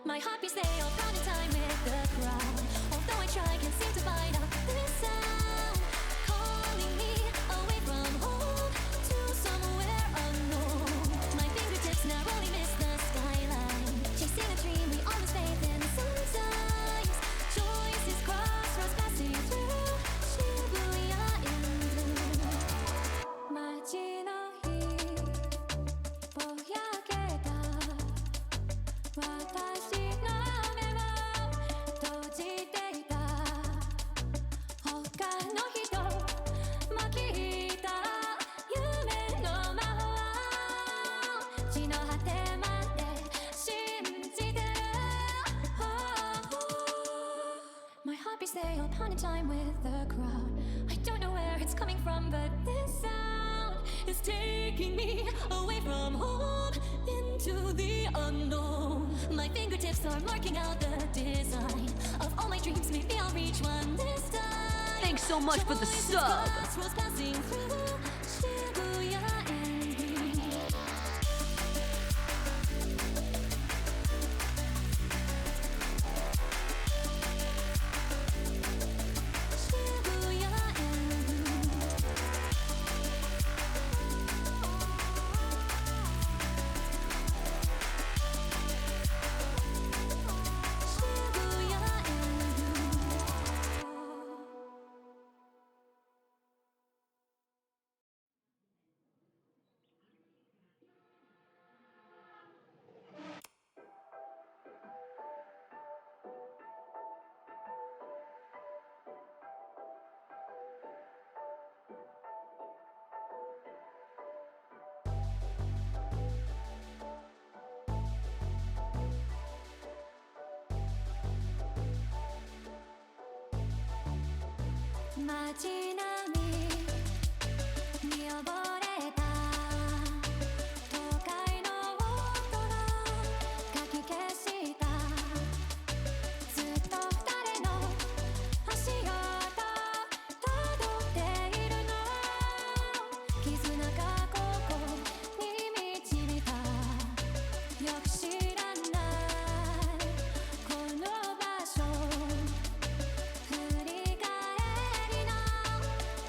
My heart beats, they all pound in time with the crowd. Although I try, can't seem to find out this sound calling me away from home to somewhere unknown. My fingertips narrowly miss the skyline, chasing a dream we always faith in. Sometimes choices crossroads passing through Shibuya in blue. 街の火ぼやけた私の目を閉じていた他の人もきっと夢の魔法地の果てまで信じてる My heart beats, they all pound in time with the crowd. I don't know where it's coming from, but this sound is taking me away from home into the unknown. My fingertips are marking out the design of all my dreams. Maybe I'll reach one this time. Thanks so much for the sub. Crossroads passing through Shibuya and green. Shibuya and blue. Shibuya and blue.街並み見覚れた都会の音がかき消したずっと誰の足音たどっているの絆がここに導いたよく知らないこの場所振り返りの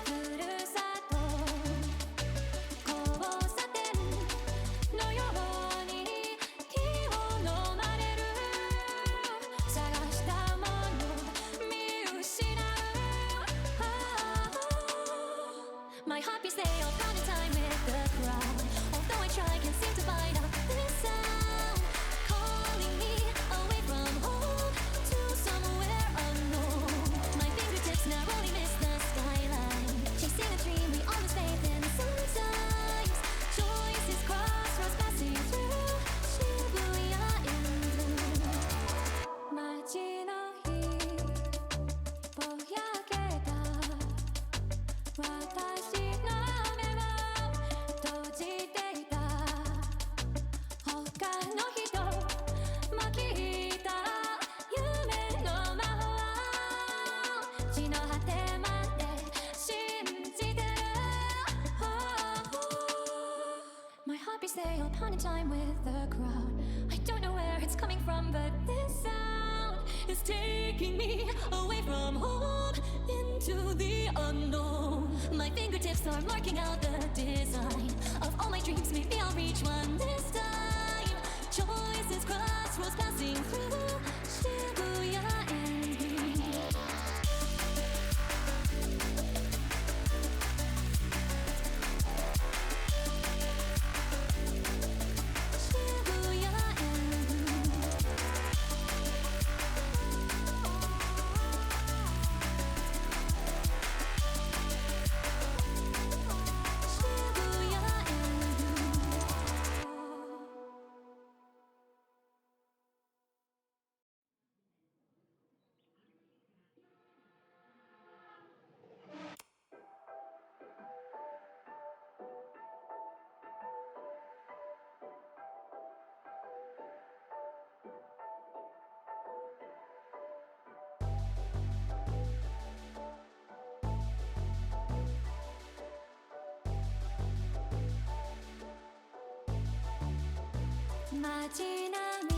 ふるさと交差点のように気を飲まれる探したもの見失う My heart beats, they all pound in time with the crowd. Although I try, can't seem to find out this sound calling me away from home to somewhere unknown. My fingertips narrowly miss the skyline, chasing a dream we always faith in. Sometimes choices crossroads passing through Shibuya in blue. 街の火ぼやけた私の目を閉じていた他の人もきっと夢の魔法地の果てまで信じてる My heart beats, they all pound in time with the crowd. I don't know where it's coming from, but this sound is taking me away from home into the unknown. My fingertips are marking out the design of all my dreams. Maybe I'll reach one this time. Choices crossroads passing through Shibuya and green. Shibuya and blue. Shibuya and blue. 街並み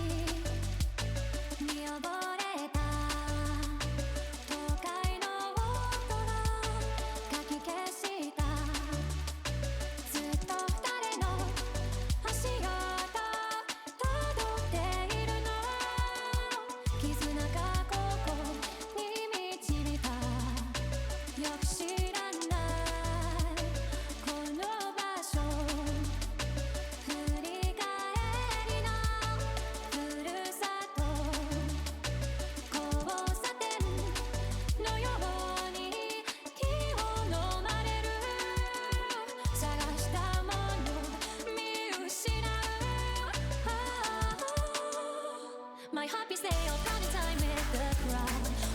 My heart beats, they all pound in time with the crowd.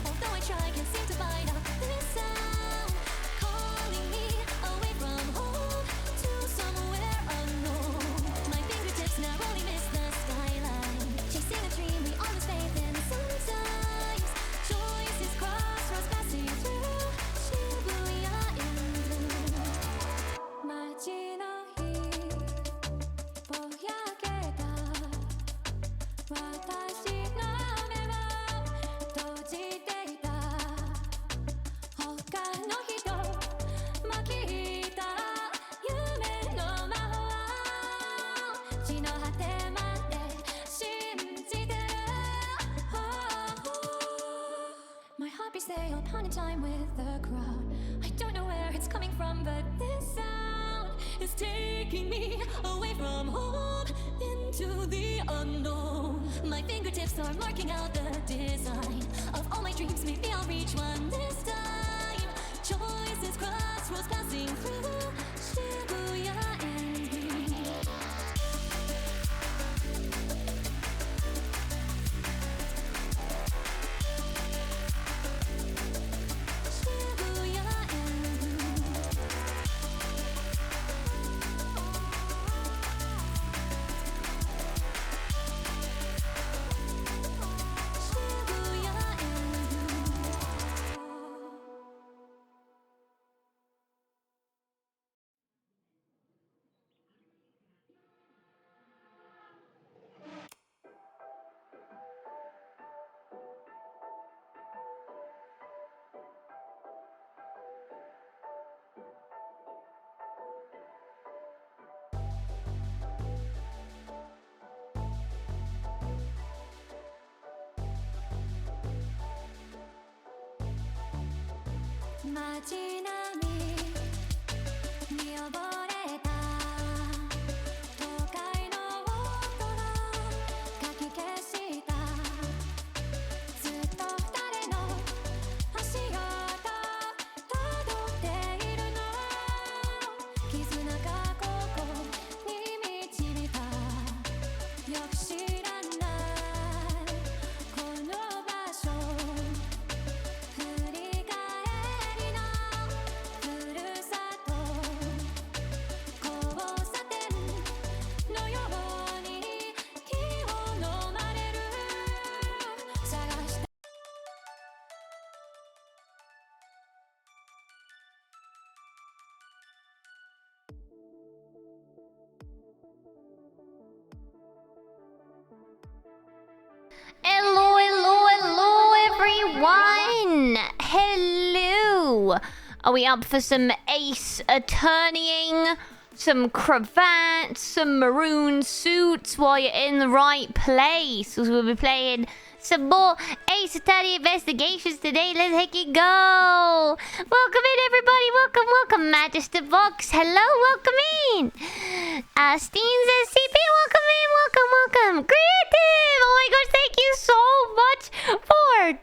Although I try, can't seem to find out this sound calling me away from home to somewhere unknown. My fingertips narrowly miss the skyline, chasing a dream we all lose faith in. Sometimes choices cross roads passing through Shibuya in blue. 街の火ぼやけた私の目は閉じていた他の人もきっと夢の魔法地の果てまで信じてる My heart beats, they all pound in time with the crowd. I don't know where it's coming from, but this sound is taking me away from home into the unknown. My fingertips are marking out the design of all my dreams. Maybe I'll reach one this time. Choices crossroads passing through Shibuya and green. Shibuya and blue. Shibuya and blue.街並み見覚れた都会の音がかき消したずっと誰の足音たどっているの絆がここに導いたよく知らないこの場所振り返りのふるさと交差点のように気を飲まれる探して Hello, hello, hello, everyone! Hello! Are we up for some ace attorneying? Some cravats, some maroon suits while you're in the right place? Because we'll be playing some more ace attorney investigations today. Let's heck it go! Welcome in, everybody! Welcome, welcome, Magister Vox. Hello, welcome in! Steens and CP, welcome in, welcome, welcome. Creative! Oh my gosh, thank you so much for 12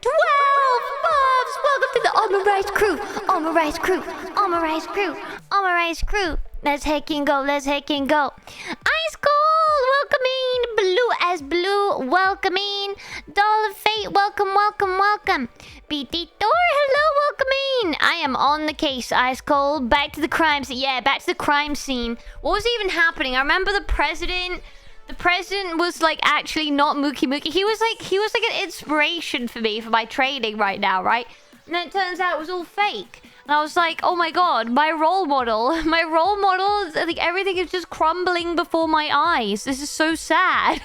buffs! Welcome to the Armorized crew! Armorized crew! Armorized crew! Armorized crew! Let's heck and go, let's heck and go. Ice Cold, welcome in. Blue as blue, welcome in. Doll of Fate, welcome, welcome, welcome. BT Thor, hello, welcome in. I am on the case, Ice Cold. Back to the crime scene. Yeah, back to the crime scene. What was even happening? I remember the president was like actually not Mookie Mookie. He was like an inspiration for me for my training right now, right? And then it turns out it was all fake. And I was like, oh my god, my role model, I think everything is just crumbling before my eyes. This is so sad.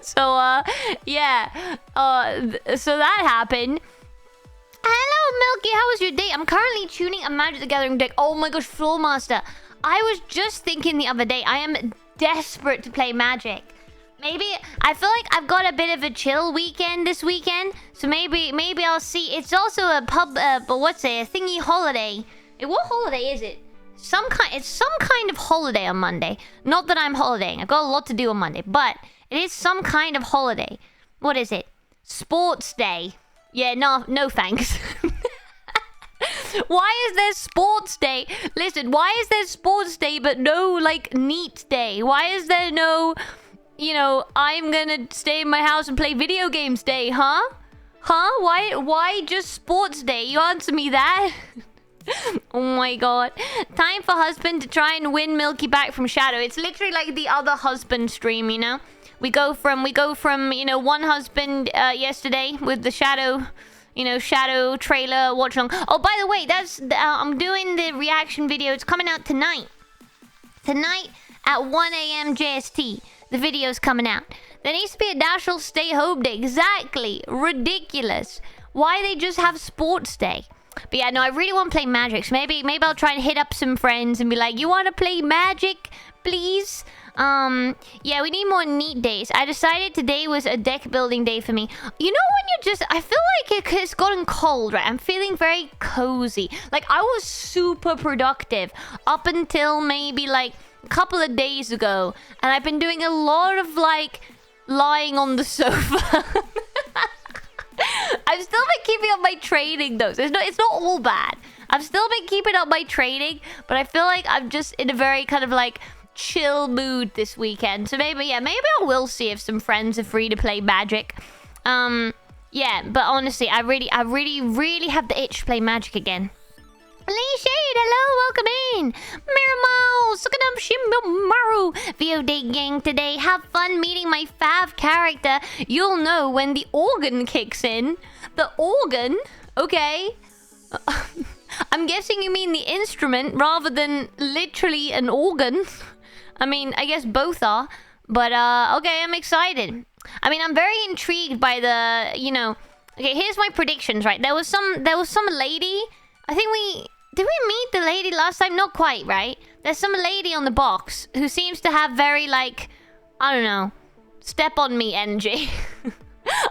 So, yeah. So that happened. Hello, Milky, how was your day? I'm currently tuning a Magic the Gathering deck. Oh my gosh, Floormaster. I was just thinking the other day, I am desperate to play Magic. Maybe I feel like I've got a bit of a chill weekend this weekend, so maybe I'll see. It's also a a thingy holiday. What holiday is it? It's some kind of holiday on Monday. Not that I'm holidaying. I've got a lot to do on Monday, but it is some kind of holiday. What is it? Sports Day. Yeah, no thanks. Why is there sports day? Listen, why is there sports day but no like neat day? Why is there no I'm gonna stay in my house and play video games day, huh? Huh? Why just sports day? You answer me that. Oh my god. Time for husband to try and win Milky back from Shadow. It's literally like the other husband stream, you know? We go from, one husband yesterday with the Shadow, Shadow trailer watch along. Oh, by the way, I'm doing the reaction video. It's coming out tonight. Tonight at 1 a.m. JST. The video's coming out. There needs to be a Dashel Stay Home Day. Exactly. Ridiculous. Why they just have Sports Day? But yeah, no, I really want to play Magic. So maybe I'll try and hit up some friends and be like, you want to play Magic, please? Yeah, we need more neat days. I decided today was a deck building day for me. You know when I feel like it's gotten cold, right? I'm feeling very cozy. Like, I was super productive up until maybe, like, a couple of days ago. And I've been doing a lot of, like, lying on the sofa. I've still been keeping up my trading, though. So it's not all bad. I've still been keeping up my trading, but I feel like I'm just in a very kind of, like, chill mood this weekend. So maybe I will see if some friends are free to play Magic. Yeah, but honestly, I really have the itch to play Magic again. Lee Shade, hello, welcome in. Miramau, Sukanam Shimmaru. VOD gang today. Have fun meeting my fav character. You'll know when the organ kicks in. The organ? Okay. I'm guessing you mean the instrument rather than literally an organ. I mean, I guess both are. But, okay, I'm excited. I mean, I'm very intrigued by the, Okay, here's my predictions, right? There was some lady. I think Did we meet the lady last time? Not quite, right? There's some lady on the box who seems to have very, like, I don't know, step on me energy.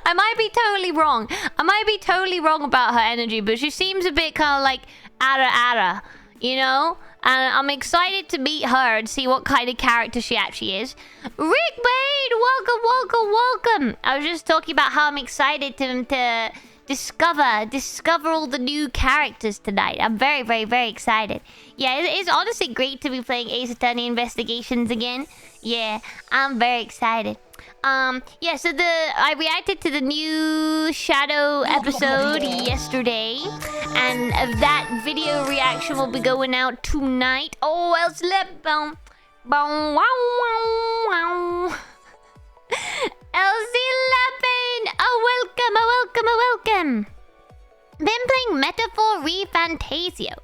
I might be totally wrong. I might be totally wrong about her energy, but she seems a bit kind of like Ara, you know? And I'm excited to meet her and see what kind of character she actually is. Rick Wade, welcome. I was just talking about how I'm excited to discover all the new characters tonight. I'm very, very, very excited. Yeah, it's honestly great to be playing Ace Attorney Investigations again. Yeah, I'm very excited. Yeah, so I reacted to the new Shadow episode yesterday, and that video reaction will be going out tonight. Oh, else let boom, boom, wow, wow. Elsie Lapin! Welcome! Been playing Metaphor ReFantasio,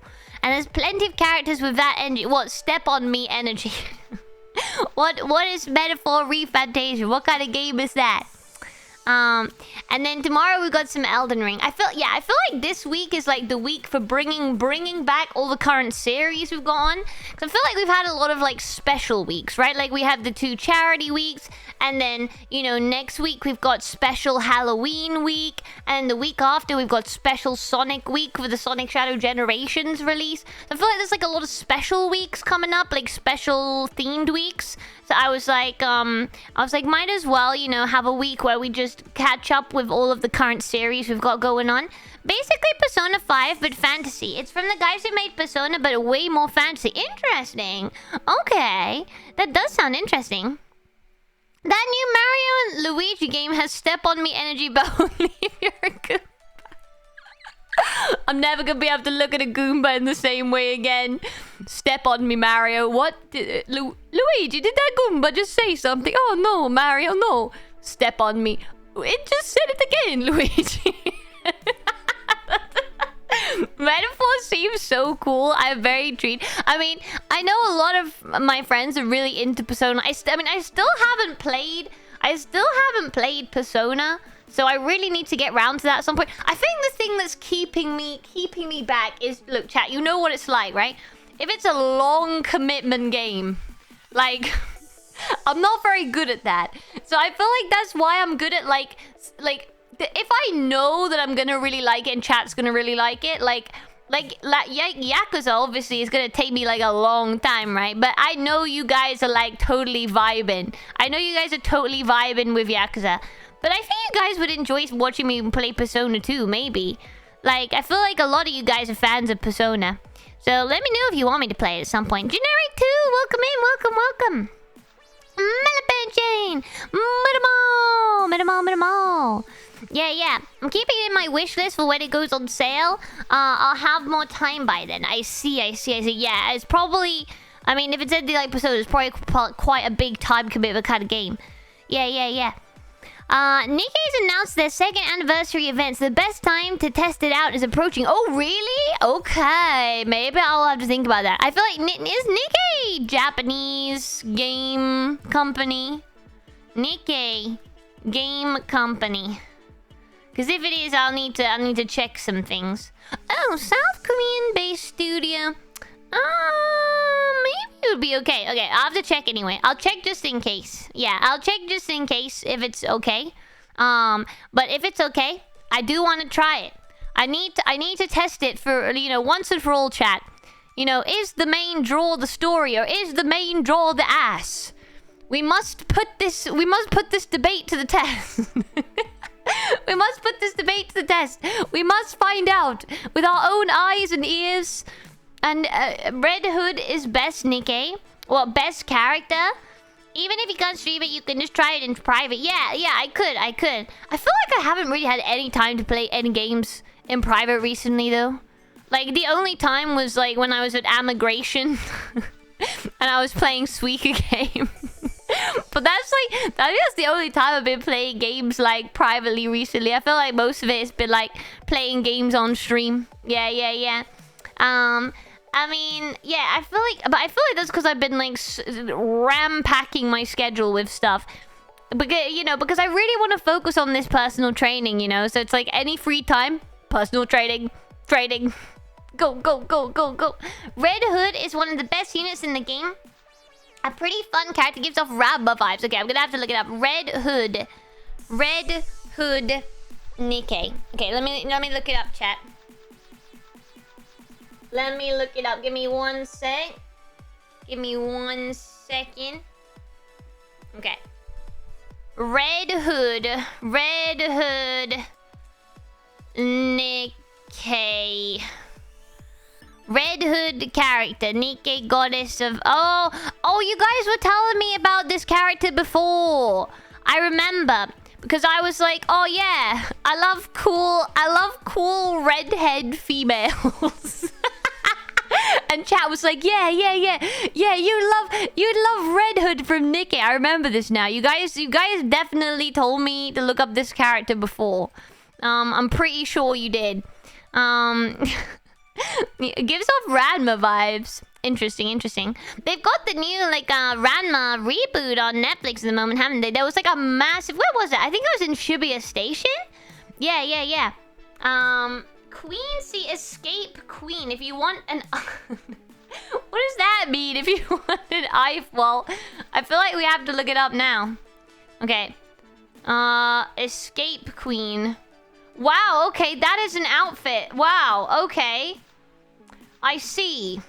and there's plenty of characters with that energy. What? Step on me energy. What is Metaphor ReFantasio? What kind of game is that? And then tomorrow we got some Elden Ring. I feel like this week is like the week for bringing back all the current series we've got on. Cause I feel like we've had a lot of like special weeks, right? Like we have the 2 charity weeks, and then next week we've got special Halloween week, and the week after we've got special Sonic week with the Sonic Shadow Generations release. So I feel like there's like a lot of special weeks coming up, like special themed weeks. So I was like, might as well, have a week where we just catch up with all of the current series we've got going on. Basically Persona 5, but fantasy. It's from the guys who made Persona, but way more fantasy. Interesting. Okay. That does sound interesting. That new Mario and Luigi game has step on me energy, but only if you're a Goomba. I'm never gonna be able to look at a Goomba in the same way again. Step on me, Mario. What? Luigi, did that Goomba just say something? Oh no, Mario, no. Step on me. It just said it again, Luigi. Metaphor seems so cool. I'm very intrigued. I mean, I know a lot of my friends are really into Persona. I still haven't played Persona, so I really need to get round to that at some point. I think the thing that's keeping me back is, look, chat, you know what it's like, right? If it's a long commitment game, like I'm not very good at that. So I feel like that's why I'm good at like if I know that I'm gonna really like it and chat's gonna really like it, like Yakuza obviously is gonna take me like a long time, right? But I know you guys are like totally vibing. I know you guys are totally vibing with Yakuza. But I think you guys would enjoy watching me play Persona 2, maybe. Like, I feel like a lot of you guys are fans of Persona. So let me know if you want me to play it at some point. Generic 2, welcome in, welcome. Millipede Minimal. Yeah. I'm keeping it in my wish list for when it goes on sale. I'll have more time by then. I see. Yeah, it's probably... I mean, if it's in the episode, it's probably quite a big time commitment kind of game. Yeah. Nikkei's announced their second anniversary events. The best time to test it out is approaching. Oh, really? Okay. Maybe I'll have to think about that. I feel like... Is Nikkei Japanese game company? Nikkei game company. Because if it is, I'll need to check some things. Oh, South Korean-based studio. Maybe it would be okay. Okay, I'll have to check anyway. I'll check just in case. Yeah, I'll check just in case if it's okay. But if it's okay, I do want to try it. I need to test it for, once and for all, chat. Is the main draw the story or is the main draw the ass? We must put this debate to the test. We must put this debate to the test. We must find out with our own eyes and ears. And Red Hood is best Nikkei. Well, best character. Even if you can't stream it, you can just try it in private. Yeah, I could. I feel like I haven't really had any time to play any games in private recently, though. Like, the only time was, like, when I was at Ammigration. And I was playing Suika game. But that's the only time I've been playing games, like, privately recently. I feel like most of it has been, like, playing games on stream. Yeah. I mean, yeah, I feel like that's because I've been, like, rampacking my schedule with stuff. Because I really want to focus on this personal training, So it's like any free time, personal training. Go. Red Hood is one of the best units in the game. A pretty fun character, gives off Ranma vibes. Okay, I'm gonna have to look it up. Red Hood Nikkei. Okay, let me look it up, chat. Let me look it up. Give me 1 sec. Give me 1 second. Okay. Red Hood Nikkei. Red Hood character, Nikkei goddess of... Oh, you guys were telling me about this character before. I remember. Because I was like, oh yeah, I love cool redhead females. And chat was like, yeah, you'd love Red Hood from Nikkei. I remember this now. You guys definitely told me to look up this character before. I'm pretty sure you did. It gives off Ranma vibes. Interesting. They've got the new, like, Ranma reboot on Netflix at the moment, haven't they? There was, like, a massive... Where was it? I think it was in Shibuya Station? Yeah. Queen Sea Escape Queen. If you want an... What does that mean? If you want an Well, I feel like we have to look it up now. Okay. Escape Queen. Wow, okay, that is an outfit. Wow, okay. I see.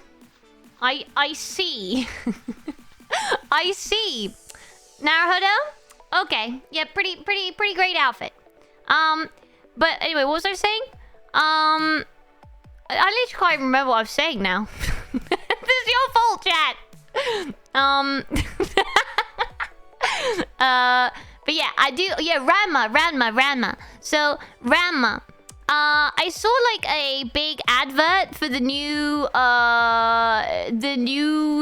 I see. I see. Naruhodo? Okay. Yeah, pretty great outfit. But anyway, what was I saying? I literally can't remember what I was saying now. This is your fault, chat. But yeah, I do. Yeah, Ranma. So Ranma. I saw like a big advert for the new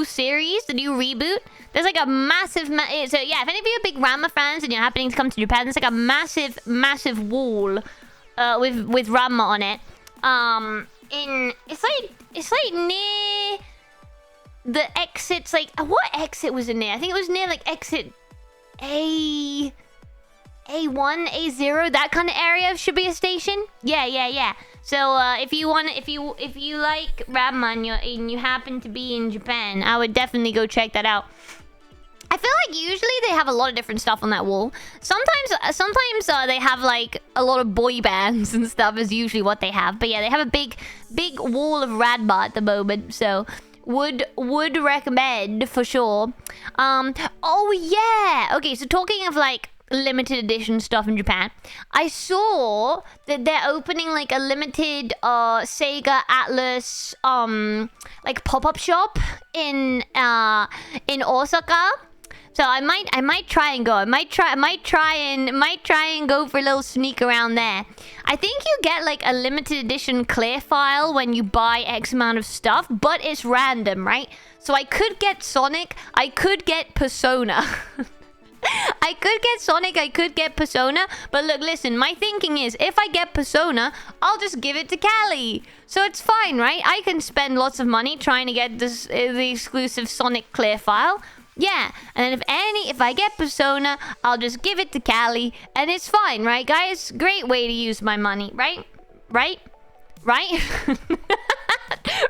series, the new reboot. There's like a massive, so yeah, if any of you are big Ranma fans and you're happening to come to Japan, there's like a massive wall, with Ranma on it. It's like near the exits. Like, what exit was it near? I think it was near like exit A1, A0, that kind of area of Shibuya Station. Yeah. So if you like Ranma and you happen to be in Japan, I would definitely go check that out. I feel like usually they have a lot of different stuff on that wall. Sometimes they have like a lot of boy bands and stuff is usually what they have. But yeah, they have a big wall of Ranma at the moment. So would recommend for sure. Oh yeah. Okay, so talking of like limited edition stuff in Japan, I saw that they're opening like a limited Sega Atlas like pop-up shop in Osaka. So I might try and go. I might try and go for a little sneak around there. I think you get like a limited edition clear file when you buy X amount of stuff, but it's random, right? So I could get Sonic, I could get Persona. I could get Sonic, I could get Persona, but look, listen, my thinking is, if I get Persona, I'll just give it to Callie. So it's fine, right? I can spend lots of money trying to get this, the exclusive Sonic clear file. Yeah, and then if I get Persona, I'll just give it to Callie, and it's fine, right, guys? Great way to use my money, right? Right? Right?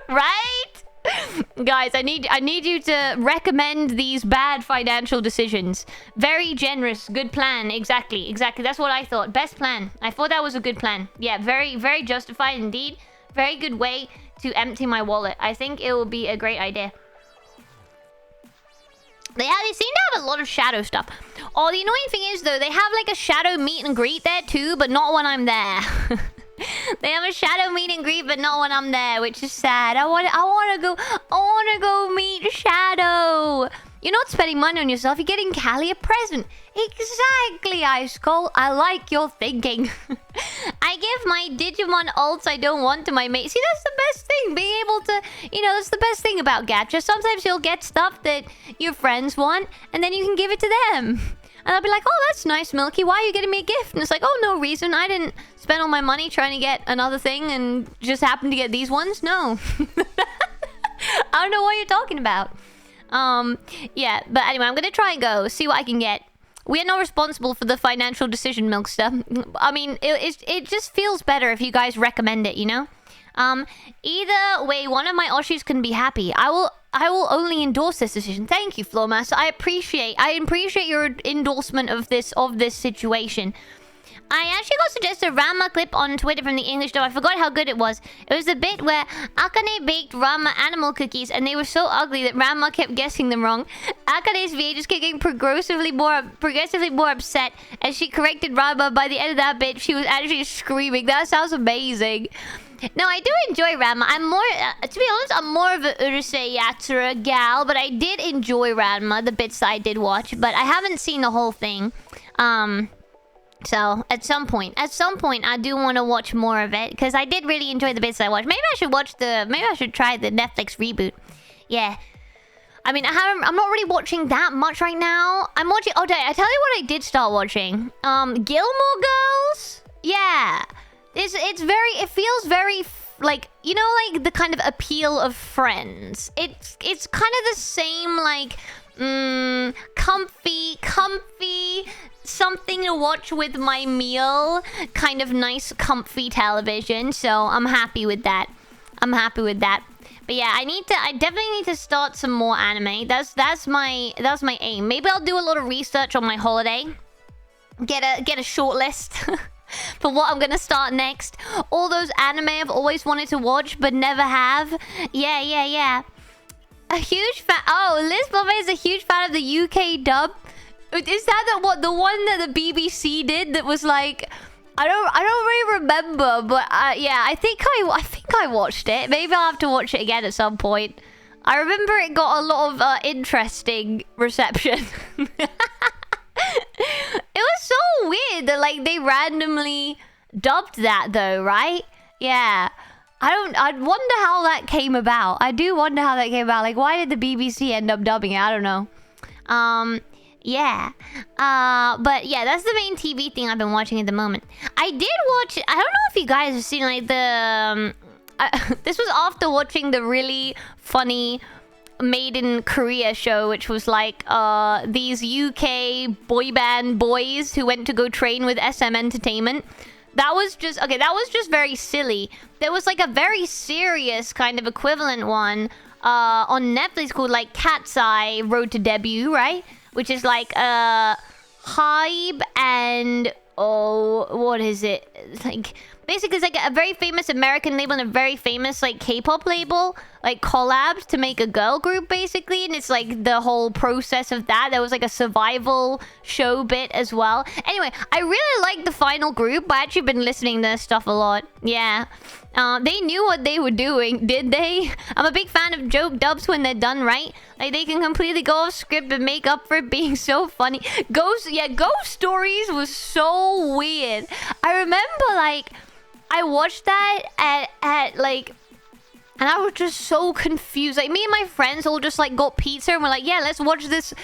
Right? Guys, I need you to recommend these bad financial decisions. Very generous, good plan. Exactly. That's what I thought. Best plan. I thought that was a good plan. Yeah, very justified indeed. Very good way to empty my wallet. I think it will be a great idea. They seem to have a lot of shadow stuff. Oh, the annoying thing is, though, they have like a shadow meet and greet there too, but not when I'm there. They have a shadow meet and greet, but not when I'm there, which is sad. I want to go meet Shadow. You're not spending money on yourself. You're getting Callie a present. Exactly, Ice Cold. I like your thinking. I give my Digimon ults I don't want to my mate. See, that's the best thing. Being able to, that's the best thing about gacha. Sometimes you'll get stuff that your friends want, and then you can give it to them. And I'll be like, oh, that's nice, Milky. Why are you getting me a gift? And it's like, oh, no reason. I didn't spend all my money trying to get another thing and just happened to get these ones. No. I don't know what you're talking about. Yeah, but anyway, I'm going to try and go, see what I can get. We are not responsible for the financial decision, Milkster. I mean, it just feels better if you guys recommend it, Either way, one of my Oshis can be happy. I will only endorse this decision. Thank you, Flowmaster. I appreciate your endorsement of this situation. I actually got suggested a Ranma clip on Twitter from the English dub. I forgot how good it was. It was the bit where Akane baked Ranma animal cookies and they were so ugly that Ranma kept guessing them wrong. Akane's VA just kept getting progressively more upset as she corrected Ranma. By the end of that bit, she was actually screaming. That sounds amazing. No, I do enjoy Ranma. I'm more, to be honest, I'm more of a Urusei Yatsura gal, but I did enjoy Ranma, the bits that I did watch, but I haven't seen the whole thing. So at some point, I do want to watch more of it because I did really enjoy the bits I watched. Maybe I should try the Netflix reboot. Yeah. I mean, I'm not really watching that much right now. I'm watching. Oh, I tell you what I did start watching. Gilmore Girls. Yeah. It feels very like, like the kind of appeal of Friends. It's kind of the same, like, comfy, something to watch with my meal, kind of nice, comfy television. So I'm happy with that. But yeah, I definitely need to start some more anime. That's my aim. Maybe I'll do a lot of research on my holiday. Get a short list. For what I'm gonna start next. All those anime I've always wanted to watch but never have. Yeah. A huge fan. Oh, Liz Buffet is a huge fan of the UK dub. Is that the one that the BBC did that was like, I don't really remember, but yeah, I think I watched it. Maybe I'll have to watch it again at some point. I remember it got a lot of interesting reception. It was so weird that like they randomly dubbed that though, right? Yeah. I wonder how that came about. I do wonder how that came about. Like, why did the BBC end up dubbing it? I don't know. Yeah. But yeah, that's the main TV thing I've been watching at the moment. I did watch, I don't know if you guys have seen like the this was after watching the really funny Made in Korea show, which was like these UK boy band boys who went to go train with SM Entertainment. That was just very silly. There was like a very serious kind of equivalent one on Netflix called like Cat's Eye Road to Debut, right? Which is like Hybe and what is it? Like basically it's like a very famous American label and a very famous like K-pop label like collabed to make a girl group basically, and it's like the whole process of that. There was like a survival show bit as well. Anyway, I really like the final group. I actually been listening to this stuff a lot. Yeah. They knew what they were doing, did they? I'm a big fan of joke dubs when they're done right. Like, they can completely go off script and make up for it being so funny. Ghost Stories was so weird. I remember, like, I watched that at like... And I was just so confused. Like, me and my friends all just, like, got pizza and we're like, yeah, let's watch this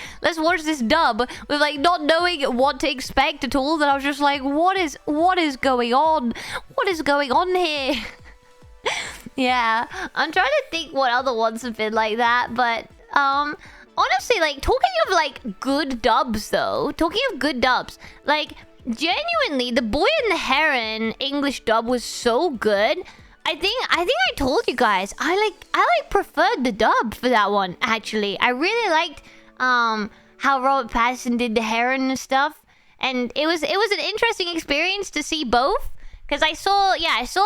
dub. With, like, not knowing what to expect at all. That I was just like, what is going on? What is going on here? Yeah. I'm trying to think what other ones have been like that. But, honestly, like, talking of, like, good dubs, though. Talking of good dubs. Like, genuinely, The Boy and the Heron English dub was so good. I think I told you guys I preferred the dub for that one. Actually, I really liked how Robert Pattinson did the Heron and stuff, and it was an interesting experience to see both, because I saw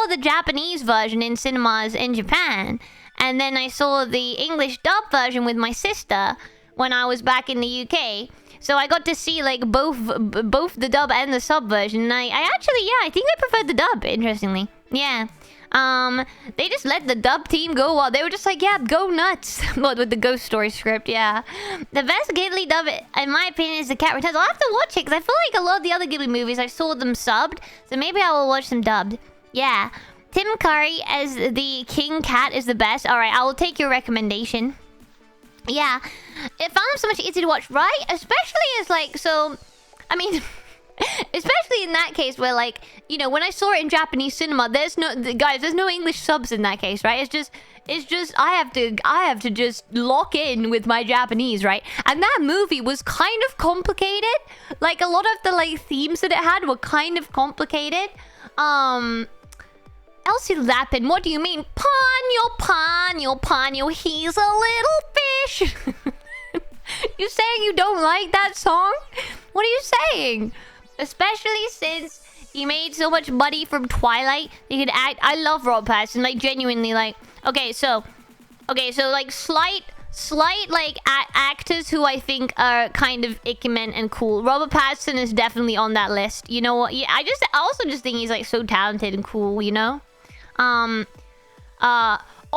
the Japanese version in cinemas in Japan, and then I saw the English dub version with my sister when I was back in the UK. So I got to see like both the dub and the sub version. And I think I preferred the dub. Interestingly, yeah. They just let the dub team go while they were just like, yeah, go nuts. With the Ghost Story script, yeah. The best Ghibli dub, in my opinion, is The Cat Returns. I'll have to watch it, because I feel like a lot of the other Ghibli movies, I saw them subbed. So maybe I will watch them dubbed. Yeah. Tim Curry as the King Cat is the best. Alright, I will take your recommendation. Yeah. It found them so much easier to watch, right? Especially as like, so... I mean... Especially in that case where, like, you know, when I saw it in Japanese cinema, there's no English subs in that case, right? It's just I have to just lock in with my Japanese, right? And that movie was kind of complicated. Like, a lot of the like themes that it had were kind of complicated. Elsie Lappin, what do you mean? Ponyo, he's a little fish. You saying you don't like that song? What are you saying? Especially since he made so much money from Twilight. He could act. I love Robert Pattinson. Like, genuinely, like... Okay, so like, slight, like, actors who I think are kind of ickimen and cool. Robert Pattinson is definitely on that list. You know what? Yeah, I also just think he's, like, so talented and cool, you know?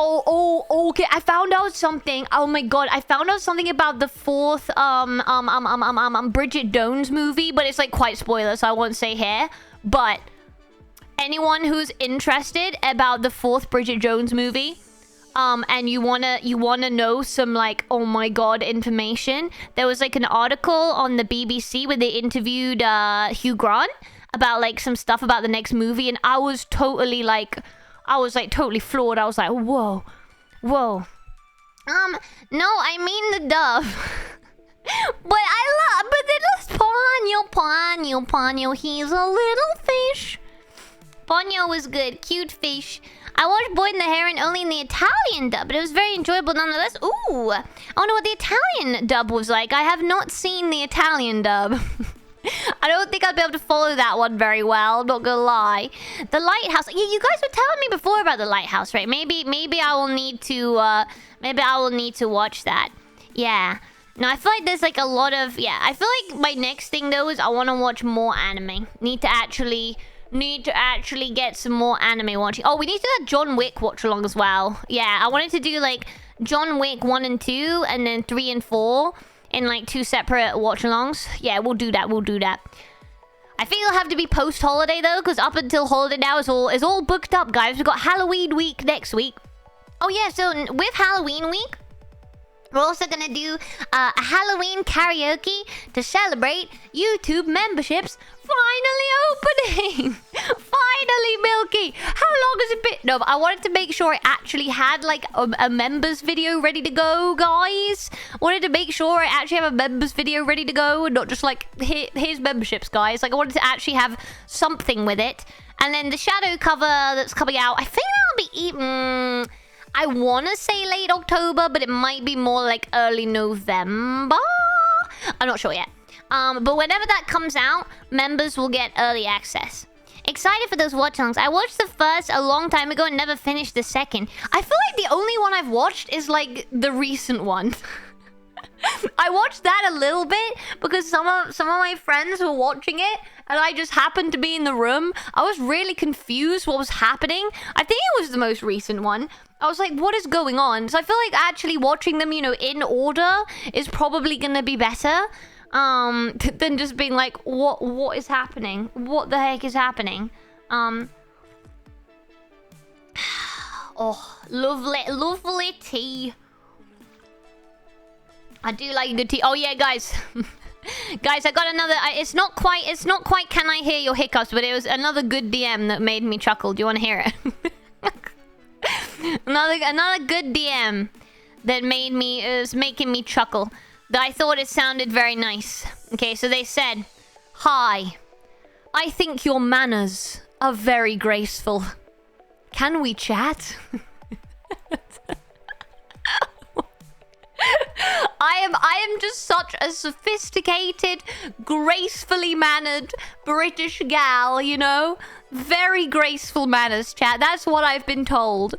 Okay, I found out something. Oh my god, I found out something about the fourth Bridget Jones movie, but it's like quite spoiler, so I won't say here. But anyone who's interested about the fourth Bridget Jones movie, and you wanna know some like, oh my god, information, there was like an article on the BBC where they interviewed Hugh Grant about like some stuff about the next movie, and I was totally totally floored. I was like, whoa. No, I mean the dove. But then it's Ponyo, he's a little fish. Ponyo was good, cute fish. I watched Boy and the Heron only in the Italian dub, but it was very enjoyable nonetheless. Ooh, I wonder what the Italian dub was like. I have not seen the Italian dub. I don't think I'll be able to follow that one very well, not gonna lie. The Lighthouse. Yeah, you guys were telling me before about The Lighthouse, right? Maybe I will need to watch that. Yeah. No, I feel like there's like a lot of... Yeah, I feel like my next thing though is I want to watch more anime. Need to actually get some more anime watching. Oh, we need to do that John Wick watch along as well. Yeah, I wanted to do like John Wick 1 and 2 and then 3 and 4. In like 2 separate watch-alongs. Yeah, we'll do that. I think it'll have to be post-holiday though, because up until holiday now is all booked up, guys. We've got Halloween week next week. Oh yeah, so with Halloween week, we're also gonna do a Halloween karaoke to celebrate YouTube memberships finally opening. Finally, Milky. How long has it been? No, but I wanted to make sure I actually had like a members video ready to go, guys. Wanted to make sure I actually have a members video ready to go and not just like, here's memberships, guys. Like, I wanted to actually have something with it. And then the shadow cover that's coming out, I think that'll be even... I want to say late October, but it might be more like early November. I'm not sure yet. But whenever that comes out, members will get early access. excited for those watch-alongs. I watched the first a long time ago and never finished the second. I feel like the only one I've watched is like the recent one. I watched that a little bit because some of my friends were watching it and I just happened to be in the room. I was really confused what was happening. I think it was the most recent one. I was like, what is going on? So I feel like actually watching them, you know, in order is probably gonna be better than just being like, what is happening? What the heck is happening? Oh, lovely tea. I do like a good tea. Oh yeah, guys. Guys, I got another... it's not quite can I hear your hiccups, but it was another good DM that made me chuckle. Do you want to hear it? another good DM that is making me chuckle. That I thought it sounded very nice. Okay, so they said, "Hi, I think your manners are very graceful. Can we chat?" I am just such a sophisticated, gracefully mannered British gal, you know? Very graceful manners, chat. That's what I've been told.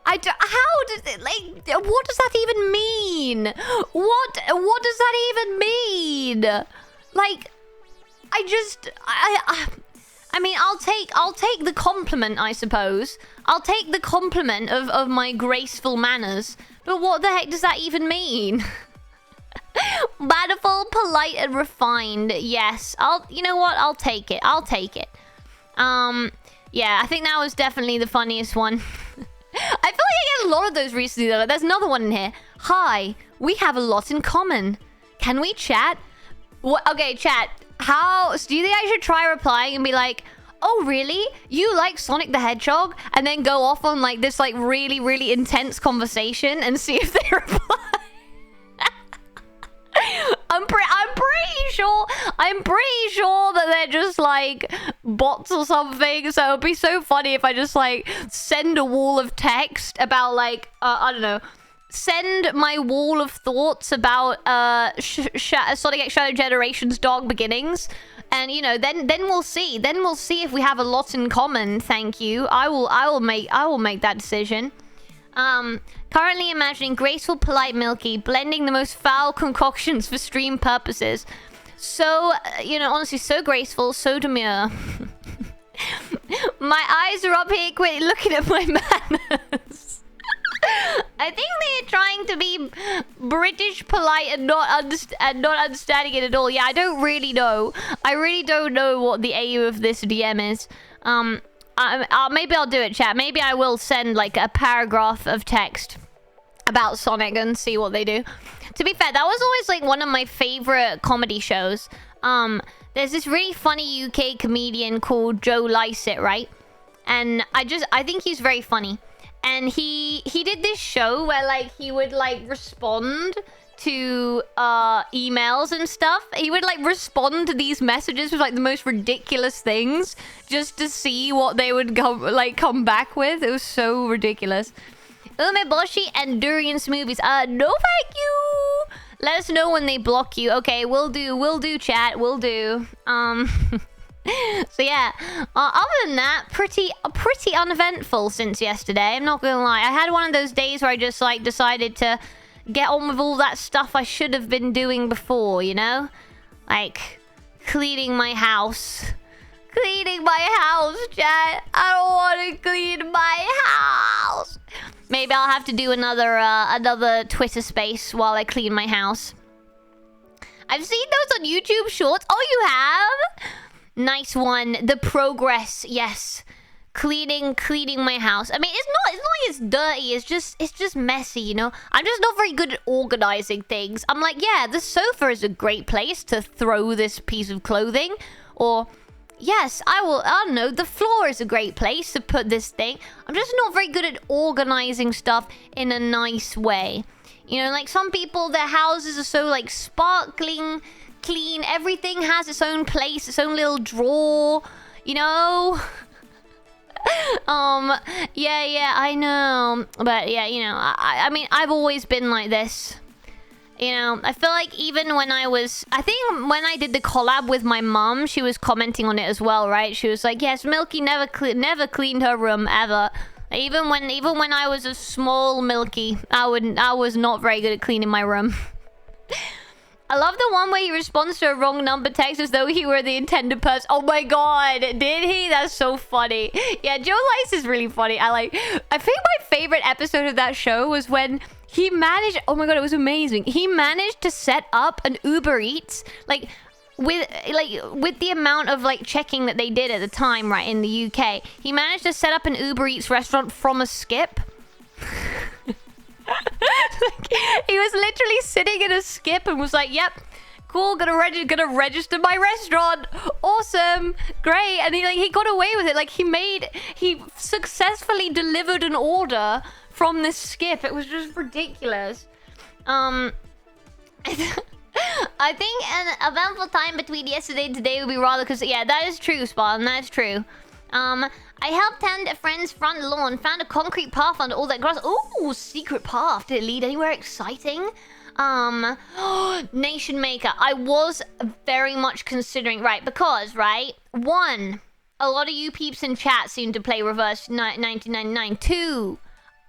How does it, like, what does that even mean? What does that even mean? Like, I mean, I'll take the compliment, I suppose. I'll take the compliment of my graceful manners. But what the heck does that even mean? Mannerful, polite, and refined. Yes. You know what? I'll take it. Yeah, I think that was definitely the funniest one. I feel like I get a lot of those recently, though. There's another one in here. "Hi, we have a lot in common. Can we chat?" Okay, chat. Do you think I should try replying and be like, "Oh, really? You like Sonic the Hedgehog?" And then go off on like this like really, really intense conversation and see if they reply. I'm pretty sure that they're just like bots or something. So it'd be so funny if I just like send a wall of text about like I don't know, send my wall of thoughts about Sonic X Shadow Generations Dog Beginnings, and you know, then we'll see. Then we'll see if we have a lot in common. Thank you. I will make that decision. Currently imagining graceful, polite Milky blending the most foul concoctions for stream purposes. So, you know, honestly, so graceful, so demure. My eyes are up here, quit looking at my manners. I think they're trying to be British, polite, and not understanding it at all. Yeah, I don't really know. I really don't know what the aim of this DM is. Maybe I'll do it, chat. Maybe I will send like a paragraph of text about Sonic and see what they do. To be fair, that was always like one of my favorite comedy shows. There's this really funny UK comedian called Joe Lycett, right? And I think he's very funny. And he did this show where like he would like respond to emails and stuff. He would like respond to these messages with like the most ridiculous things just to see what they would come back with. It was so ridiculous. Umeboshi and Durian Smoothies. No thank you. Let us know when they block you. Okay, we'll do chat. We'll do. So yeah, other than that, pretty uneventful since yesterday. I'm not gonna lie. I had one of those days where I just like decided to get on with all that stuff I should have been doing before, you know? Like cleaning my house. Cleaning my house, chat. I don't want to clean my house. Maybe I'll have to do another Twitter space while I clean my house. I've seen those on YouTube Shorts. Oh, you have? Nice one. The progress, yes. Cleaning my house. I mean, it's not like it's dirty. It's just messy, you know. I'm just not very good at organizing things. I'm like, yeah, the sofa is a great place to throw this piece of clothing, or yes, I don't know, the floor is a great place to put this thing. I'm just not very good at organizing stuff in a nice way. You know, like some people, their houses are so like sparkling clean. Everything has its own place, its own little drawer, you know. Yeah, I know. But yeah, you know, I mean, I've always been like this. You know, I feel like even when I think when I did the collab with my mom, she was commenting on it as well, right? She was like, yes, Milky never cleaned her room ever. Even when I was a small Milky, I was not very good at cleaning my room. I love the one where he responds to a wrong number text as though he were the intended person. Oh my god, did he? That's so funny. Yeah, Joe Lice is really funny. I think my favorite episode of that show was when he managed... Oh my god, it was amazing. He managed to set up an Uber Eats, with the amount of checking that they did at the time, right, in the UK. He managed to set up an Uber Eats restaurant from a skip. He was literally sitting in a skip and was like, yep, cool, gonna register my restaurant. Awesome, great. And he got away with it. He successfully delivered an order from this skip. It was just ridiculous. I think an eventful time between yesterday and today would be rather... Because, yeah, that is true, Spawn. That's true. I helped tend a friend's front lawn. Found a concrete path under all that grass. Ooh, secret path. Did it lead anywhere exciting? Nation Maker. I was very much considering... Right, because, right? 1, a lot of you peeps in chat seem to play Reverse 1999. 2...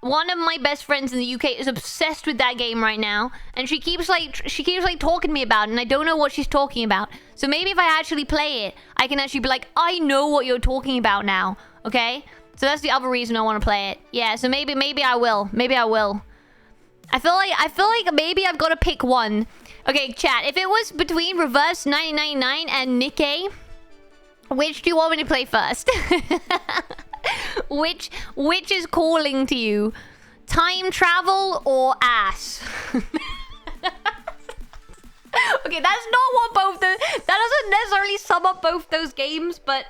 One of my best friends in the UK is obsessed with that game right now, and she keeps talking to me about it, and I don't know what she's talking about. So maybe if I actually play it, I can actually be like, I know what you're talking about now. Okay? So that's the other reason I want to play it. Yeah, so maybe I will. Maybe I will. I feel like maybe I've got to pick one. Okay, chat, if it was between Reverse 1999 and Nikkei, which do you want me to play first? Which is calling to you? Time travel or ass? Okay, that's not what both the... That doesn't necessarily sum up both those games, but...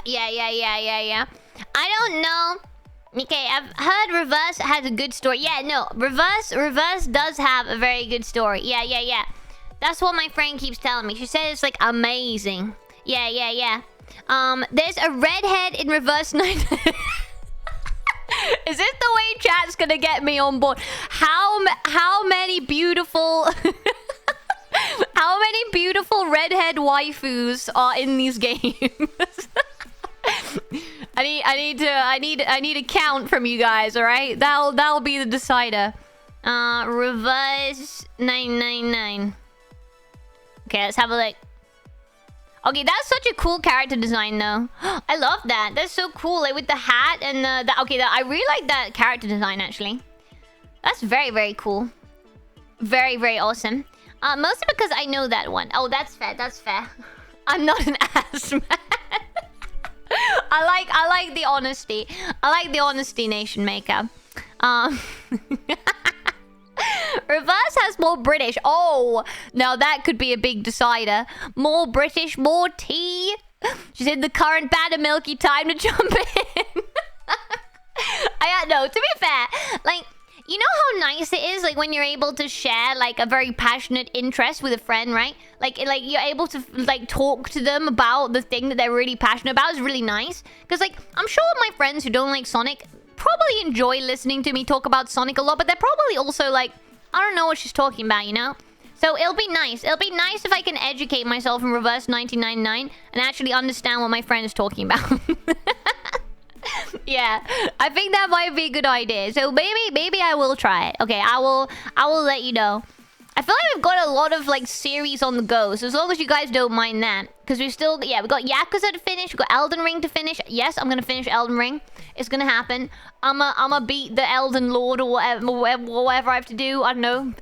Yeah. I don't know. Okay, I've heard Reverse has a good story. Yeah, no. Reverse does have a very good story. Yeah. That's what my friend keeps telling me. She said it's amazing. Yeah. There's a redhead in Reverse 9. Is this the way chat's gonna get me on board? How many beautiful redhead waifus are in these games? I need a count from you guys, all right? That'll be the decider. Reverse 999. Okay, let's have a look. Okay, that's such a cool character design, though. I love that. That's so cool, with the hat and the... I really like that character design, actually. That's very, very cool. Very, very awesome. Mostly because I know that one. Oh, that's fair. I'm not an ass man. I like the honesty. I like the honesty, Nation Maker. Reverse has more British. Oh, now that could be a big decider. More British, more tea. She said the current banner Milky, time to jump in. No, to be fair, you know how nice it is, when you're able to share, a very passionate interest with a friend, right? You're able to, talk to them about the thing that they're really passionate about is really nice. Because, I'm sure my friends who don't like Sonic probably enjoy listening to me talk about Sonic a lot, but they're probably also I don't know what she's talking about, you know? So it'll be nice. It'll be nice if I can educate myself in Reverse 1999 and actually understand what my friend is talking about. Yeah, I think that might be a good idea. So maybe I will try it. Okay, I will let you know. I feel like we've got a lot of series on the go, so as long as you guys don't mind that, because we got Yakuza to finish, we got Elden Ring to finish. Yes, I'm gonna finish Elden Ring. It's gonna happen. I'ma beat the Elden Lord or whatever I have to do. I don't know,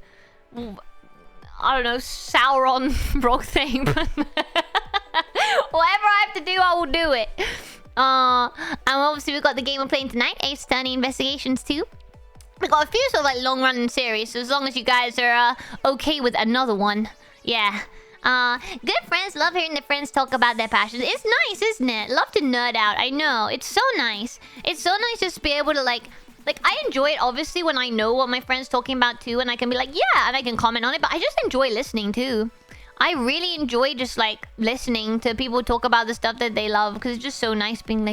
Sauron rock thing. Whatever I have to do, I will do it. And obviously we've got the game we're playing tonight, Ace Attorney Investigations 2. We've got a few sort of long-running series, so as long as you guys are okay with another one. Yeah. Good friends love hearing their friends talk about their passions. It's nice, isn't it? Love to nerd out. I know. It's so nice. It's so nice just to be able to I enjoy it obviously when I know what my friend's talking about too, and I can be like, yeah, and I can comment on it, but I just enjoy listening too. I really enjoy just listening to people talk about the stuff that they love, because it's just so nice being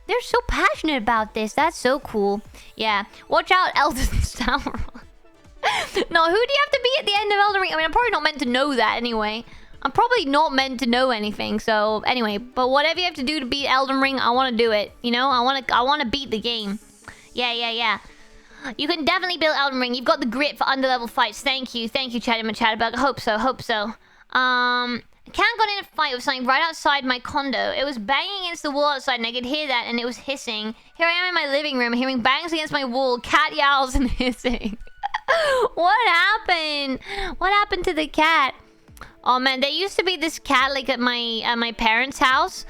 they're so passionate about this. That's so cool. Yeah. Watch out, Elden Sauron. No, who do you have to be at the end of Elden Ring? I mean, I'm probably not meant to know that anyway. I'm probably not meant to know anything. So anyway, but whatever you have to do to beat Elden Ring, I want to do it. You know, I want to beat the game. Yeah. You can definitely build Elden Ring. You've got the grit for underlevel fights. Thank you, Chatterbug. Hope so. Cat got in a fight with something right outside my condo. It was banging against the wall outside, and I could hear that, and it was hissing. Here I am in my living room, hearing bangs against my wall, cat yowls and hissing. What happened? What happened to the cat? Oh man, there used to be this cat like at my parents' house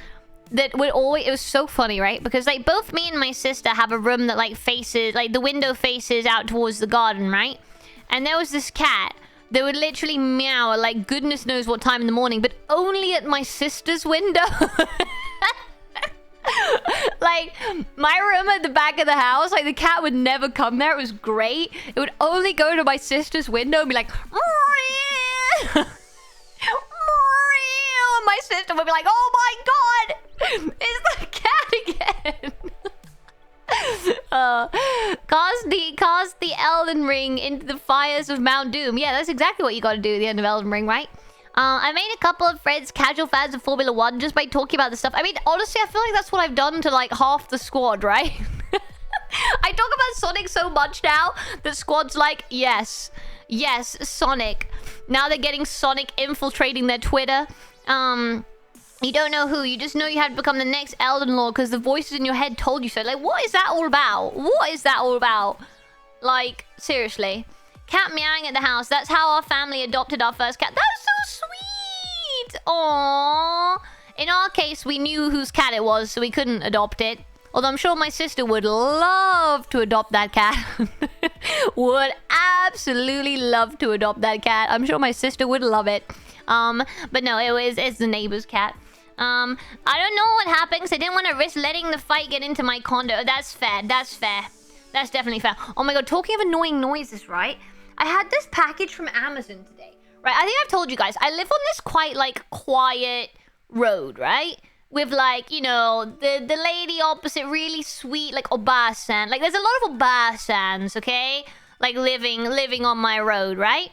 that would always... It was so funny, right? Because like both me and my sister have a room that like faces... Like the window faces out towards the garden, right? And there was this cat that would literally meow at like goodness knows what time in the morning, but only at my sister's window. Like my room at the back of the house, like the cat would never come there. It was great. It would only go to my sister's window and be like... And my sister would be like, oh my god, it's the cat again. Cast the Elden Ring into the fires of Mount Doom. Yeah, that's exactly what you gotta do at the end of Elden Ring, right? I made a couple of friends, casual fans of Formula 1, just by talking about this stuff. I mean, honestly, I feel like that's what I've done to like half the squad, right? I talk about Sonic so much now that squad's like, yes, Sonic. Now they're getting Sonic infiltrating their Twitter. You don't know who, you just know you have to become the next Elden Lord because the voices in your head told you so. Like, what is that all about? What is that all about? Like, seriously. Cat meowing at the house. That's how our family adopted our first cat. That's so sweet! Aww. In our case, we knew whose cat it was, so we couldn't adopt it. Although I'm sure my sister would love to adopt that cat. Would absolutely love to adopt that cat. I'm sure my sister would love it. But no, it's the neighbor's cat. I don't know what happened because I didn't want to risk letting the fight get into my condo. That's fair. That's definitely fair. Oh my god, talking of annoying noises, right? I had this package from Amazon today. Right, I think I've told you guys. I live on this quite, like, quiet road, right? With, like, you know, the lady opposite, really sweet, like, Obasan. Like, there's a lot of Obasans, okay? Like, living on my road, right?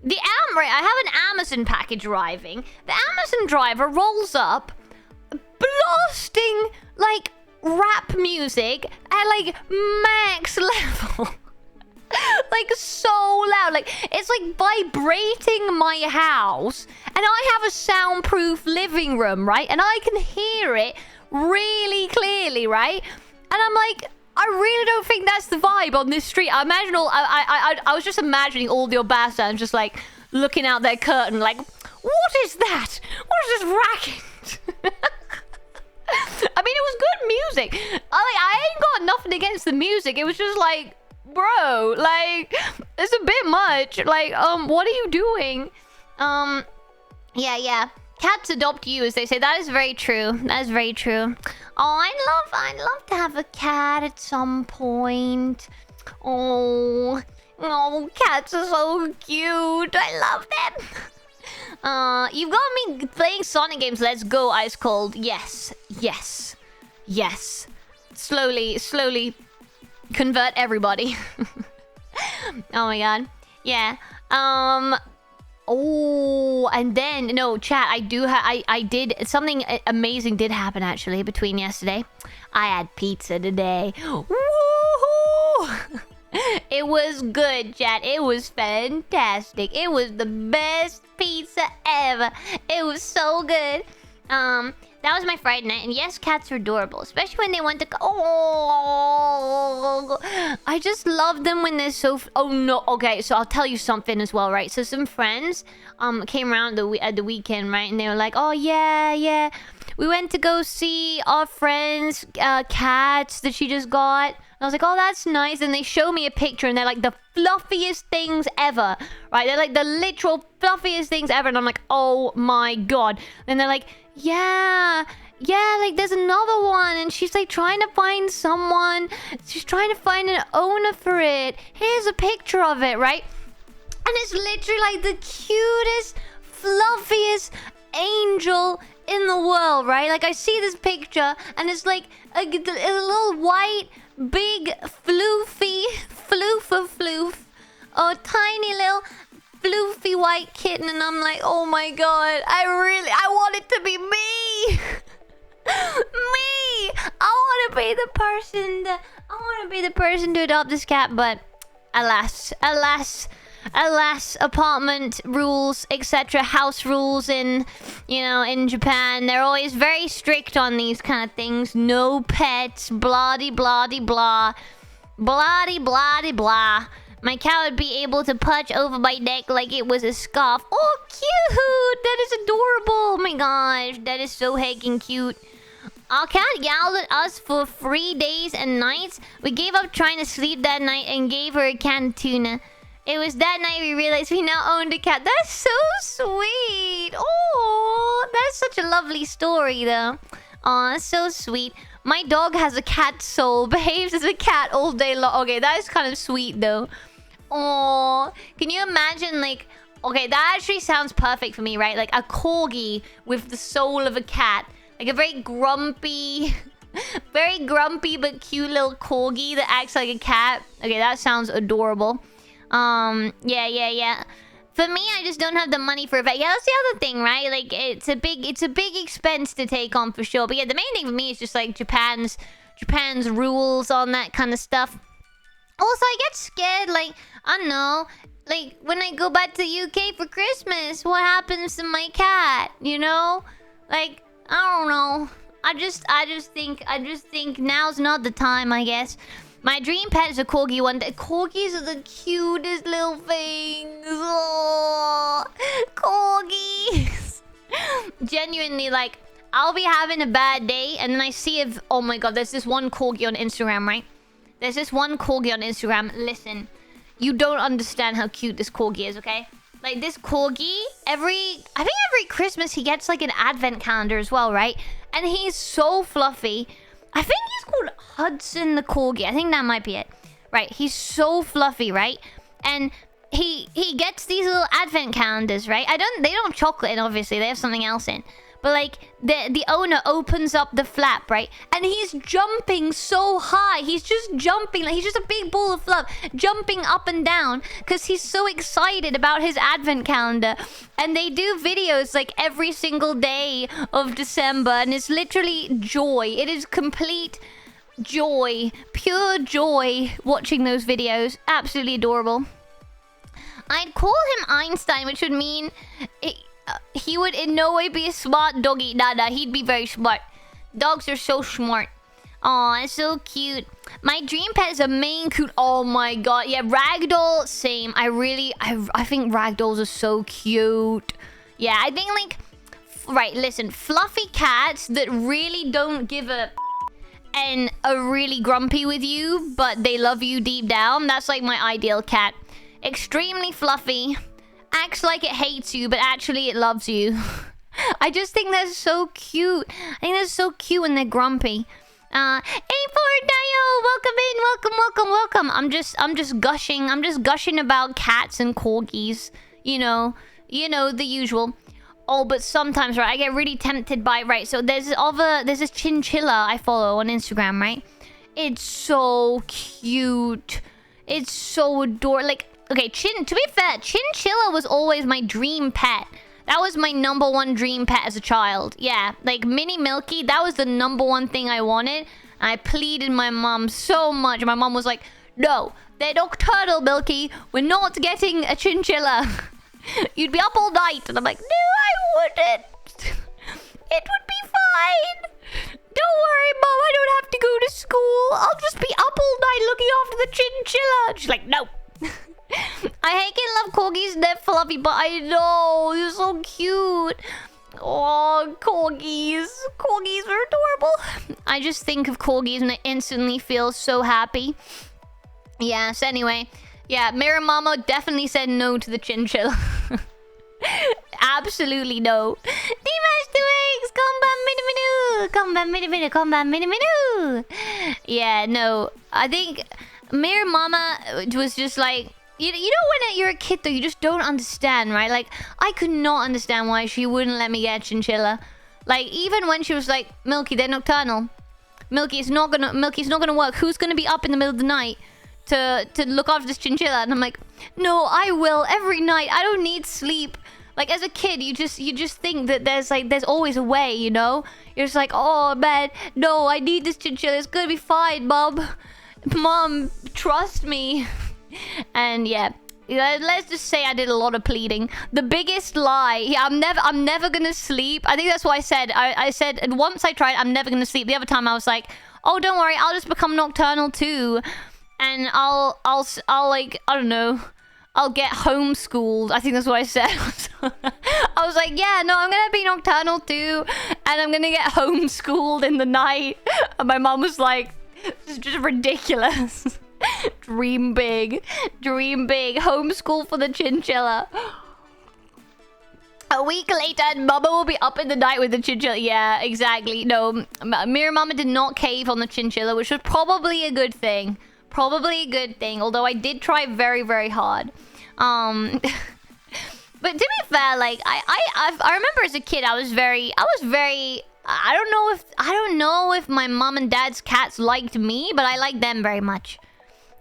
Right, I have an Amazon package arriving. The Amazon driver rolls up, blasting, like, rap music at, like, max level. Like, so loud. Like, it's, like, vibrating my house. And I have a soundproof living room, right? And I can hear it really clearly, right? And I'm like... I really don't think that's the vibe on this street. I was just imagining all the Obasans just like looking out their curtain like, what is that? What is this racket? I mean, it was good music. I ain't got nothing against the music. It was just like, bro, like, it's a bit much. Like, what are you doing? Yeah. Cats adopt you, as they say. That is very true. That is very true. Oh, I'd love to have a cat at some point. Oh, cats are so cute. I love them. You've got me playing Sonic games. Let's go, Ice Cold. Yes. Slowly convert everybody. Oh my god. Yeah. Oh, and then no, chat. I did something amazing. Did happen actually between yesterday. I had pizza today. Woohoo! It was good, chat. It was fantastic. It was the best pizza ever. It was so good. That was my Friday night, and yes, cats are adorable, especially when they want to. Oh, I just love them when they're so. Oh no, okay. So I'll tell you something as well, right? So some friends came around at the weekend, right? And they were like, "Oh yeah, we went to go see our friend's cats that she just got." And I was like, "Oh, that's nice." And they show me a picture, and they're like the fluffiest things ever, right? They're like the literal fluffiest things ever, and I'm like, "Oh my god!" And they're like, yeah, like there's another one and she's like trying to find someone. She's trying to find an owner for it. Here's a picture of it, right? And it's literally like the cutest, fluffiest angel in the world, right? Like I see this picture and it's like a little white, big, floof a tiny little floofy white kitten, and I'm like, oh my god, I want it to be me. Me. I want to be the person to adopt this cat, but alas, apartment rules, etc., house rules in Japan, they're always very strict on these kind of things. No pets, blah de blah de blah. Blah de blah de blah. My cat would be able to perch over my neck like it was a scarf. Oh, cute! That is adorable. Oh my gosh, that is so heckin' cute. Our cat yelled at us for 3 days and nights. We gave up trying to sleep that night and gave her a canned tuna. It was that night we realized we now owned a cat. That's so sweet. Oh, that's such a lovely story, though. Aw, so sweet. My dog has a cat soul. Behaves as a cat all day long. Okay, that is kind of sweet, though. Oh, can you imagine, like... Okay, that actually sounds perfect for me, right? Like a corgi with the soul of a cat. Like a very grumpy but cute little corgi that acts like a cat. Okay, that sounds adorable. Yeah. For me, I just don't have the money for a vet. Yeah, that's the other thing, right? Like, it's a big expense to take on for sure. But yeah, the main thing for me is just like Japan's rules on that kind of stuff. Also, I get scared, like, I don't know, like when I go back to the UK for Christmas, what happens to my cat? You know, like, I don't know. I just think now's not the time, I guess. My dream pet is a corgi one day. Corgis are the cutest little things. Oh, corgis. Genuinely, like, I'll be having a bad day and then I see if... Oh my god, there's this one corgi on Instagram, right? There's this one corgi on Instagram. Listen, you don't understand how cute this corgi is, okay? Like, this corgi, I think every Christmas he gets, like, an advent calendar as well, right? And he's so fluffy. I think he's called Hudson the Corgi. I think that might be it. Right, he's so fluffy, right? And he gets these little advent calendars, right? They don't have chocolate in, obviously. They have something else in. But, like, the owner opens up the flap, right? And he's jumping so high. He's just jumping. Like, he's just a big ball of fluff. Jumping up and down. Because he's so excited about his advent calendar. And they do videos, like, every single day of December. And it's literally joy. It is complete joy. Pure joy watching those videos. Absolutely adorable. I'd call him Einstein, which would mean... he would in no way be a smart doggy. Nah, he'd be very smart. Dogs are so smart. Aw, it's so cute. My dream pet is a Maine Coon. Oh my god. Yeah, Ragdoll, same. I think Ragdolls are so cute. Yeah, I think, like... Right, listen. Fluffy cats that really don't give a... and are really grumpy with you, but they love you deep down. That's, like, my ideal cat. Extremely fluffy. Acts like it hates you, but actually it loves you. I just think that's so cute. I think that's so cute when they're grumpy. A4 Dio, welcome in, welcome. I'm just gushing about cats and corgis. You know, the usual. Oh, but sometimes, right, I get really tempted by, right, so there's this chinchilla I follow on Instagram, right? It's so cute. It's so adorable. Like, okay, to be fair, chinchilla was always my dream pet. That was my #1 dream pet as a child. Yeah, like Mini Milky, that was the #1 thing I wanted. And I pleaded my mom so much. My mom was like, no, they're nocturnal, Milky. We're not getting a chinchilla. You'd be up all night. And I'm like, no, I wouldn't. It would be fine. Don't worry, Mom, I don't have to go to school. I'll just be up all night looking after the chinchilla. She's like, no. I hate and love corgis and they're fluffy, but I know they're so cute. Oh, corgis. Corgis are adorable. I just think of corgis and I instantly feel so happy. Yes, anyway. Yeah, Mirror Mama definitely said no to the chinchilla. Absolutely no. Dimash 2X! Combat mini. Yeah, no. I think Mirror Mama was just like... You know when you're a kid though, you just don't understand, right? Like, I could not understand why she wouldn't let me get a chinchilla. Like, even when she was like, Milky, they're nocturnal. Milky, it's not gonna work. Who's gonna be up in the middle of the night to look after this chinchilla. And I'm like, no, I will every night. I don't need sleep. Like, as a kid, you just think that there's always a way, you know? You're just like, oh, man, no, I need this chinchilla. It's gonna be fine, Mom. Mom, trust me. And yeah, let's just say I did a lot of pleading. The biggest lie. Yeah, I'm never gonna sleep. I think that's what I said. I said, and once I tried, I'm never gonna sleep. The other time I was like, oh, don't worry, I'll just become nocturnal too. And I'll like, I don't know, I'll get homeschooled. I think that's what I said. I was like, yeah, no, I'm gonna be nocturnal too, and I'm gonna get homeschooled in the night. And my mom was like, this is just ridiculous. Dream big. Dream big. Homeschool for the chinchilla. A week later, and Mama will be up in the night with the chinchilla. Yeah, exactly. No, Mirror Mama did not cave on the chinchilla, which was probably a good thing. Probably a good thing, although I did try very, very hard. But to be fair, like I remember as a kid, I was very. I don't know if my mom and dad's cats liked me, but I liked them very much.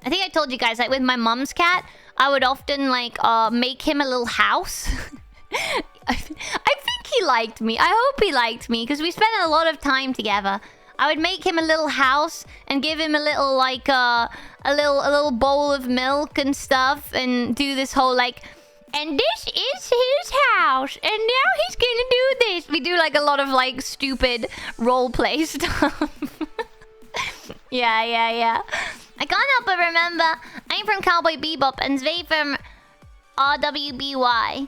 I think I told you guys, like with my mom's cat, I would often like make him a little house. I think he liked me. I hope he liked me because we spent a lot of time together. I would make him a little house and give him a little like a little bowl of milk and stuff, and do this whole like, and this is his house, and now he's gonna do this. We do like a lot of like stupid role play stuff. Yeah. I can't help but remember I'm from Cowboy Bebop and Zve from RWBY.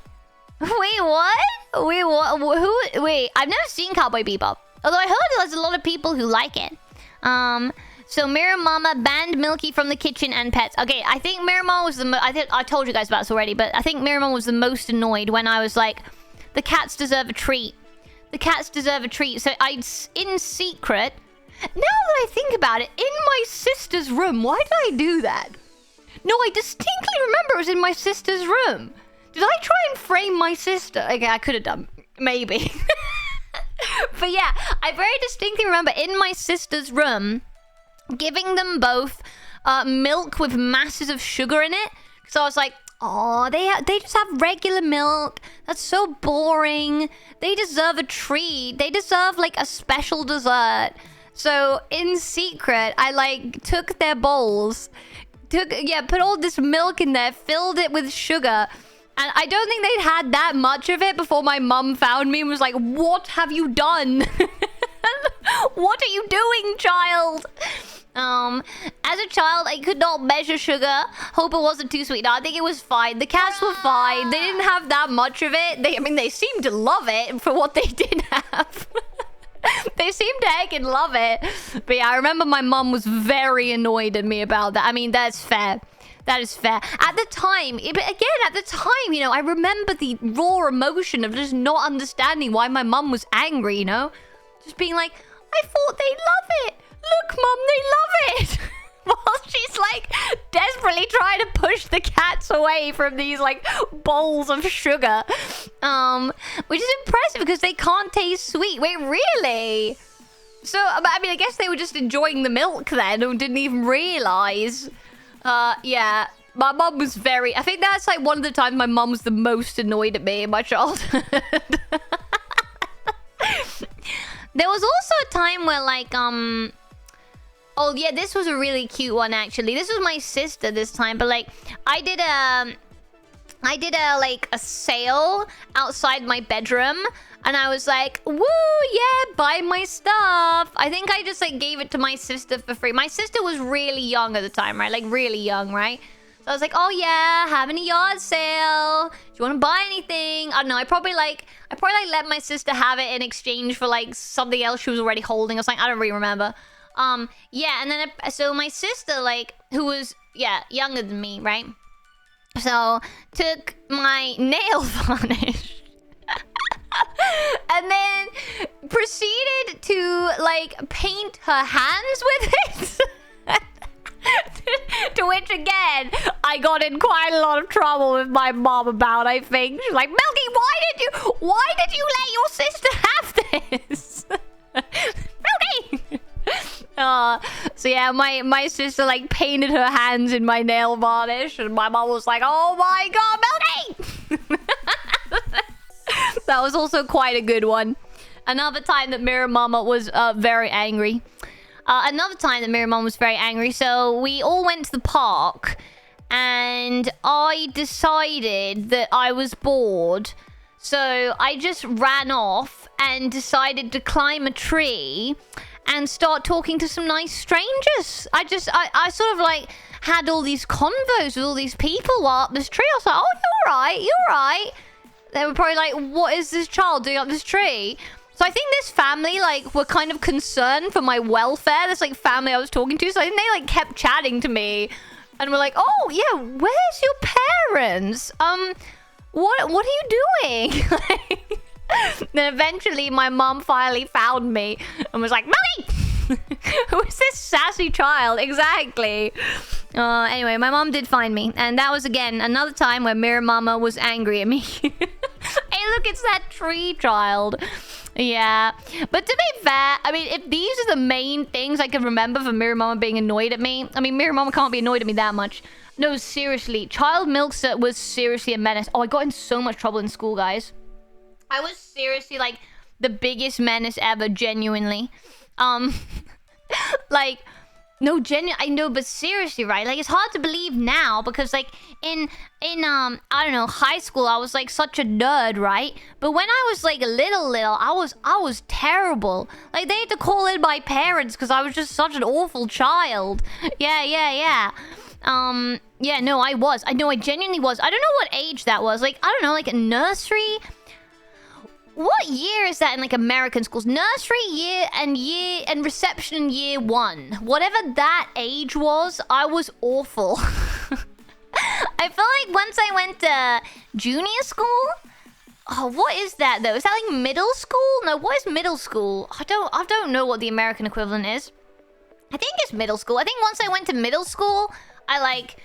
Wait, what? Wait, what? Who? Wait, I've never seen Cowboy Bebop. Although I heard there's a lot of people who like it. So Mirror Mama banned Milky from the kitchen and pets. Okay, I think Mirror Mama was the I told you guys about this already, but I think Mirror Mama was the most annoyed when I was like, the cats deserve a treat. The cats deserve a treat. So in secret, now that I think about it, in my sister's room, why did I do that? No, I distinctly remember it was in my sister's room. Did I try and frame my sister? Okay, I could have done. Maybe. But yeah, I very distinctly remember in my sister's room giving them both milk with masses of sugar in it. So I was like, oh, they just have regular milk. That's so boring. They deserve a treat. They deserve like a special dessert. So in secret, I like took their bowls, put all this milk in there, filled it with sugar. And I don't think they'd had that much of it before my mum found me and was like, what have you done? What are you doing, child? As a child, I could not measure sugar. Hope it wasn't too sweet. No, I think it was fine. The cats were fine. They didn't have that much of it. They seemed to love it for what they did have. They seemed to heckin' love it. But yeah, I remember my mum was very annoyed at me about that. I mean, that's fair. That is fair. At the time, you know, I remember the raw emotion of just not understanding why my mum was angry, you know? Just being like, I thought they'd love it. Look, Mum, they love it. While she's like desperately trying to push the cats away from these like bowls of sugar. Which is impressive because they can't taste sweet. Wait, really? So, I mean, I guess they were just enjoying the milk then and didn't even realize. Yeah. My mum was very... I think that's like one of the times my mum was the most annoyed at me in my childhood. There was also a time where like, oh yeah, this was a really cute one actually. This was my sister this time, but like, I did a sale outside my bedroom. And I was like, woo, yeah, buy my stuff. I think I just like gave it to my sister for free. My sister was really young at the time, right? Like really young, right? So I was like, oh yeah, having a yard sale. Do you want to buy anything? I don't know. I probably let my sister have it in exchange for like something else she was already holding or something. I don't really remember. Yeah, and then so my sister, like, who was younger than me, right? So took my nail varnish. And then proceeded to like paint her hands with it. To which again I got in quite a lot of trouble with my mom about. I think she's like, Milky, why did you let your sister have this? Milky. So yeah, my sister like painted her hands in my nail varnish, and my mom was like, "Oh my god, Milky!" That was also quite a good one. Another time that Mirror Mama was very angry. So we all went to the park, and I decided that I was bored. So I just ran off and decided to climb a tree and start talking to some nice strangers. I sort of like had all these convos with all these people while up this tree. I was like, "Oh, you're right. They were probably like, "What is this child doing up this tree?" So I think this family, like, were kind of concerned for my welfare. This, like, family I was talking to. So I think they, like, kept chatting to me. And were like, "Oh, yeah, where's your parents? What are you doing?" Then eventually my mom finally found me and was like, "Mommy! Who is this sassy child?" Exactly. Anyway, my mom did find me. And that was, again, another time where Mirror Mama was angry at me. Hey, look, it's that tree child. Yeah. But to be fair, I mean, if these are the main things I can remember for Mirror Mama being annoyed at me, I mean, Mirror Mama can't be annoyed at me that much. No, seriously. Child Milkster was seriously a menace. Oh, I got in so much trouble in school, guys. I was seriously, like, the biggest menace ever, genuinely. Like, no, I know, but seriously, right? Like, it's hard to believe now because, like, in I don't know, high school, I was, like, such a nerd, right? But when I was, like, little, I was terrible. Like, they had to call in my parents because I was just such an awful child. Yeah. Yeah, no, I was. I know, I genuinely was. I don't know what age that was. Like, I don't know, like, a nursery? What year is that in, like, American schools? Nursery year and reception year 1. Whatever that age was, I was awful. I feel like once I went to junior school... Oh, what is that, though? Is that, like, middle school? No, what is middle school? I don't know what the American equivalent is. I think it's middle school. I think once I went to middle school, I, like,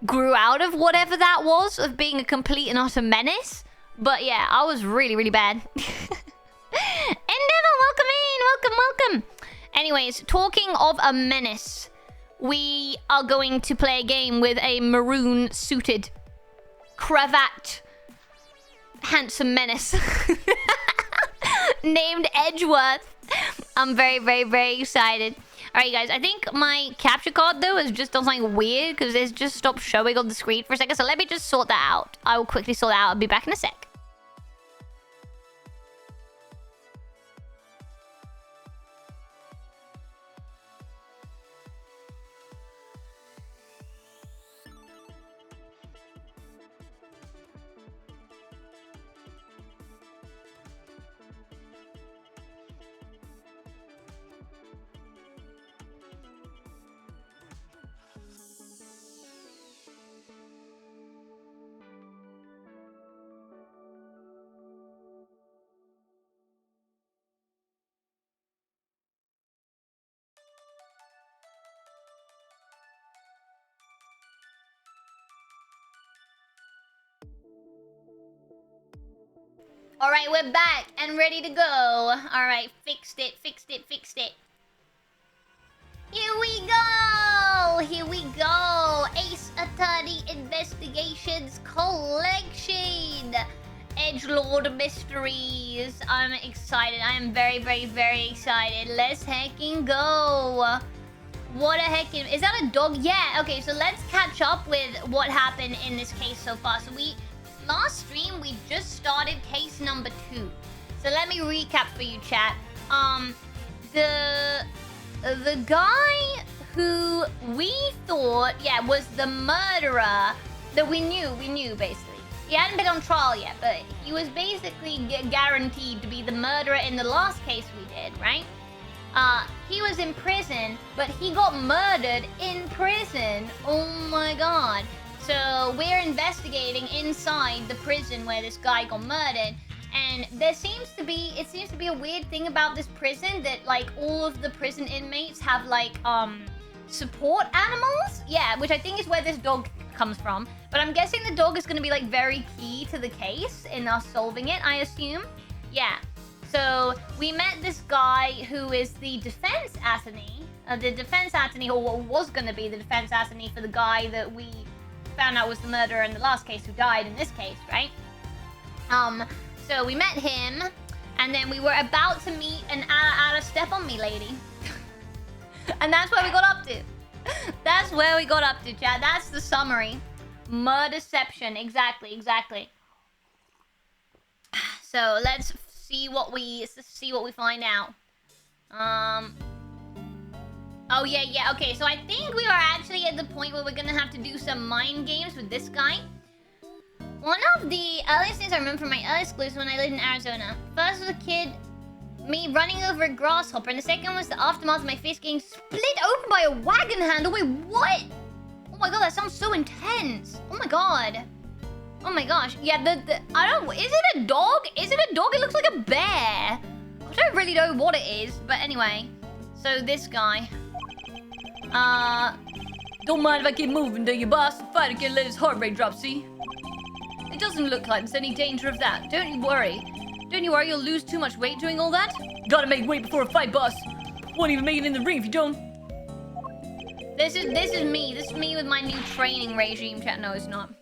grew out of whatever that was, of being a complete and utter menace. But yeah, I was really, really bad. Endeavor, welcome in! Welcome! Anyways, talking of a menace, we are going to play a game with a maroon-suited, cravat, handsome menace named Edgeworth. I'm very, very, very excited. Alright, guys, I think my capture card, though, has just done something weird because it's just stopped showing on the screen for a second. So let me just sort that out. I will quickly sort that out. I'll be back in a sec. Alright, we're back and ready to go. Alright, fixed it. Here we go! Ace Attorney Investigations Collection! Edgelord Mysteries. I'm excited. I am very, very, very excited. Let's heckin' go. What a heckin'... Is that a dog? Yeah, okay, so let's catch up with what happened in this case so far. So last stream, we just started case number 2. So let me recap for you, chat. The guy who we thought, was the murderer that we knew, basically. He hadn't been on trial yet, but he was basically guaranteed to be the murderer in the last case we did, right? He was in prison, but he got murdered in prison. Oh my god. So we're investigating inside the prison where this guy got murdered, and it seems to be a weird thing about this prison that, like, all of the prison inmates have, like, support animals. Yeah, which I think is where this dog comes from. But I'm guessing the dog is going to be, like, very key to the case in us solving it, I assume. Yeah. So we met this guy who is the defense attorney. The defense attorney, or what was going to be the defense attorney for the guy that we found out was the murderer in the last case who died in this case, right? So we met him, and then we were about to meet an out of step on me lady. And that's where we got up to. That's where we got up to, chat. That's the summary. Murderception. Exactly. So let's see what we find out. Oh yeah. Okay, so I think we are actually at the point where we're gonna have to do some mind games with this guy. One of the earliest things I remember from my earliest clues when I lived in Arizona. First was a kid, me running over a grasshopper, and the second was the aftermath of my face getting split open by a wagon handle. Wait, what? Oh my god, that sounds so intense. Oh my god. Oh my gosh. Yeah, I don't... Is it a dog? Is it a dog? It looks like a bear. I don't really know what it is, but anyway. So this guy. Don't mind if I keep moving, do you, boss? The fighter can let his heart rate drop, see? It doesn't look like there's any danger of that. Don't you worry. Don't you worry, you'll lose too much weight doing all that. Gotta make weight before a fight, boss. Won't even make it in the ring if you don't. This is me. This is me with my new training regime, chat. No, it's not.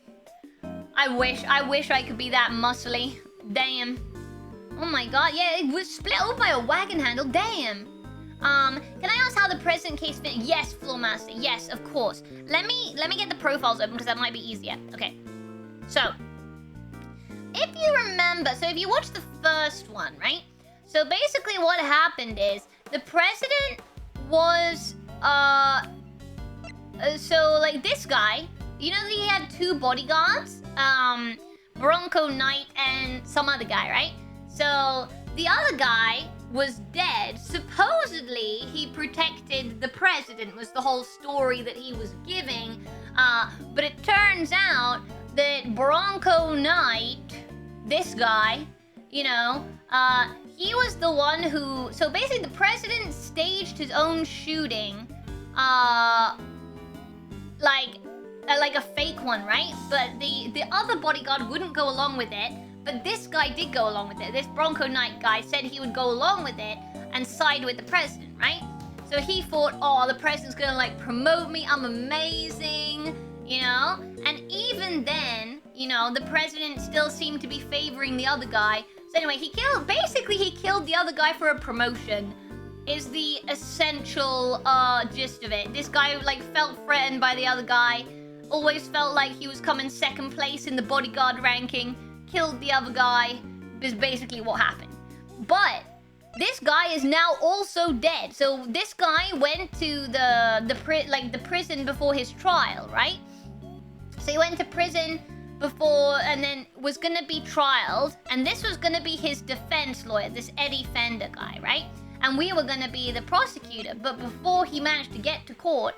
I wish I could be that muscly. Damn. Oh my god, yeah, it was split open by a wagon handle. Damn. Can I ask how the president case fit? Yes, Floor Master. Yes, of course. Let me get the profiles open because that might be easier. Okay. So, if you remember, so if you watch the first one, right? So basically what happened is the president was so like this guy, you know that he had two bodyguards, Bronco Knight and some other guy, right? So the other guy was dead. Supposedly he protected the president was the whole story that he was giving, but it turns out that Bronco Knight, this guy, you know, he was the one who... So basically the president staged his own shooting, like a fake one, right? But the other bodyguard wouldn't go along with it, but this guy did go along with it. This Bronco Knight guy said he would go along with it and side with the president, right? So he thought, oh, the president's gonna like promote me, I'm amazing, you know? And even then, you know, the president still seemed to be favoring the other guy. So anyway, he killed the other guy for a promotion, is the essential gist of it. This guy like felt threatened by the other guy, always felt like he was coming second place in the bodyguard ranking, killed the other guy, is basically what happened. But this guy is now also dead. So this guy went to the prison before his trial, right? So he went to prison before and then was gonna be trialed, and this was gonna be his defense lawyer, this Eddie Fender guy, right? And we were gonna be the prosecutor, but before he managed to get to court,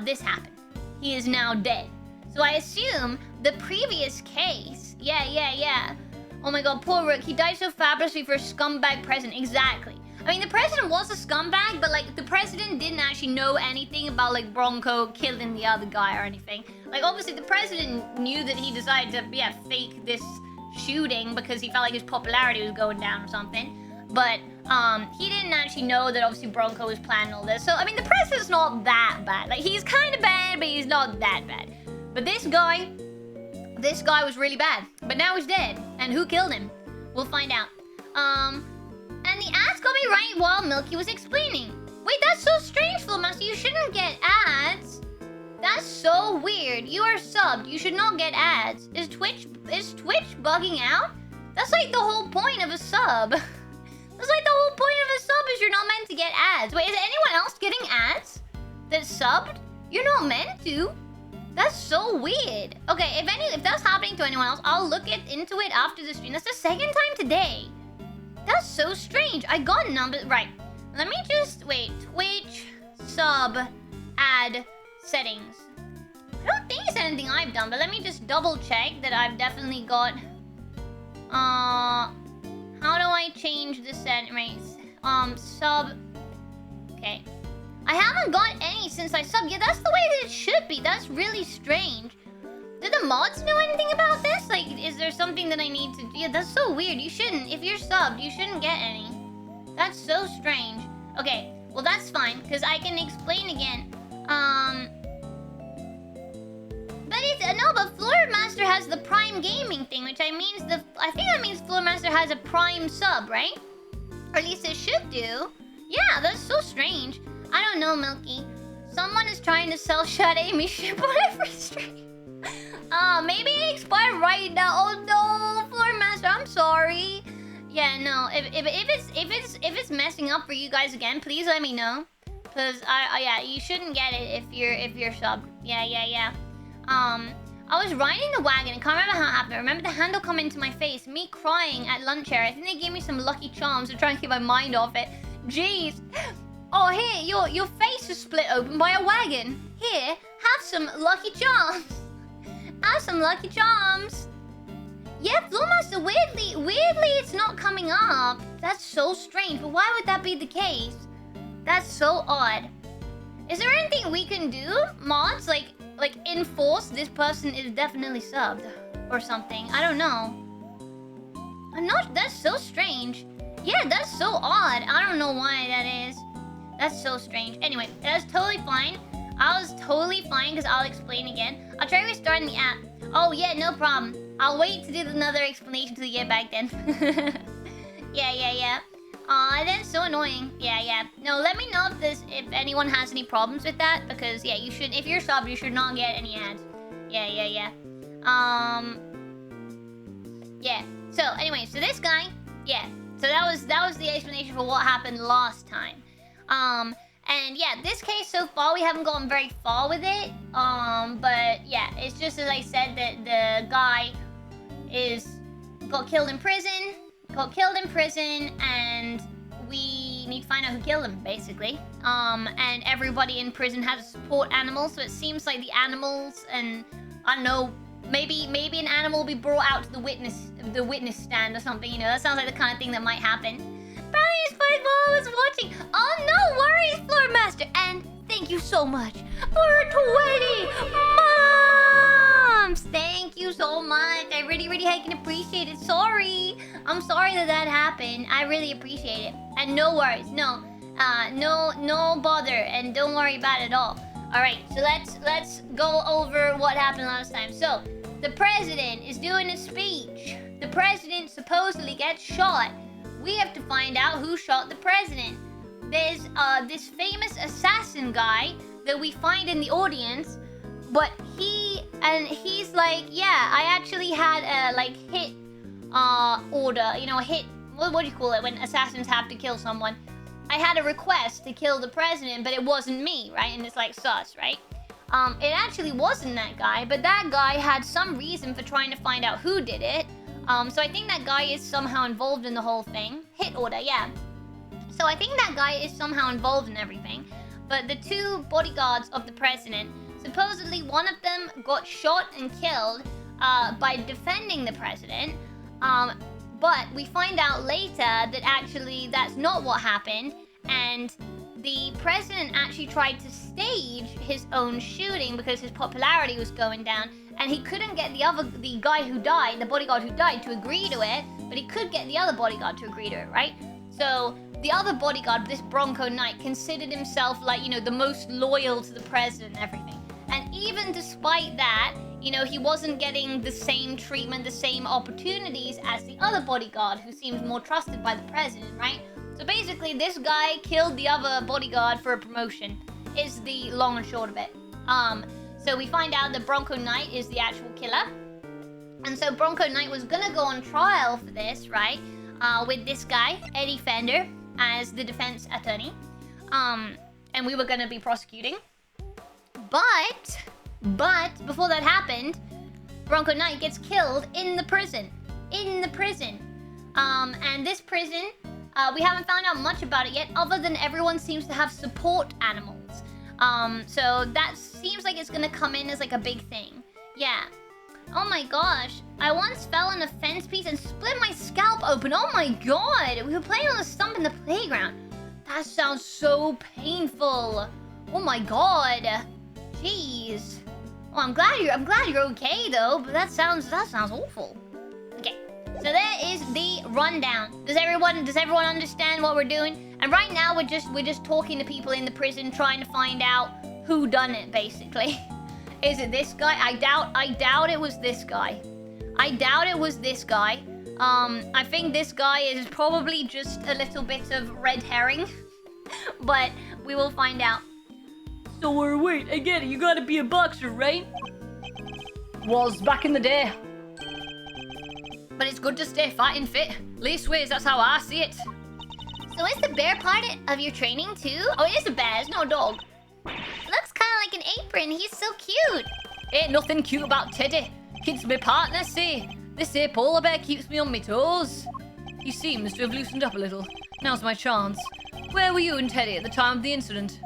this happened. He is now dead. So I assume the previous case, yeah. Oh my god, poor Rook, he died so fabulously for a scumbag president. Exactly. I mean, the president was a scumbag, but like the president didn't actually know anything about like Bronco killing the other guy or anything. Like obviously the president knew that he decided to fake this shooting because he felt like his popularity was going down or something. But he didn't actually know that obviously Bronco was planning all this. So I mean the president's not that bad. Like he's kind of bad, but he's not that bad. But this guy was really bad. But now he's dead. And who killed him? We'll find out. And the ads got me right while Milky was explaining. Wait, that's so strange, Flowmaster. You shouldn't get ads. That's so weird. You are subbed. You should not get ads. Is Twitch bugging out? That's like the whole point of a sub. That's like the whole point of a sub is you're not meant to get ads. Wait, is anyone else getting ads that's subbed? You're not meant to. That's so weird. Okay, if that's happening to anyone else, I'll look into it after the stream. That's the second time today. That's so strange. I got numbers. Right. Let me just... Wait. Twitch sub ad settings. I don't think it's anything I've done, but let me just double check that I've definitely got... How do I change the settings? Sub... Okay. I haven't got any since I subbed. Yeah, that's the way that it should be. That's really strange. Did the the mods know anything about this? Like, is there something that I need to... Yeah, that's so weird. You shouldn't. If you're subbed, you shouldn't get any. That's so strange. Okay, well, that's fine, because I can explain again. But it's... No, but Floormaster has the Prime Gaming thing, which I think that means Floormaster has a Prime sub, right? Or at least it should do. Yeah, that's so strange. I don't know, Milky. Someone is trying to sell Shad Amy ship on every stream. Maybe it expired right now. Oh no, Floormaster, I'm sorry. Yeah, no. If it's messing up for you guys again, please let me know. Cause yeah, you shouldn't get it if you're subbed. Yeah. I was riding the wagon and can't remember how it happened. I remember the handle coming into my face, me crying at lunch area. I think they gave me some Lucky Charms to try and keep my mind off it. Jeez. Oh, here, your face is split open by a wagon. Here, have some Lucky Charms. Have some Lucky Charms. Yeah, Floormaster, weirdly, it's not coming up. That's so strange, but why would that be the case? That's so odd. Is there anything we can do, mods? Like enforce this person is definitely subbed or something. I don't know. That's so strange. Yeah, that's so odd. I don't know why that is. That's so strange. Anyway, that's totally fine. I was totally fine because I'll explain again. I'll try restarting the app. Oh yeah, no problem. I'll wait to do another explanation till you get back then. Yeah. Aw, that's so annoying. Yeah. No, let me know if anyone has any problems with that, because yeah, you should. If you're subbed, you should not get any ads. Yeah. Yeah. So anyway, so this guy, yeah. So that was the explanation for what happened last time. And yeah, this case so far we haven't gotten very far with it. But yeah, it's just as I said that the guy got killed in prison. And we need to find out who killed him, basically. And everybody in prison has a support animal, so it seems like the animals and I don't know, maybe an animal will be brought out to the witness stand or something. You know, that sounds like the kind of thing that might happen. Probably SpongeBob was watching. Oh no worries, Floormaster, and thank you so much for 20 months. Thank you so much. I really can appreciate it. Sorry. I'm sorry that happened. I really appreciate it. And no worries. No bother. And don't worry about it at all. Alright, so let's go over what happened last time. So, the president is doing a speech. The president supposedly gets shot. We have to find out who shot the president. There's this famous assassin guy that we find in the audience, but he's like, yeah, I actually had a hit order, you know, hit, what do you call it when assassins have to kill someone? I had a request to kill the president, but it wasn't me, right? And it's like sus, right? It actually wasn't that guy, but that guy had some reason for trying to find out who did it. So I think that guy is somehow involved in the whole thing. Hit order, yeah. So I think that guy is somehow involved in everything. But the two bodyguards of the president, supposedly one of them got shot and killed by defending the president. But we find out later that actually that's not what happened. And the president actually tried to stage his own shooting because his popularity was going down. And he couldn't get the guy who died, the bodyguard who died, to agree to it. But he could get the other bodyguard to agree to it, right? So the other bodyguard, this Bronco Knight, considered himself like, you know, the most loyal to the president and everything. And even despite that, you know, he wasn't getting the same treatment, the same opportunities as the other bodyguard who seems more trusted by the president, right? So basically, this guy killed the other bodyguard for a promotion, is the long and short of it. So we find out that Bronco Knight is the actual killer. And so Bronco Knight was gonna go on trial for this, right? With this guy, Eddie Fender, as the defense attorney. And we were gonna be prosecuting. But before that happened, Bronco Knight gets killed in the prison. And this prison, we haven't found out much about it yet, other than everyone seems to have support animals. So that seems like it's gonna come in as like a big thing. Yeah. Oh my gosh. I once fell on a fence piece and split my scalp open. Oh my god. We were playing on a stump in the playground. That sounds so painful. Oh my god. Jeez. Well, I'm glad you're okay though, but that sounds awful. Okay, so there is the rundown. Does everyone understand what we're doing? And right now we're just talking to people in the prison, trying to find out who done it, basically. Is it this guy? I doubt it was this guy. I doubt it was this guy. I think this guy is probably just a little bit of red herring, but we will find out. So wait, I get it. You gotta be a boxer, right? Was back in the day. But it's good to stay fat and fit. Leastways, that's how I see it. So is the bear part of your training too? Oh, it is a bear. It's no dog. Looks kind of like an apron. He's so cute. Ain't nothing cute about Teddy. Kid's my partner, see. This here polar bear keeps me on my toes. He seems to have loosened up a little. Now's my chance. Where were you and Teddy at the time of the incident?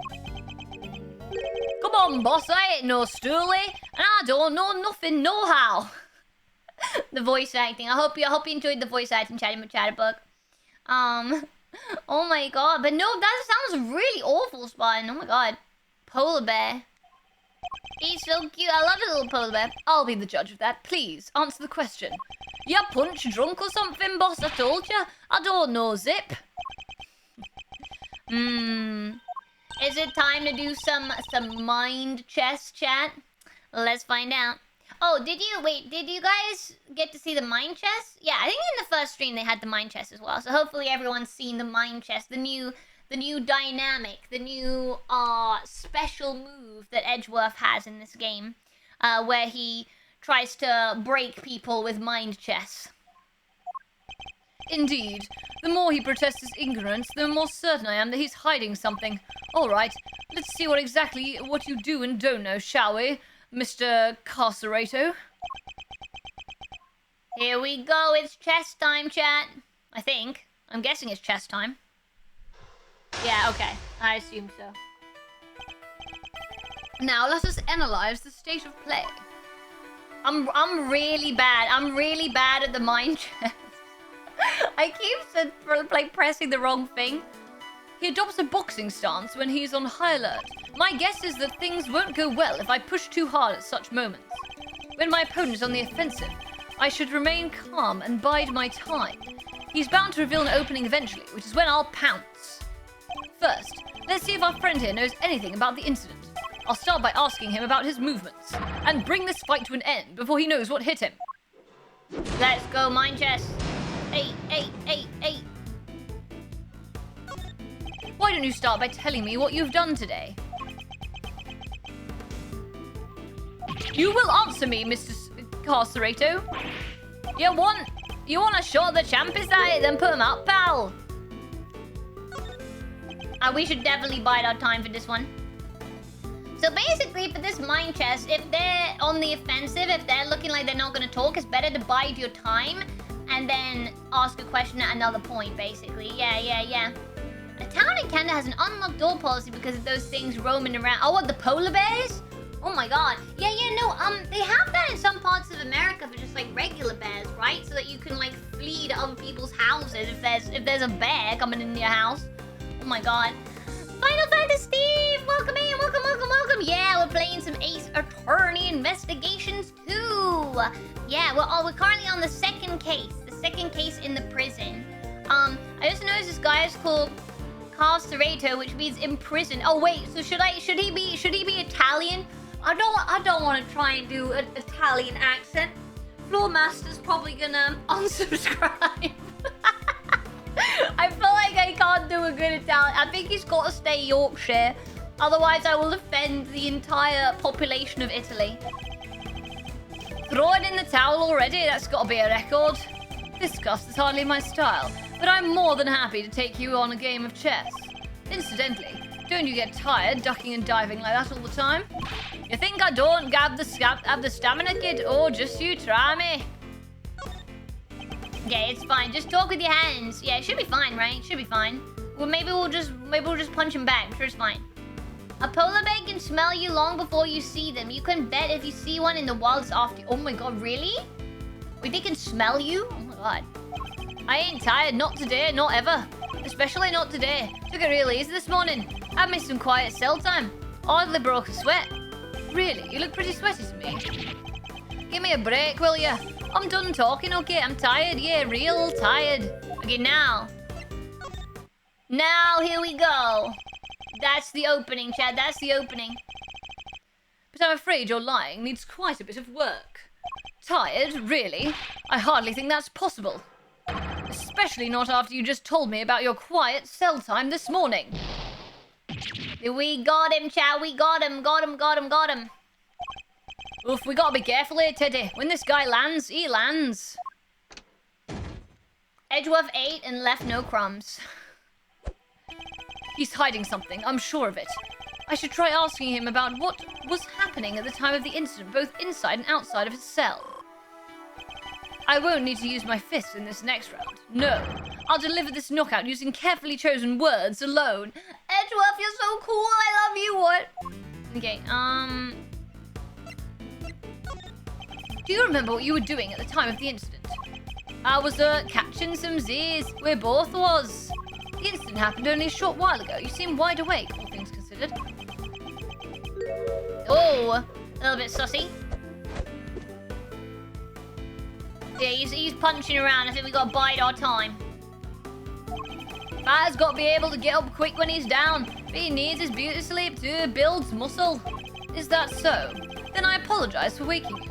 Come on, boss, I ain't no stoolie, and I don't know nothing, no how. The voice acting. I hope you enjoyed the voice acting, Chatty McChatterbug. Oh my god, but no, that sounds really awful, Spawn. Oh my god. Polar bear. He's so cute. I love the little polar bear. I'll be the judge of that. Please, answer the question. You punch drunk or something, boss? I told you. I don't know, Zip. Is it time to do some mind chess chat? Let's find out. Oh, did you guys get to see the mind chess? Yeah, I think in the first stream they had the mind chess as well. So hopefully everyone's seen the mind chess, the new dynamic, the new special move that Edgeworth has in this game, where he tries to break people with mind chess. Indeed. The more he protests his ignorance, the more certain I am that he's hiding something. All right, let's see what you do and don't know, shall we, Mr. Carcerato? Here we go, it's chess time, chat. I think. I'm guessing it's chess time. Yeah, okay. I assume so. Now let us analyze the state of play. I'm really bad. I'm really bad at the mind chess. I keep pressing the wrong thing. He adopts a boxing stance when he's on high alert. My guess is that things won't go well if I push too hard at such moments. When my opponent is on the offensive, I should remain calm and bide my time. He's bound to reveal an opening eventually, which is when I'll pounce. First, let's see if our friend here knows anything about the incident. I'll start by asking him about his movements, and bring this fight to an end before he knows what hit him. Let's go, mind chess. Hey. Why don't you start by telling me what you've done today? You will answer me, Mr. Carcerato. You want to show the champ, is that it? Then put him out, pal. We should definitely bide our time for this one. So basically, for this mind chess, if they're on the offensive, if they're looking like they're not going to talk, it's better to bide your time and then ask a question at another point, basically. Yeah. A town in Canada has an unlocked door policy because of those things roaming around. Oh, what, the polar bears? Oh my god. Yeah, no, they have that in some parts of America for just, like, regular bears, right? So that you can, like, flee to other people's houses if there's a bear coming into your house. Oh my god. Final Fantasy Steve! Welcome in, welcome. Yeah, we're playing some Ace Attorney Investigations 2. Yeah, we're currently on the second case. The second case in the prison. I just noticed this guy is called Carcerato, which means imprisoned. Oh wait, so should he be Italian? I don't want to try and do an Italian accent. Floormaster's probably gonna unsubscribe. I feel like I can't do a good Italian. I think he's got to stay Yorkshire. Otherwise, I will offend the entire population of Italy. Throw it in the towel already. That's got to be a record. Disgust is hardly my style, but I'm more than happy to take you on a game of chess. Incidentally, don't you get tired ducking and diving like that all the time? You think I don't have the stamina, kid? Oh, just you try me. Yeah, it's fine. Just talk with your hands. Yeah, it should be fine, right? Should be fine. Well, maybe we'll just punch him back. I'm sure it's fine. A polar bear can smell you long before you see them. You can bet if you see one in the wild, it's after you. Oh my god, really? Wait, they can smell you? Oh my god. I ain't tired. Not today. Not ever. Especially not today. Took it real easy this morning. Had me some quiet cell time. Hardly broke a sweat. Really? You look pretty sweaty to me. Give me a break, will ya? I'm done talking, okay? I'm tired, yeah, real tired. Okay, now. Now, here we go. That's the opening, Chad. That's the opening. But I'm afraid your lying needs quite a bit of work. Tired? Really? I hardly think that's possible. Especially not after you just told me about your quiet cell time this morning. We got him, Chad. We got him. Got him. Oof, we gotta be careful here, Teddy. When this guy lands, he lands. Edgeworth ate and left no crumbs. He's hiding something, I'm sure of it. I should try asking him about what was happening at the time of the incident, both inside and outside of his cell. I won't need to use my fists in this next round. No, I'll deliver this knockout using carefully chosen words alone. Edgeworth, you're so cool. I love you. What? Okay, do you remember what you were doing at the time of the incident? I was, catching some Z's. We both was. The incident happened only a short while ago. You seem wide awake, all things considered. Oh, a little bit sussy. Yeah, he's punching around. I think we gotta bide our time. Fire's gotta be able to get up quick when he's down. But he needs his beauty sleep to build muscle. Is that so? Then I apologize for waking you.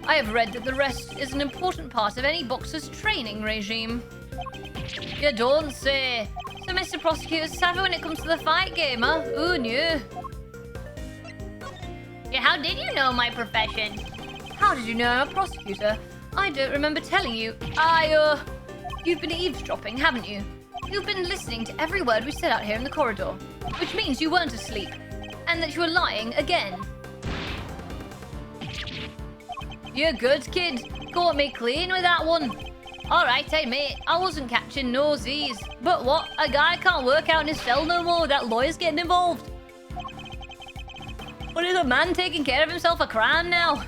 I have read that the rest is an important part of any boxer's training regime. You don't say. So Mr. Prosecutor's savvy when it comes to the fight game, huh? Who knew? Yeah, how did you know my profession? How did you know I'm a prosecutor? I don't remember telling you. You've been eavesdropping, haven't you? You've been listening to every word we said out here in the corridor. Which means you weren't asleep. And that you were lying again. You're good, kid. Caught me clean with that one. Alright, I admit, I wasn't catching no Z's. But what? A guy can't work out in his cell no more without lawyers getting involved. What is a man taking care of himself a crime now?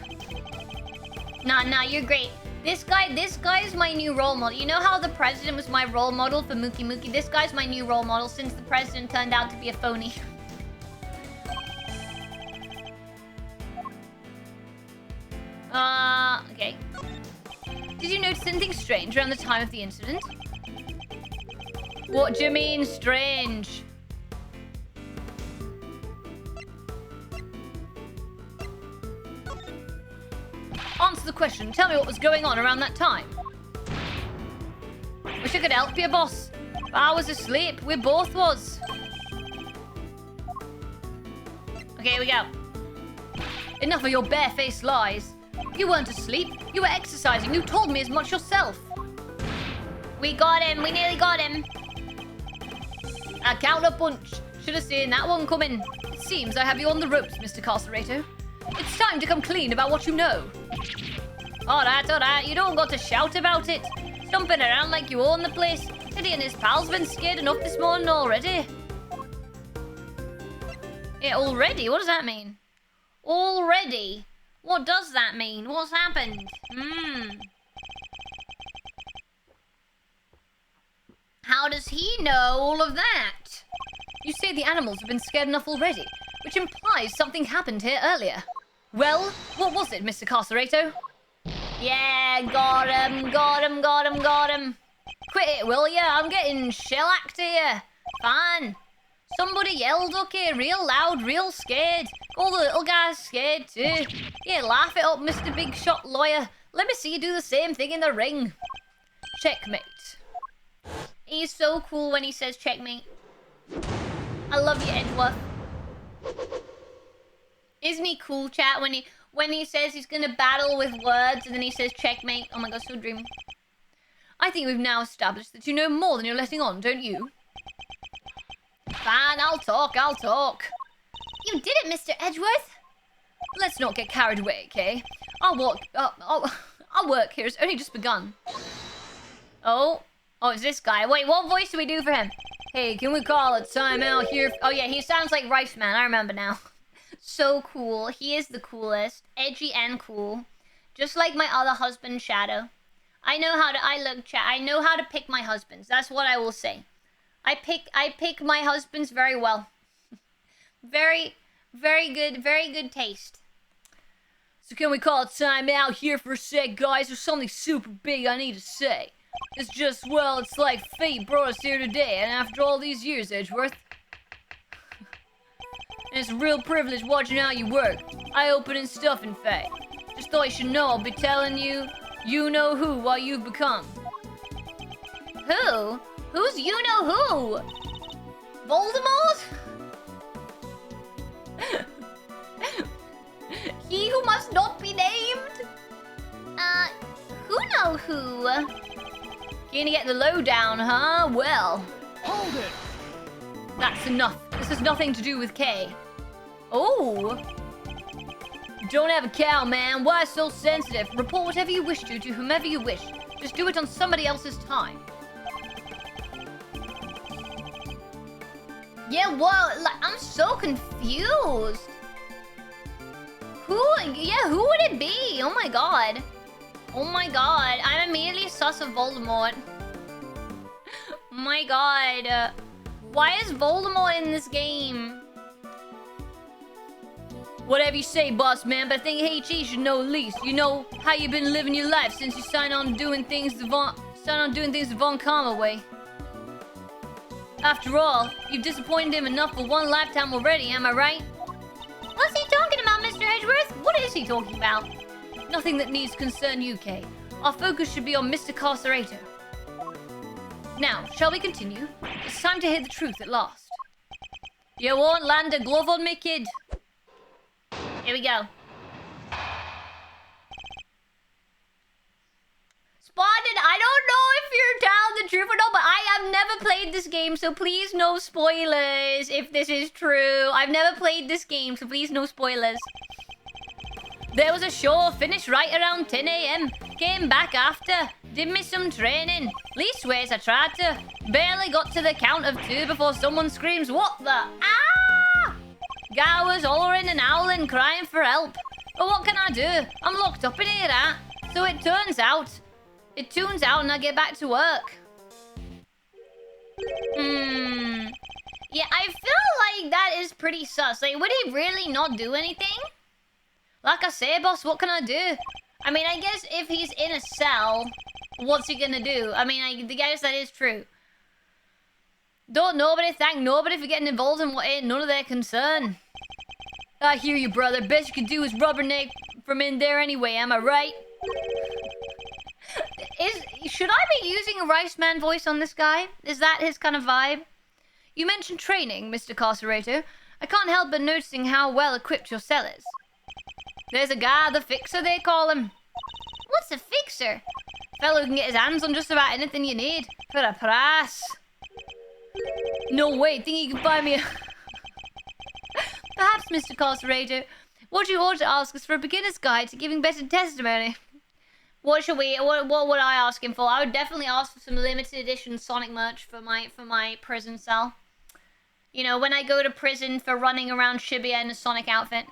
Nah, you're great. This guy is my new role model. You know how the president was my role model for Mookie Mookie? This guy's my new role model since the president turned out to be a phony. Okay. Did you notice anything strange around the time of the incident? What do you mean, strange? Answer the question. Tell me what was going on around that time. Wish I could help you, boss. But I was asleep. We both was. Okay, here we go. Enough of your barefaced lies. You weren't asleep. You were exercising. You told me as much yourself. We got him. We nearly got him. A counter punch. Should have seen that one coming. It seems I have you on the ropes, Mr. Carcerator. It's time to come clean about what you know. Alright. You don't got to shout about it. Stomping around like you own the place. Teddy and his pals been scared enough this morning already. Yeah, already? What does that mean? Already? What does that mean? What's happened? How does he know all of that? You say the animals have been scared enough already, which implies something happened here earlier. Well, what was it, Mr. Carcerato? Yeah, got him. Quit it, will ya? I'm getting shellacked here. Fine. Somebody yelled, okay, real loud, real scared. All the little guys scared too. Yeah, laugh it up, Mr. Big Shot Lawyer. Let me see you do the same thing in the ring. Checkmate. He's so cool when he says checkmate. I love you, Edgeworth. Isn't he cool, chat, when he says he's gonna battle with words and then he says checkmate? Oh my god, so dreamy. I think we've now established that you know more than you're letting on, don't you? Fine, I'll talk. You did it, Mr. Edgeworth. Let's not get carried away, okay? Our work here has only just begun. Oh, it's this guy. Wait, what voice do we do for him? Hey, can we call a timeout here? Oh yeah, he sounds like Reifman. I remember now. So cool. He is the coolest. Edgy and cool. Just like my other husband, Shadow. I know how to pick my husbands. That's what I will say. I pick my husbands very well. Very good taste. So can we call time out here for a sec, guys? There's something super big I need to say. It's just, well, it's like fate brought us here today, and after all these years, Edgeworth. And it's a real privilege watching how you work. Eye-opening stuff, in fact. Just thought you should know I'll be telling you, you know who, what you've become. Who? Who's you know who? Voldemort? He who must not be named? Who know who? Gonna get the lowdown, huh? Well. Hold it! That's enough. This has nothing to do with Kay. Oh. Don't have a cow, man. Why so sensitive? Report whatever you wish to whomever you wish. Just do it on somebody else's time. Yeah, well, like, I'm so confused. Who would it be? Oh my god. Oh my god. I'm immediately sus of Voldemort. Oh my god. Why is Voldemort in this game? Whatever you say, boss man, but I think HE should know at least. You know how you've been living your life since you signed on doing things the Von Karma way. After all, you've disappointed him enough for one lifetime already, am I right? What's he talking about, Mr. Edgeworth? What is he talking about? Nothing that needs concern you, Kay. Our focus should be on Mr. Carcerator. Now, shall we continue? It's time to hear the truth at last. You won't land a glove on me, kid. Here we go. Spotted, I don't know if you're telling the truth or not, but I have never played this game, so please no spoilers if this is true. I've never played this game, so please no spoilers. There was a show, finished right around 10 AM. Came back after, did me some training. Leastways, I tried to. Barely got to the count of 2 before someone screams, "What the? Ah!" Guy was hollering and howling, crying for help. But what can I do? I'm locked up in here, So it tunes out and I get back to work. Yeah, I feel like that is pretty sus. Like, would he really not do anything? Like I say, boss, what can I do? I mean, I guess if he's in a cell, what's he gonna do? I mean, I guess that is true. Don't nobody thank nobody for getting involved in what ain't none of their concern. I hear you, brother. Best you can do is rubberneck from in there anyway, am I right? Should I be using a Rice Man voice on this guy? Is that his kind of vibe? You mentioned training, Mr. Carcerator. I can't help but noticing how well equipped your cell is. There's a guy, the Fixer, they call him. What's a Fixer? Fellow who can get his hands on just about anything you need for a price. No way, think you can buy me a... Perhaps, Mr. Carcerator, what you ought to ask is for a beginner's guide to giving better testimony. What would I ask him for? I would definitely ask for some limited edition Sonic merch for my prison cell. You know, when I go to prison for running around Shibuya in a Sonic outfit.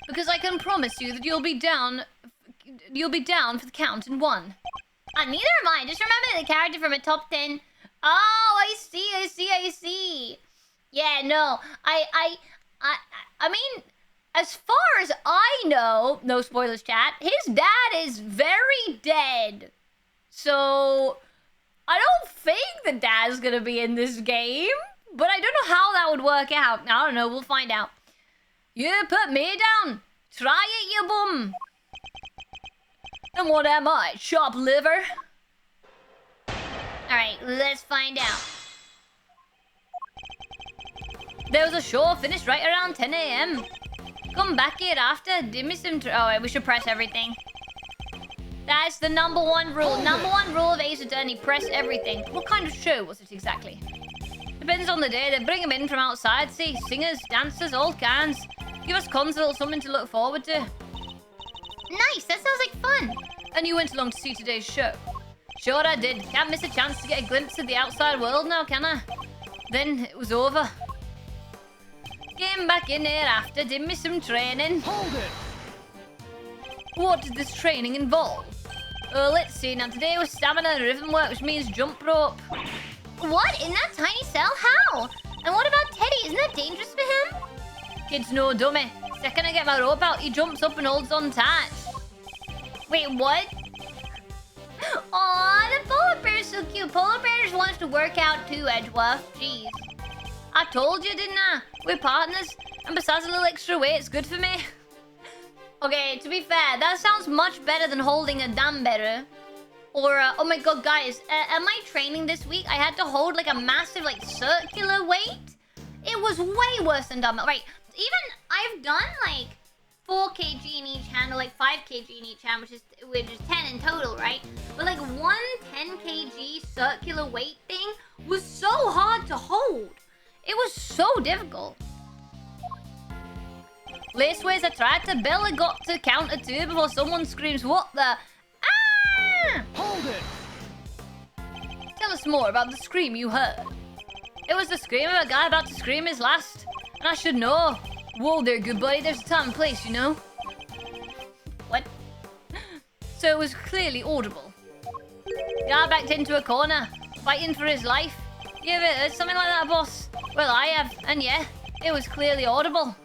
Because I can promise you that you'll be down for the count in 1. Neither am I. Just remember the character from a top 10. Oh, I see. Yeah, no. I mean, as far as I know, no spoilers, chat, his dad is very dead. So, I don't think the dad's gonna be in this game. But I don't know how that would work out. I don't know, we'll find out. You put me down. Try it, you bum. And what am I, chopped liver? Alright, let's find out. There was a show finished right around 10 AM. Come back here after, give me some... Oh, we should press everything. That's the number 1 rule. Number 1 rule of Ace Attorney, press everything. What kind of show was it exactly? Depends on the day. They bring them in from outside, see. Singers, dancers, all kinds. Give us cons a little something to look forward to. Nice, that sounds like fun. And you went along to see today's show. Sure I did. Can't miss a chance to get a glimpse of the outside world now, can I? Then it was over. Came back in here after, did me some training. Hold it! What did this training involve? Let's see. Now today was stamina and rhythm work, which means jump rope. What? In that tiny cell? How? And what about Teddy? Isn't that dangerous for him? Kid's no dummy. Second I get my rope out, he jumps up and holds on tight. Wait, what? Aw, the polar bear's so cute. Polar bear just wants to work out too, Edgeworth. Jeez. I told you, didn't I? We're partners. And besides a little extra weight, it's good for me. Okay, to be fair, that sounds much better than holding a dumbbell. Or, oh my god, guys. At my training this week, I had to hold like a massive, like, circular weight. It was way worse than dumbbell. Right, even I've done like 4 kg in each hand, or like 5 kg in each hand, which is 10 in total, right? But like one 10 kg circular weight thing was so hard to hold. It was so difficult. Laceways, I tried to barely got to counter 2 before someone screams, "What the? Ah!" Hold it! Tell us more about the scream you heard. It was the scream of a guy about to scream his last. And I should know. Whoa there, good buddy. There's a time and place, you know? What? So it was clearly audible. The guy backed into a corner, fighting for his life. You ever heard something like that, boss? Well, I have. And yeah, it was clearly audible.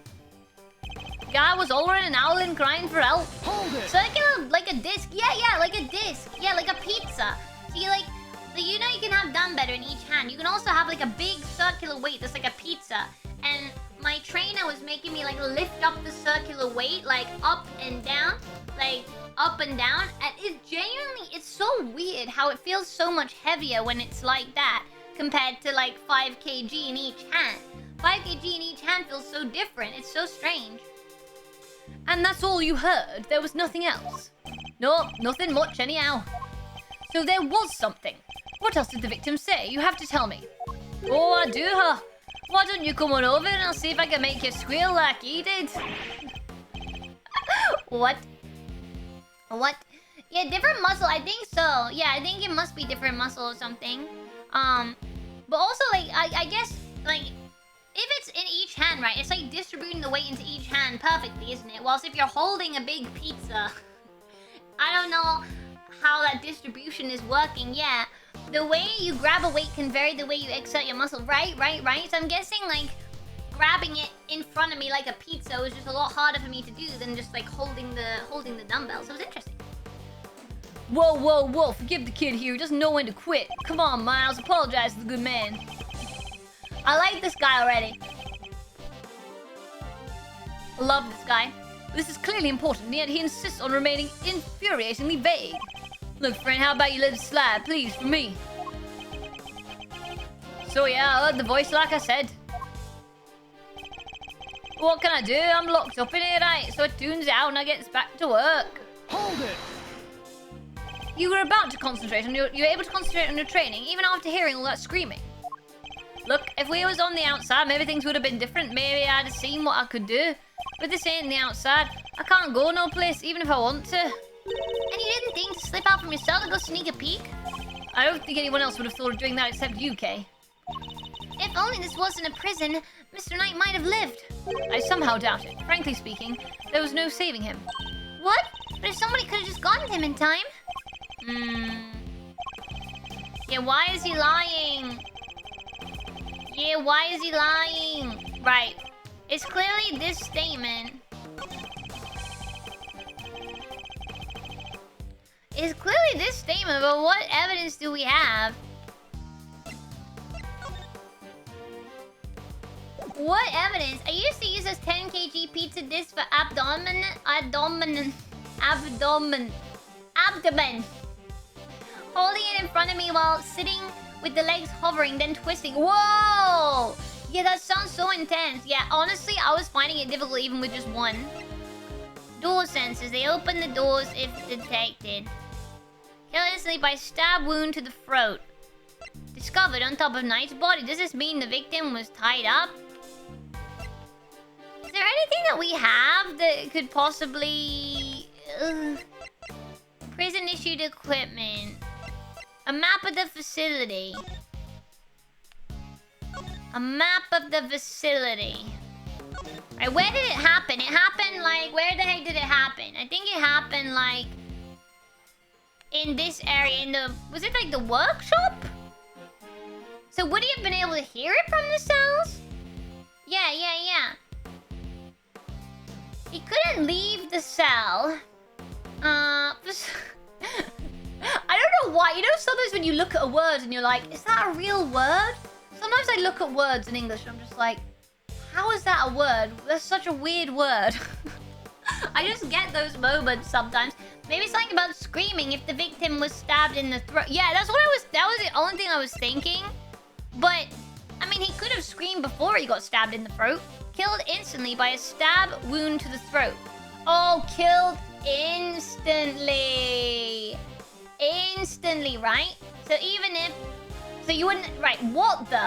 The guy was hollering and howling, crying for help. Hold it! Circular, like a disc. Yeah, like a disc. Yeah, like a pizza. See, like, you know you can have dumbbell in each hand. You can also have, like, a big circular weight that's like a pizza. And my trainer was making me, like, lift up the circular weight, like, up and down. Like, up and down. And it's genuinely, it's so weird how it feels so much heavier when it's like that compared to, like, 5 kg in each hand. 5 kg in each hand feels so different. It's so strange. And that's all you heard? There was nothing else? No, nothing much anyhow. So there was something. What else did the victim say? You have to tell me. Oh, I do, huh? Why don't you come on over and I'll see if I can make you squeal like he did. What? What? Yeah, different muscle. I think so. Yeah, I think it must be different muscle or something. But also, like, I guess, like, if it's in each hand, right, it's like distributing the weight into each hand perfectly, isn't it? Whilst if you're holding a big pizza, I don't know how that distribution is working. Yeah, the way you grab a weight can vary the way you exert your muscle. Right. So I'm guessing, like, grabbing it in front of me like a pizza was just a lot harder for me to do than just, like, holding the dumbbell. So it was interesting. Whoa. Forgive the kid here. He doesn't know when to quit. Come on, Miles. Apologize to the good man. I like this guy already. I love this guy. This is clearly important, yet he insists on remaining infuriatingly vague. Look, friend, how about you let it slide, please, for me? So yeah, I heard the voice like I said. What can I do? I'm locked up in here, right? So it tunes out and I gets back to work. Hold it! You were about to concentrate on you were able to concentrate on your training, even after hearing all that screaming. Look, if we was on the outside, maybe things would have been different. Maybe I'd have seen what I could do. But this ain't the outside. I can't go no place, even if I want to. And you didn't think to slip out from your cell to go sneak a peek? I don't think anyone else would have thought of doing that except you, Kay. If only this wasn't a prison, Mr. Knight might have lived. I somehow doubt it. Frankly speaking, there was no saving him. What? But if somebody could have just gotten him in time? Yeah, why is he lying? Yeah, why is he lying? Right. It's clearly this statement. It's clearly this statement, but what evidence do we have? What evidence? I used to use this 10 kg pizza disc for abdomen. Holding it in front of me while sitting with the legs hovering, then twisting. Whoa! Yeah, that sounds so intense. Yeah, honestly, I was finding it difficult even with just one. Door sensors. They open the doors if detected. Kill instantly by stab wound to the throat. Discovered on top of Knight's body. Does this mean the victim was tied up? Is there anything that we have that could possibly... Prison issued equipment. A map of the facility. A map of the facility. Right, where did it happen? It happened, like, where the heck did it happen? I think it happened, like, in this area, in the... Was it, like, the workshop? So would he have been able to hear it from the cells? Yeah. can't leave the cell. I don't know why. You know, sometimes when you look at a word and you're like, is that a real word? Sometimes I look at words in English and I'm just like, how is that a word? That's such a weird word. I just get those moments sometimes. Maybe something about screaming if the victim was stabbed in the throat. Yeah, that was the only thing I was thinking. But, I mean, he could have screamed before he got stabbed in the throat. Killed instantly by a stab wound to the throat. Oh, killed instantly. Instantly, right? So even if... So you wouldn't... Right, what the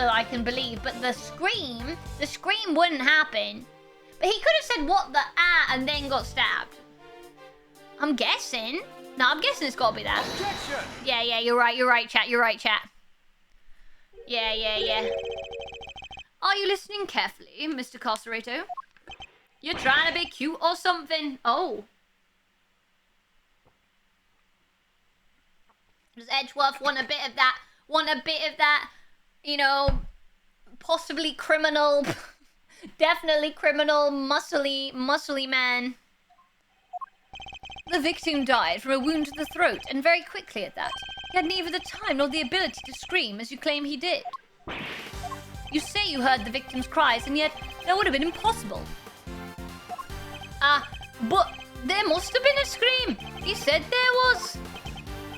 I can believe. But the scream wouldn't happen. But he could have said what the and then got stabbed. I'm guessing. No, I'm guessing it's got to be that. Objection! Yeah, you're right, chat. You're right, chat. Yeah. Are you listening carefully, Mr. Carcerato? You're trying to be cute or something. Oh. Does Edgeworth want a bit of that? You know, possibly criminal, definitely criminal, muscly man. The victim died from a wound to the throat, and very quickly at that. He had neither the time nor the ability to scream as you claim he did. You say you heard the victim's cries, and yet that would have been impossible. But there must have been a scream. He said there was.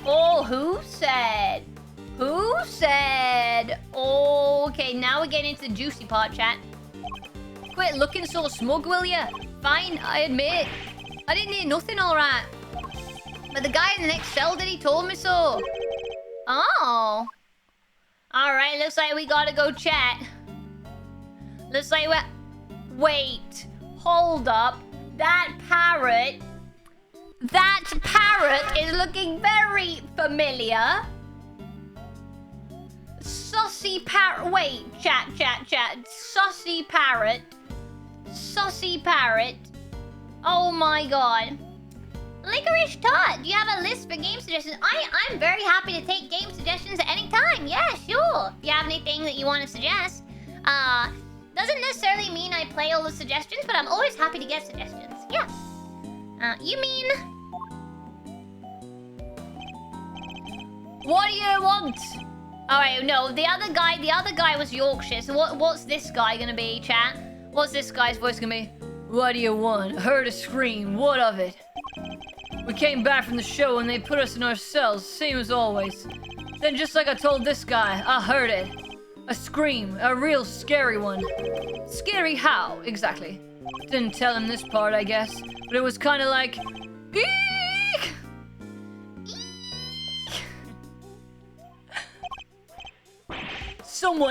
Oh, who said? Who said? Okay, now we're getting into the juicy part, chat. Quit looking so smug, will ya? Fine, I admit. I didn't hear nothing, alright. But the guy in the next cell did, he told me so. Oh. Alright, looks like we gotta go chat. Looks like we're... Wait. Hold up. That parrot is looking very familiar. Sussy parrot. Wait, chat. Sussy parrot. Oh my god. Licorice Tot, do you have a list for game suggestions? I'm very happy to take game suggestions at any time. Yeah, sure. If you have anything that you want to suggest. Doesn't necessarily mean I play all the suggestions, but I'm always happy to get suggestions. Yeah. You mean... What do you want? Alright, no, the other guy was Yorkshire, so what's this guy gonna be, chat? What's this guy's voice gonna be? What do you want? Heard a scream, what of it? We came back from the show and they put us in our cells, same as always. Then just like I told this guy, I heard it. A scream, a real scary one. Scary how, exactly? Didn't tell him this part, I guess, but it was kind of like... Eek!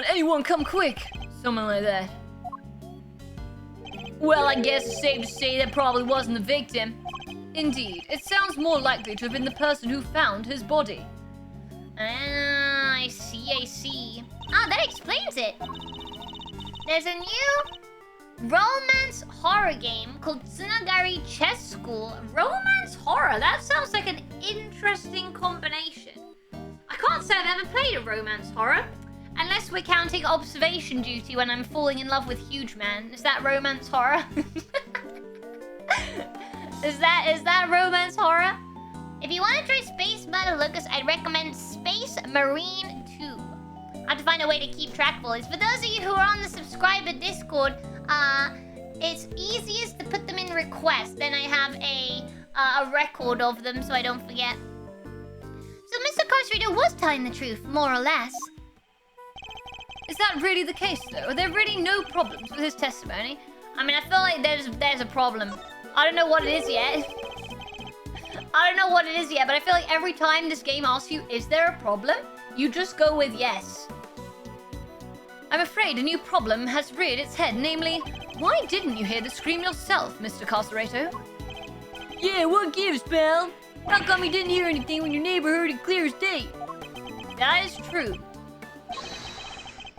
Anyone come quick! Someone like that. Well, I guess it's safe to say that probably wasn't the victim. Indeed, it sounds more likely to have been the person who found his body. I see. That explains it. There's a new romance horror game called Tsunagari Chess School. Romance horror? That sounds like an interesting combination. I can't say I've ever played a romance horror. Unless we're counting observation duty when I'm falling in love with Huge Man. Is that romance horror? Is that romance horror? If you want to try Space Battle Lucas, I'd recommend Space Marine 2. I have to find a way to keep track of all this. For those of you who are on the subscriber Discord, it's easiest to put them in request. Then I have a record of them so I don't forget. So Mr. Carcerato was telling the truth, more or less. Is that really the case, though? Are there really no problems with his testimony? I mean, I feel like there's a problem. I don't know what it is yet. But I feel like every time this game asks you, is there a problem? You just go with yes. I'm afraid a new problem has reared its head, namely, why didn't you hear the scream yourself, Mr. Carcerato? Yeah, what gives, pal? How come you didn't hear anything when your neighbor heard it clear as day? That is true.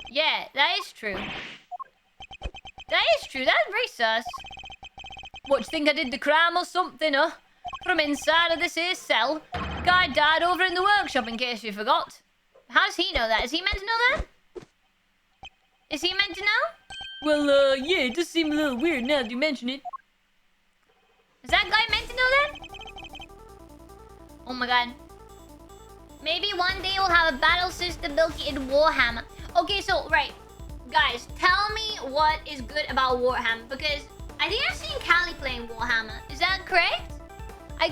Yeah, that is true. That's very sus. What, do you think I did the crime or something, huh? From inside of this here cell. Guy died over in the workshop, in case you forgot. How does he know that? Is he meant to know that? Is he meant to know? Well, yeah, it does seem a little weird now that you mention it. Is that guy meant to know that? Oh my god. Maybe one day we'll have a battle system built in Warhammer. Okay, so, right. Guys, tell me what is good about Warhammer. Because I think I've seen Callie playing Warhammer. Is that correct? I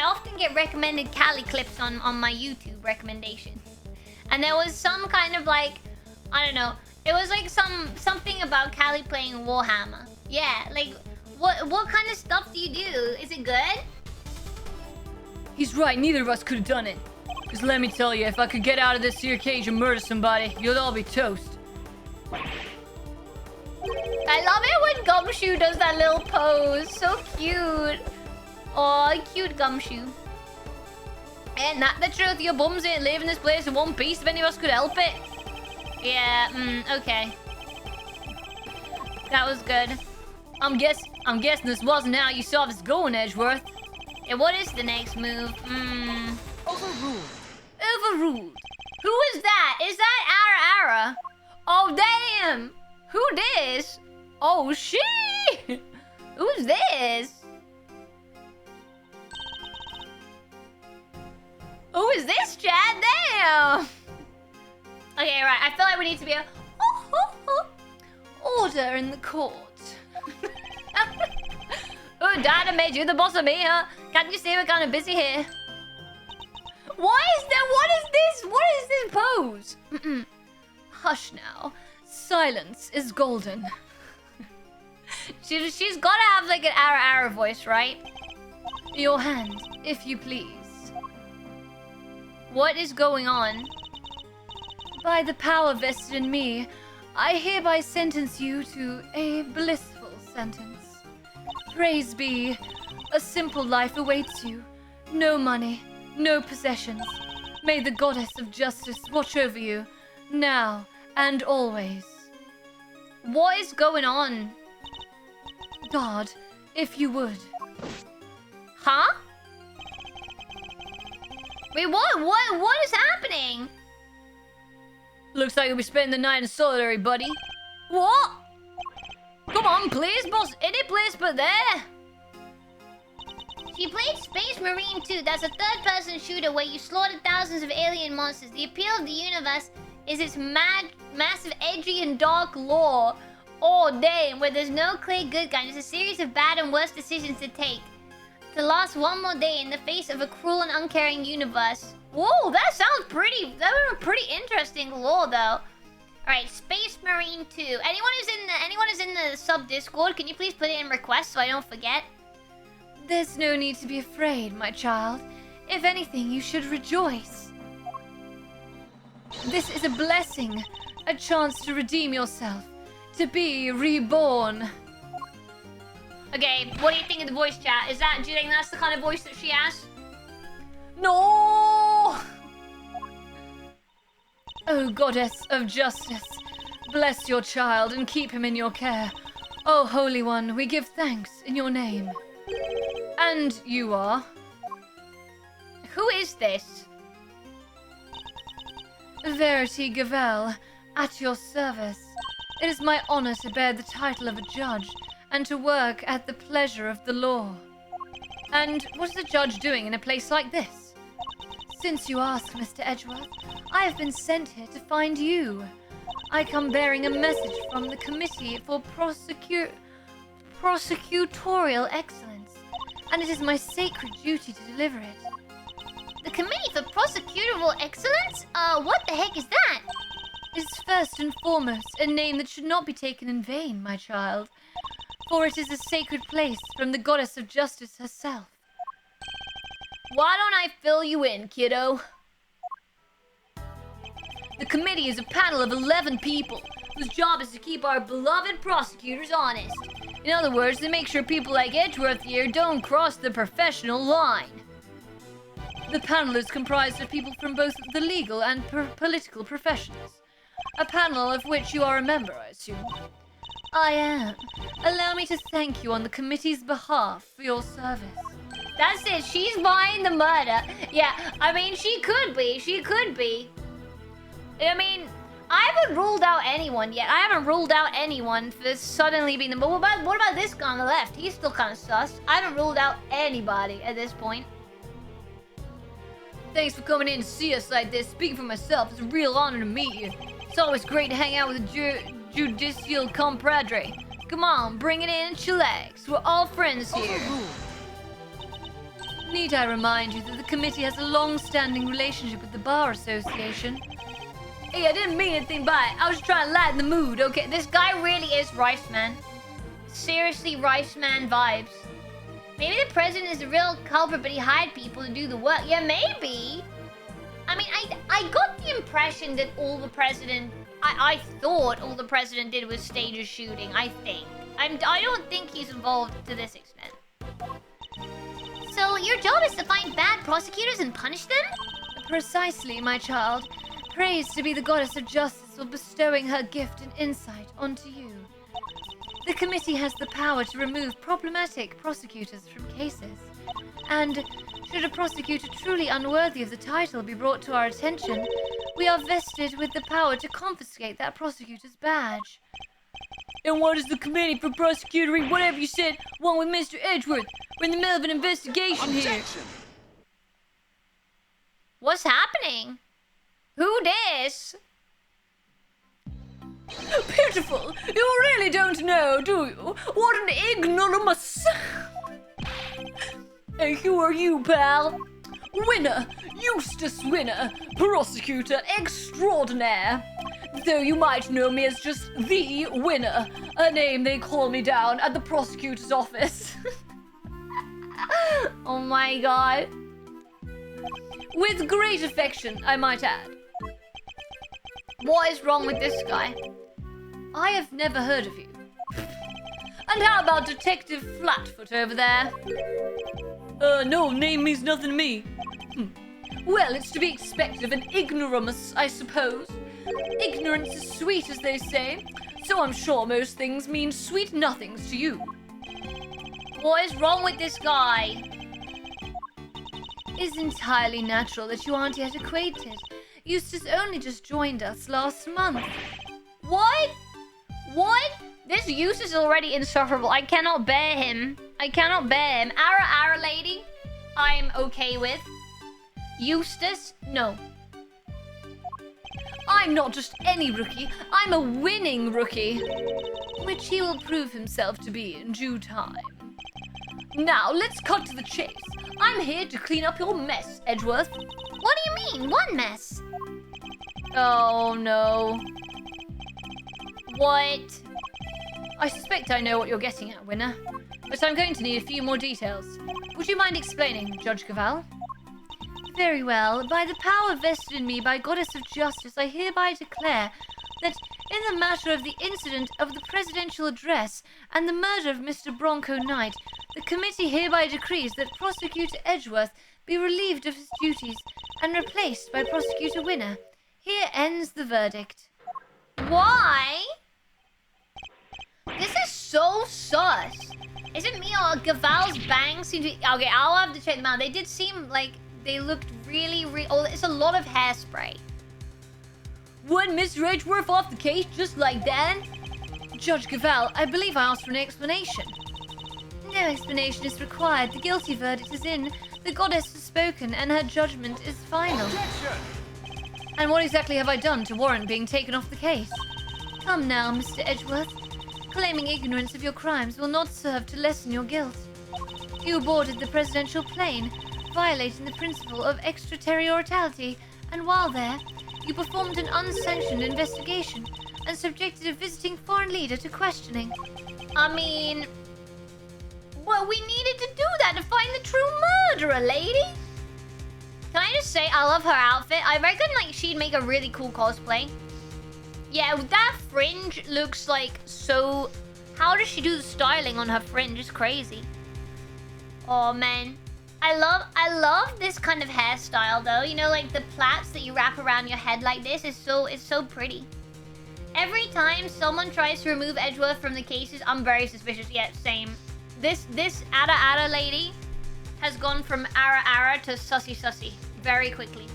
often get recommended Callie clips on my YouTube recommendations. And there was some kind of like, I don't know. It was like something about Callie playing Warhammer. Yeah, like, what kind of stuff do you do? Is it good? He's right, neither of us could have done it. Because let me tell you, if I could get out of this here cage and murder somebody, you'll all be toast. I love it when Gumshoe does that little pose. So cute. Oh, cute Gumshoe. Ain't that the truth? Your bums ain't leaving this place in one piece if any of us could help it. Yeah, okay. That was good. I'm guessing this wasn't how you saw this going, Edgeworth. Yeah, what is the next move? Overruled. Overruled. Who is that? Is that Ara? Oh, damn. Who this? Oh, she. Who's this? Who is this, Chad? Damn. Okay, right. I feel like we need to be a order in the court. Oh, Dad, I made you the boss of me, huh? Can't you see we're kind of busy here? What is this pose? Hush now. Silence is golden. She's gotta have like an Ara voice, right? Your hand, if you please. What is going on? By the power vested in me, I hereby sentence you to a blissful sentence. Praise be, a simple life awaits you. No money, no possessions. May the goddess of justice watch over you, now and always. What is going on? God, if you would. Huh? Wait, what is happening? Looks like you'll be spending the night in solitary, buddy. What? Come on, please, boss. Any place but there. She played Space Marine 2. That's a third-person shooter where you slaughter thousands of alien monsters. The appeal of the universe is its massive, edgy, and dark lore. Oh, damn, where there's no clear good guy. It's a series of bad and worse decisions to take. To last one more day in the face of a cruel and uncaring universe. Whoa, that sounds pretty... That was a pretty interesting lore, though. Alright, Space Marine 2. Anyone who's in the sub-Discord, can you please put it in request so I don't forget? There's no need to be afraid, my child. If anything, you should rejoice. This is a blessing, a chance to redeem yourself, to be reborn. Okay, what do you think of the voice chat? Do you think that's the kind of voice that she has? No! Oh, goddess of justice, bless your child and keep him in your care. Oh, Holy One, we give thanks in your name. And you are? Who is this? Verity Gavel, at your service. It is my honor to bear the title of a judge and to work at the pleasure of the law. And what is a judge doing in a place like this? Since you ask, Mr. Edgeworth, I have been sent here to find you. I come bearing a message from the Committee for Prosecutorial Excellence, and it is my sacred duty to deliver it. The Committee for Prosecutorial Excellence? What the heck is that? It is first and foremost a name that should not be taken in vain, my child, for it is a sacred place from the goddess of justice herself. Why don't I fill you in, kiddo? The committee is a panel of 11 people whose job is to keep our beloved prosecutors honest. In other words, to make sure people like Edgeworth here don't cross the professional line. The panel is comprised of people from both the legal and political professions. A panel of which you are a member, I assume. I am. Allow me to thank you on the committee's behalf for your service. That's it. She's buying the murder. Yeah, I mean, she could be. She could be. I mean, I haven't ruled out anyone yet. I haven't ruled out anyone for suddenly being the... But what about this guy on the left? He's still kind of sus. I haven't ruled out anybody at this point. Thanks for coming in to see us like this. Speaking for myself, it's a real honor to meet you. It's always great to hang out with a judicial compadre. Come on, bring it in and chillax. We're all friends here. Need I remind you that the committee has a long-standing relationship with the Bar Association? Hey, I didn't mean anything by it. I was trying to lighten the mood, okay? This guy really is Rice Man. Seriously, Rice Man vibes. Maybe the president is the real culprit, but he hired people to do the work. Yeah, maybe. I mean, I got the impression that all the president... I thought all the president did was stage a shooting, I think. I don't think he's involved to this extent. So your job is to find bad prosecutors and punish them? Precisely, my child. Praise to be the goddess of justice for bestowing her gift and insight onto you. The committee has the power to remove problematic prosecutors from cases. And should a prosecutor truly unworthy of the title be brought to our attention, we are vested with the power to confiscate that prosecutor's badge. And what is the committee for prosecutory, whatever you said, want with Mr. Edgeworth? We're in the middle of an investigation here. What's happening? Who dis? Beautiful! You really don't know, do you? What an ignoramus! Hey, who are you, pal? Winner! Eustace Winner! Prosecutor extraordinaire! Though you might know me as just the Winner, a name they call me down at the prosecutor's office. Oh my god. With great affection, I might add. What is wrong with this guy? I have never heard of you. And how about Detective Flatfoot over there? No, name means nothing to me. Well, it's to be expected of an ignoramus, I suppose. Ignorance is sweet, as they say. So I'm sure most things mean sweet nothings to you. What is wrong with this guy? It's entirely natural that you aren't yet acquainted. Eustace only just joined us last month. What? What? This Eustace is already insufferable. I cannot bear him. I cannot bear him. Ara lady, I'm okay with. Eustace, no. I'm not just any rookie. I'm a winning rookie. Which he will prove himself to be in due time. Now, let's cut to the chase. I'm here to clean up your mess, Edgeworth. What do you mean, one mess? Oh, no. What? I suspect I know what you're getting at, Winner. But I'm going to need a few more details. Would you mind explaining, Judge Cavall? Very well. By the power vested in me by Goddess of Justice, I hereby declare that in the matter of the incident of the presidential address and the murder of Mr. Bronco Knight, the committee hereby decrees that Prosecutor Edgeworth be relieved of his duties and replaced by Prosecutor Winner. Here ends the verdict. Why? This is so sus. Is it me or Gaval's bangs seem to... Okay, I'll have to check them out. They did seem like they looked really... Oh, it's a lot of hairspray. Would Mr. Edgeworth off the case just like that? Judge Cavall, I believe I asked for an explanation. No explanation is required. The guilty verdict is in. The goddess has spoken and her judgment is final. Objection! And what exactly have I done to warrant being taken off the case? Come now, Mr. Edgeworth. Claiming ignorance of your crimes will not serve to lessen your guilt. You boarded the presidential plane, violating the principle of extraterritoriality, and while there, you performed an unsanctioned investigation and subjected a visiting foreign leader to questioning. I mean... Well, we needed to do that to find the true murderer, lady. Can I just say, I love her outfit. I reckon, like, she'd make a really cool cosplay. Yeah, that fringe looks like so... How does she do the styling on her fringe? It's crazy. Oh, man. I love this kind of hairstyle, though. You know, like the plaits that you wrap around your head like this is so pretty. Every time someone tries to remove Edgeworth from the cases, I'm very suspicious. Yeah, same. This Ada lady has gone from Ara to Sussy very quickly.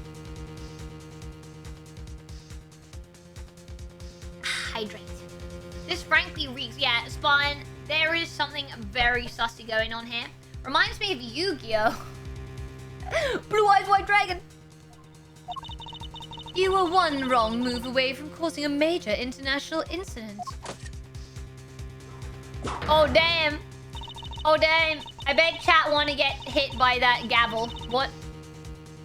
hydrate. This frankly reeks. Yeah, Spawn, there is something very sussy going on here. Reminds me of Yu-Gi-Oh! Blue Eyes White Dragon! You were one wrong move away from causing a major international incident. Oh, damn. Oh, damn. I bet chat want to get hit by that gavel. What?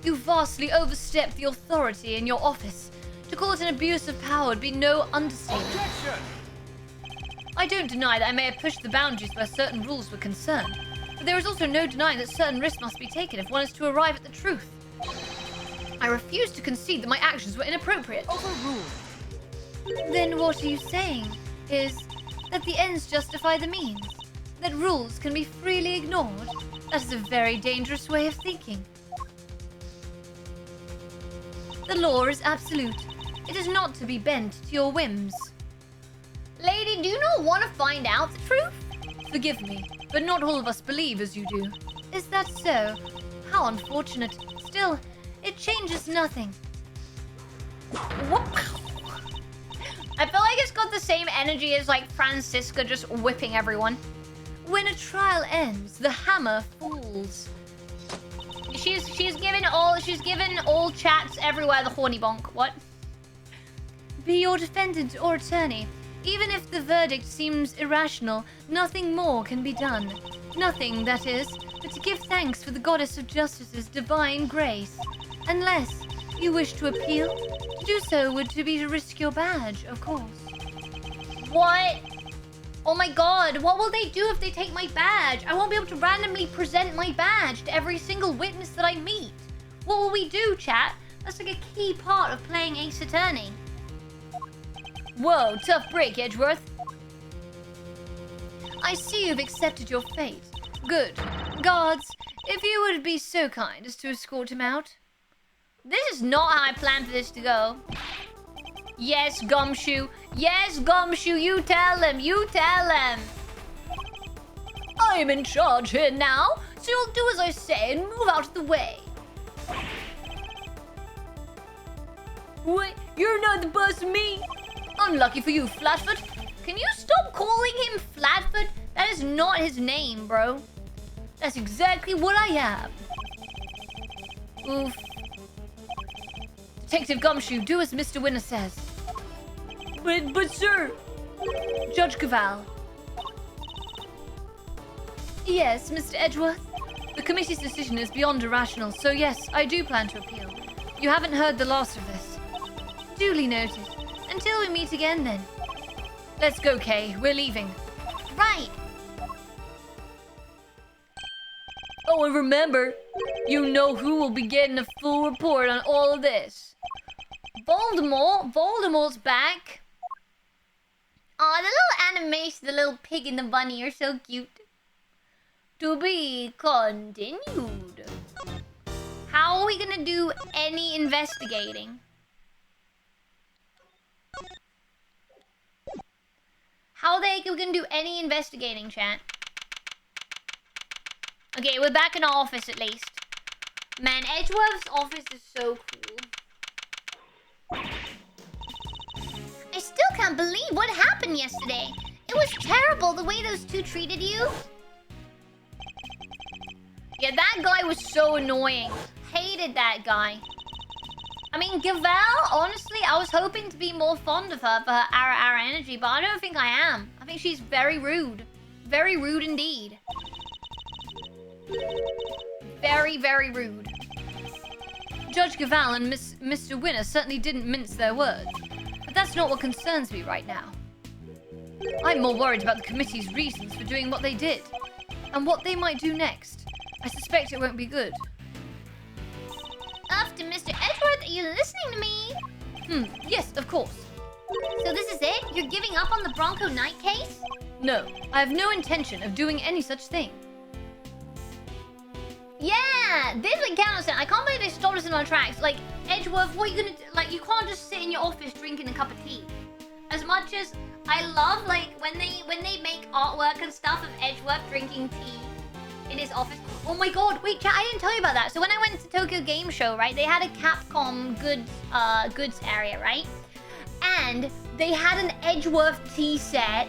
You vastly overstepped the authority in your office. To call it an abuse of power would be no understatement. Objection! I don't deny that I may have pushed the boundaries where certain rules were concerned, but there is also no denying that certain risks must be taken if one is to arrive at the truth. I refuse to concede that my actions were inappropriate. Overruled. Then what are you saying is that the ends justify the means? That rules can be freely ignored? That is a very dangerous way of thinking. The law is absolute. It is not to be bent to your whims. Lady, do you not want to find out the truth? Forgive me, but not all of us believe as you do. Is that so? How unfortunate. Still, it changes nothing. Whoop. I feel like it's got the same energy as like Francisca just whipping everyone. When a trial ends, the hammer falls. She's given all chats everywhere the horny bonk. What? Be your defendant or attorney. Even if the verdict seems irrational, nothing more can be done. Nothing, that is, but to give thanks for the Goddess of Justice's divine grace. Unless you wish to appeal, to do so would be to risk your badge, of course. What? Oh my god, what will they do if they take my badge? I won't be able to randomly present my badge to every single witness that I meet. What will we do, chat? That's like a key part of playing Ace Attorney. Whoa, tough break, Edgeworth. I see you've accepted your fate. Good. Guards, if you would be so kind as to escort him out. This is not how I planned for this to go. Yes, Gumshoe. Yes, Gumshoe, you tell him. You tell him. I am in charge here now, so you'll do as I say and move out of the way. What? You're not the boss of me? Unlucky for you, Flatfoot. Can you stop calling him Flatfoot? That is not his name, bro. That's exactly what I am. Oof. Detective Gumshoe, do as Mr. Winner says. But sir... Judge Cavall. Yes, Mr. Edgeworth? The committee's decision is beyond irrational, so yes, I do plan to appeal. You haven't heard the last of this. Duly noted. Until we meet again, then. Let's go, Kay. We're leaving. Right. Oh, and remember, you know who will be getting a full report on all of this. Voldemort? Voldemort's back. Aw, the little animation, the little pig and the bunny are so cute. To be continued. How are we gonna do any investigating? How the heck are we gonna do any investigating, chat? Okay, we're back in our office at least. Man, Edgeworth's office is so cool. I still can't believe what happened yesterday. It was terrible the way those two treated you. Yeah, that guy was so annoying. Hated that guy. I mean, Gavel, honestly, I was hoping to be more fond of her for her Ara energy, but I don't think I am. I think she's very rude. Very rude indeed. Very, very rude. Judge Gaval and Mr. Winner certainly didn't mince their words. But that's not what concerns me right now. I'm more worried about the committee's reasons for doing what they did. And what they might do next. I suspect it won't be good. After Mr. Edgeworth, are you listening to me? Yes, of course. So this is it? You're giving up on the Bronco Knight case? No, I have no intention of doing any such thing. Yeah, this I can't understand. I can't believe they stopped us in our tracks. Like, Edgeworth, what are you gonna do? Like, you can't just sit in your office drinking a cup of tea. As much as I love, like, when they make artwork and stuff of Edgeworth drinking tea in his office. Oh my god, wait, chat, I didn't tell you about that. So when I went to Tokyo Game Show, right, they had a Capcom goods area, right? And They had an Edgeworth tea set.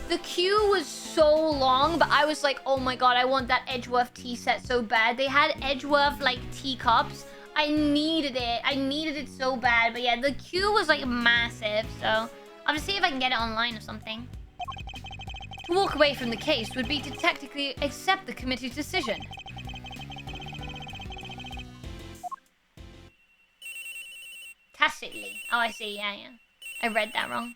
The queue was so long, but I was like, oh my god, I want that Edgeworth tea set so bad. They had Edgeworth, like, teacups. I needed it. I needed it so bad. But yeah, the queue was, like, massive. So I'll have to see if I can get it online or something. To walk away from the case would be to technically accept the committee's decision. Tacitly. Oh, I see. Yeah. I read that wrong.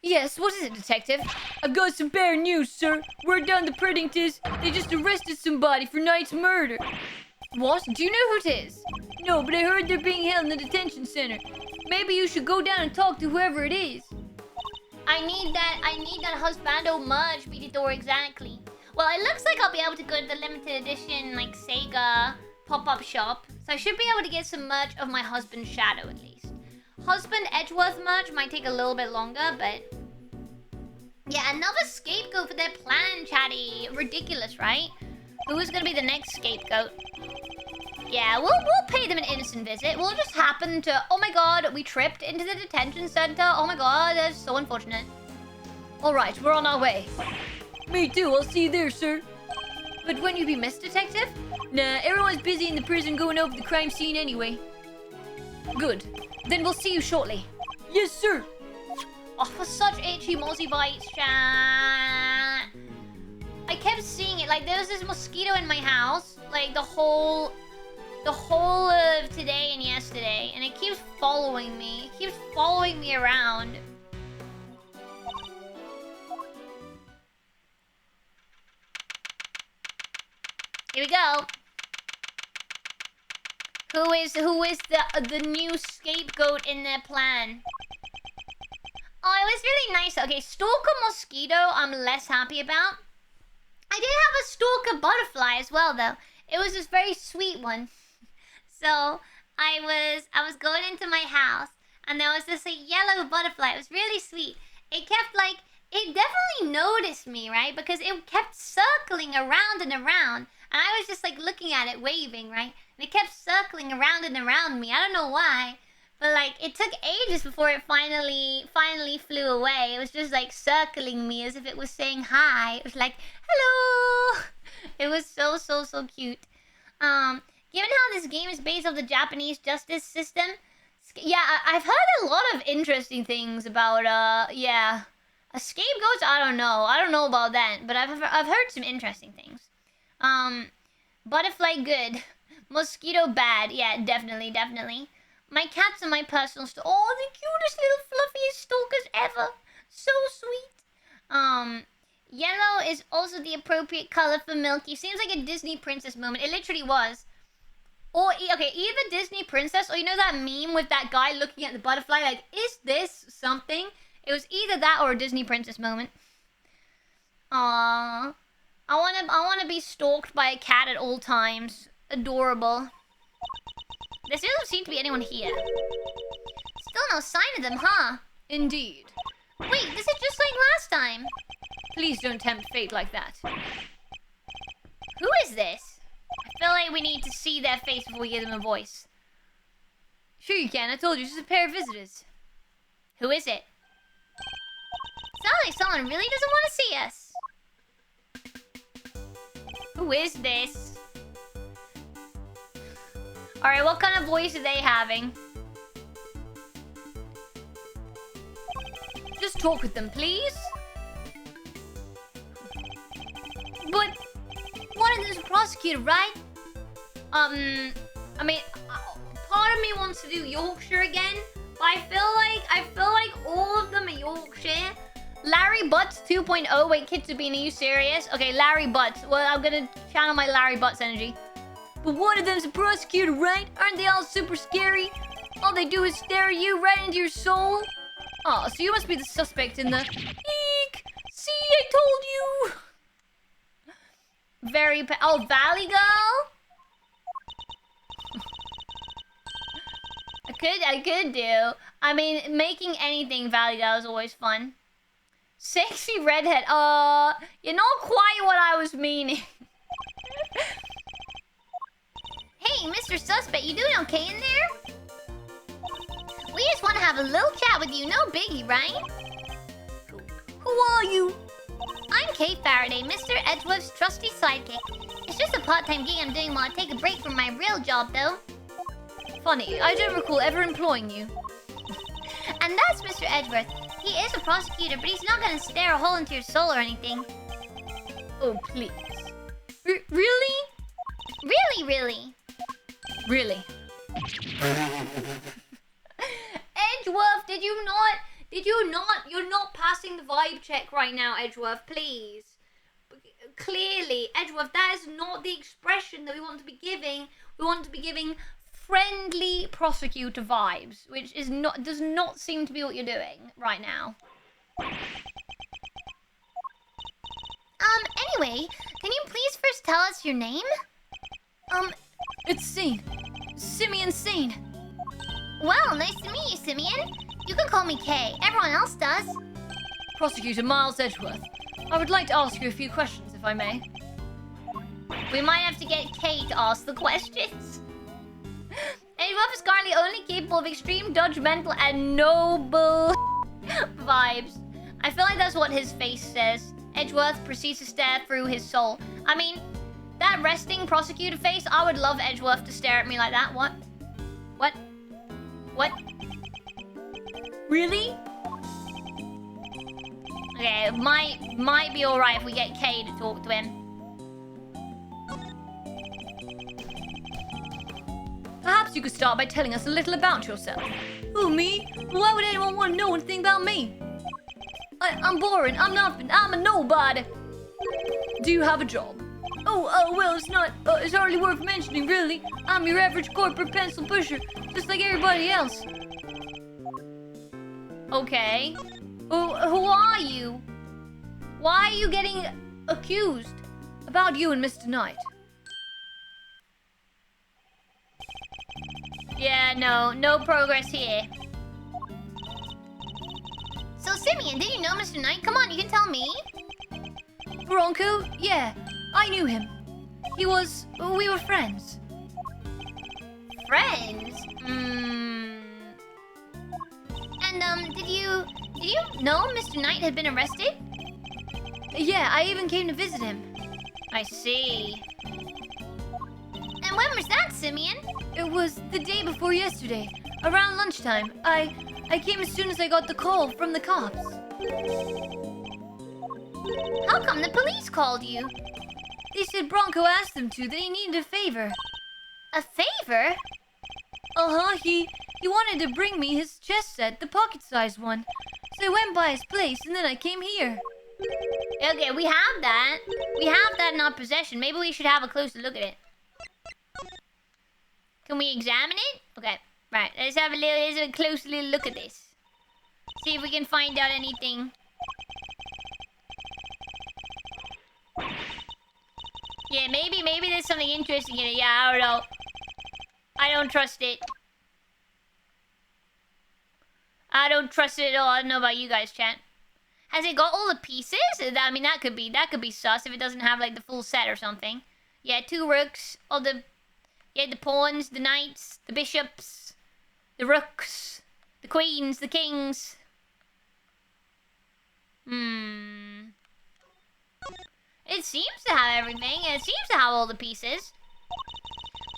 Yes, what is it, detective? I've got some bad news, sir. Word down the Preddingtons. They just arrested somebody for Knight's murder. What? Do you know who it is? No, but I heard they're being held in the detention center. Maybe you should go down and talk to whoever it is. I need that husbando merch, Beatador, exactly. Well, it looks like I'll be able to go to the limited edition, like, Sega pop-up shop. So I should be able to get some merch of my husband's shadow, at least. Husband Edgeworth merch might take a little bit longer, but... Yeah, another scapegoat for their plan, chatty. Ridiculous, right? Who is gonna be the next scapegoat? Yeah, we'll pay them an innocent visit. We'll just happen to... Oh my god, we tripped into the detention center. Oh my god, that's so unfortunate. Alright, we're on our way. Me too, I'll see you there, sir. But wouldn't you be missed, detective? Nah, everyone's busy in the prison going over the crime scene anyway. Good. Then we'll see you shortly. Yes, sir. Oh, for such itchy mozzie bites, chat. I kept seeing it. Like, there was this mosquito in my house. Like, the whole of today and yesterday. And it keeps following me. It keeps following me around. Here we go. Who is the new scapegoat in their plan? Oh, it was really nice. Okay, Stalker Mosquito I'm less happy about. I did have a Stalker Butterfly as well, though. It was this very sweet one. So, I was going into my house, and there was this, like, yellow butterfly. It was really sweet. It kept, like... It definitely noticed me, right? Because it kept circling around and around. And I was just, like, looking at it, waving, right? And it kept circling around and around me. I don't know why. But, like, it took ages before it finally flew away. It was just, like, circling me as if it was saying hi. It was like, hello! It was so cute. Given how this game is based off the Japanese justice system... Yeah, I've heard a lot of interesting things about, yeah... Scapegoats, I don't know. I don't know about that. But I've heard some interesting things. Butterfly, good. Mosquito, bad. Yeah, definitely. My cats are my personal store. Oh, the cutest little fluffiest stalkers ever. So sweet. Yellow is also the appropriate color for Milky. Seems like a Disney princess moment. It literally was. Or, okay, either Disney princess or you know that meme with that guy looking at the butterfly like, is this something? It was either that or a Disney princess moment. Aww. I wanna be stalked by a cat at all times. Adorable. There still doesn't seem to be anyone here. Still no sign of them, huh? Indeed. Wait, this is just like last time. Please don't tempt fate like that. Who is this? I feel like we need to see their face before we give them a voice. Sure you can. I told you, it's just a pair of visitors. Who is it? Sounds like someone really doesn't want to see us. Who is this? Alright, what kind of voice are they having? Just talk with them, please. But one of them's a prosecutor, right? I mean, part of me wants to do Yorkshire again, but I feel like all of them are Yorkshire. Larry Butts 2.0. Wait, Kitsubine, are you serious? Okay, Larry Butts. Well, I'm gonna channel my Larry Butts energy. But one of them's a prosecutor, right? Aren't they all super scary? All they do is stare at you right into your soul. Oh, so you must be the suspect in the... Eek! See, I told you! Very oh, Valley Girl? I could do. I mean, making anything Valley Girl is always fun. Sexy redhead. You're not quite what I was meaning. Hey, Mr. Suspect, you doing okay in there? We just want to have a little chat with you, no biggie, right? Who are you? I'm Kay Faraday, Mr. Edgeworth's trusty sidekick. It's just a part-time gig I'm doing while I take a break from my real job, though. Funny, I don't recall ever employing you. And that's Mr. Edgeworth. He is a prosecutor, but he's not gonna stare a hole into your soul or anything. Oh, please. Really? Really? Really? Edgeworth, did you not? You're not passing the vibe check right now, Edgeworth, please. Clearly, Edgeworth, that is not the expression that we want to be giving. We want to be giving friendly prosecutor vibes, which does not seem to be what you're doing right now. Anyway, can you please first tell us your name? It's Scene. Simeon Scene. Well, nice to meet you, Simeon. You can call me Kay. Everyone else does. Prosecutor Miles Edgeworth, I would like to ask you a few questions, if I may. We might have to get Kay to ask the questions. Edgeworth is currently only capable of extreme judgmental and noble vibes. I feel like that's what his face says. Edgeworth proceeds to stare through his soul. I mean, that resting prosecutor face, I would love Edgeworth to stare at me like that. What? Really? Okay, it might be alright if we get Kay to talk to him. Perhaps you could start by telling us a little about yourself. Who, me? Why would anyone want to know anything about me? I'm boring. I'm nothing. I'm a nobody. Do you have a job? Oh, well, it's hardly worth mentioning, really. I'm your average corporate pencil pusher, just like everybody else. Okay. Who are you? Why are you getting accused? About you and Mr. Knight. Yeah, no progress here. So, Simeon, did you know Mr. Knight? Come on, you can tell me. Bronco? Yeah, I knew him. We were friends. Friends? And, did you know Mr. Knight had been arrested? Yeah, I even came to visit him. I see. And when was that, Simeon? It was the day before yesterday, around lunchtime. I came as soon as I got the call from the cops. How come the police called you? They said Bronco asked them that he needed a favor. A favor? Uh-huh, he wanted to bring me his chess set, the pocket-sized one. So I went by his place, and then I came here. Okay, we have that. We have that in our possession. Maybe we should have a closer look at it. Can we examine it? Okay, right. Let's have a closer little look at this. See if we can find out anything. Yeah, maybe there's something interesting in it. Yeah, I don't know. I don't trust it. I don't trust it at all. I don't know about you guys, chat. Has it got all the pieces? I mean, that could be sus if it doesn't have like the full set or something. Yeah, 2 rooks, all the pawns, the knights, the bishops, the rooks, the queens, the kings. It seems to have everything. It seems to have all the pieces.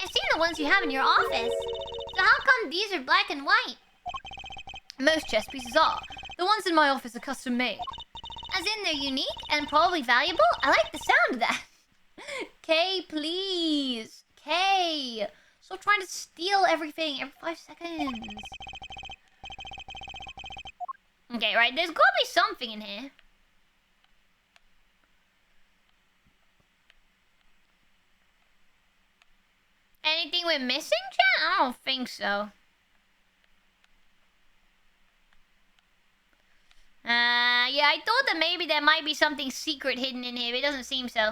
I've seen the ones you have in your office. So how come these are black and white? Most chess pieces are. The ones in my office are custom made. As in they're unique and probably valuable? I like the sound of that. Kay, please. Kay. Stop trying to steal everything every 5 seconds. Okay, right. There's gotta be something in here. Anything we're missing, chat? I don't think so. Yeah, I thought that maybe there might be something secret hidden in here, but it doesn't seem so.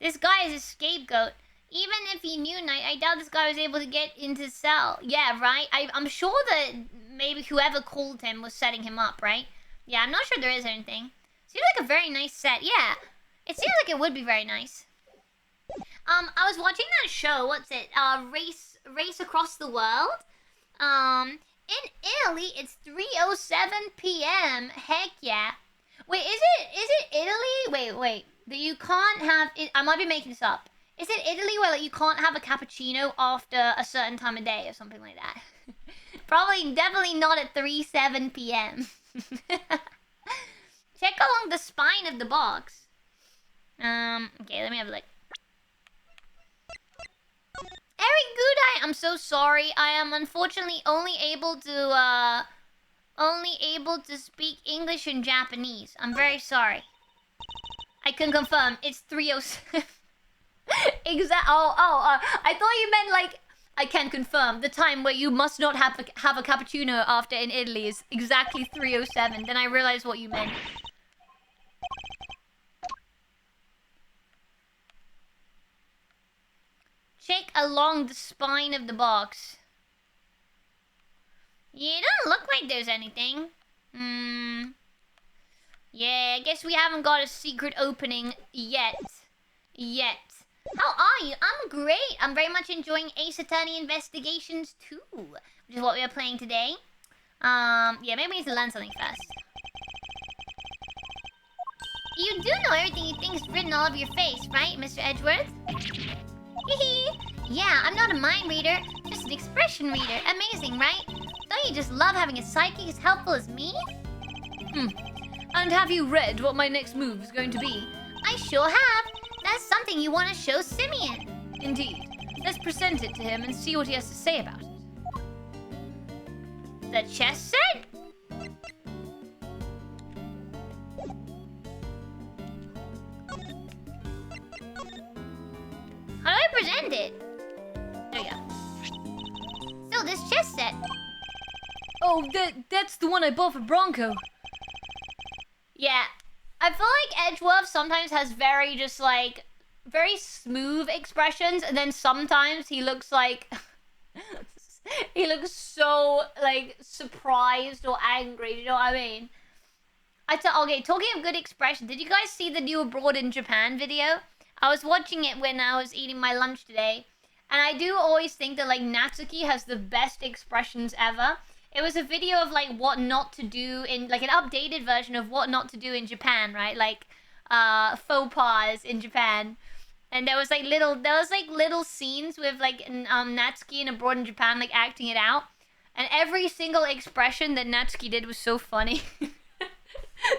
This guy is a scapegoat. Even if he knew Knight, I doubt this guy was able to get into cell. Yeah, right? I'm sure that maybe whoever called him was setting him up, right? Yeah, I'm not sure there is anything. Seems like a very nice set. Yeah, it seems like it would be very nice. I was watching that show, what's it? Race Across the World. In Italy, it's 3:07 p.m. Heck yeah. Wait, is it Italy? Wait. That you can't have it. I might be making this up. Is it Italy where like you can't have a cappuccino after a certain time of day or something like that? Definitely not at 3:07 p.m. Check along the spine of the box. Okay, let me have a look. Eric Gudai, I'm so sorry. I am unfortunately only able to speak English and Japanese. I'm very sorry. I can confirm it's 3:07. I thought you meant like I can confirm the time where you must not have a cappuccino after in Italy is exactly 3:07. Then I realized what you meant. Check along the spine of the box. Yeah, it doesn't look like there's anything. Yeah, I guess we haven't got a secret opening yet. How are you? I'm great. I'm very much enjoying Ace Attorney Investigations 2, which is what we are playing today. Yeah, maybe we need to learn something first. You do know everything you think is written all over your face, right, Mr. Edgeworth? Yeah, I'm not a mind reader, just an expression reader. Amazing, right? Don't you just love having a psychic as helpful as me? And have you read what my next move is going to be? I sure have. That's something you want to show Simeon. Indeed. Let's present it to him and see what he has to say about it. The chess set? How do I present it? There we go. So this chess set. Oh, that's the one I bought for Bronco. Yeah. I feel like Edgeworth sometimes has very smooth expressions, and then sometimes he looks like he looks so like surprised or angry. You know what I mean? Okay, talking of good expression, did you guys see the new Abroad in Japan video? I was watching it when I was eating my lunch today, and I do always think that like Natsuki has the best expressions ever. It was a video of like what not to do in like an updated version of what not to do in Japan, right? Like faux pas in Japan. And there was little scenes with like Natsuki and Abroad in Japan like acting it out. And every single expression that Natsuki did was so funny.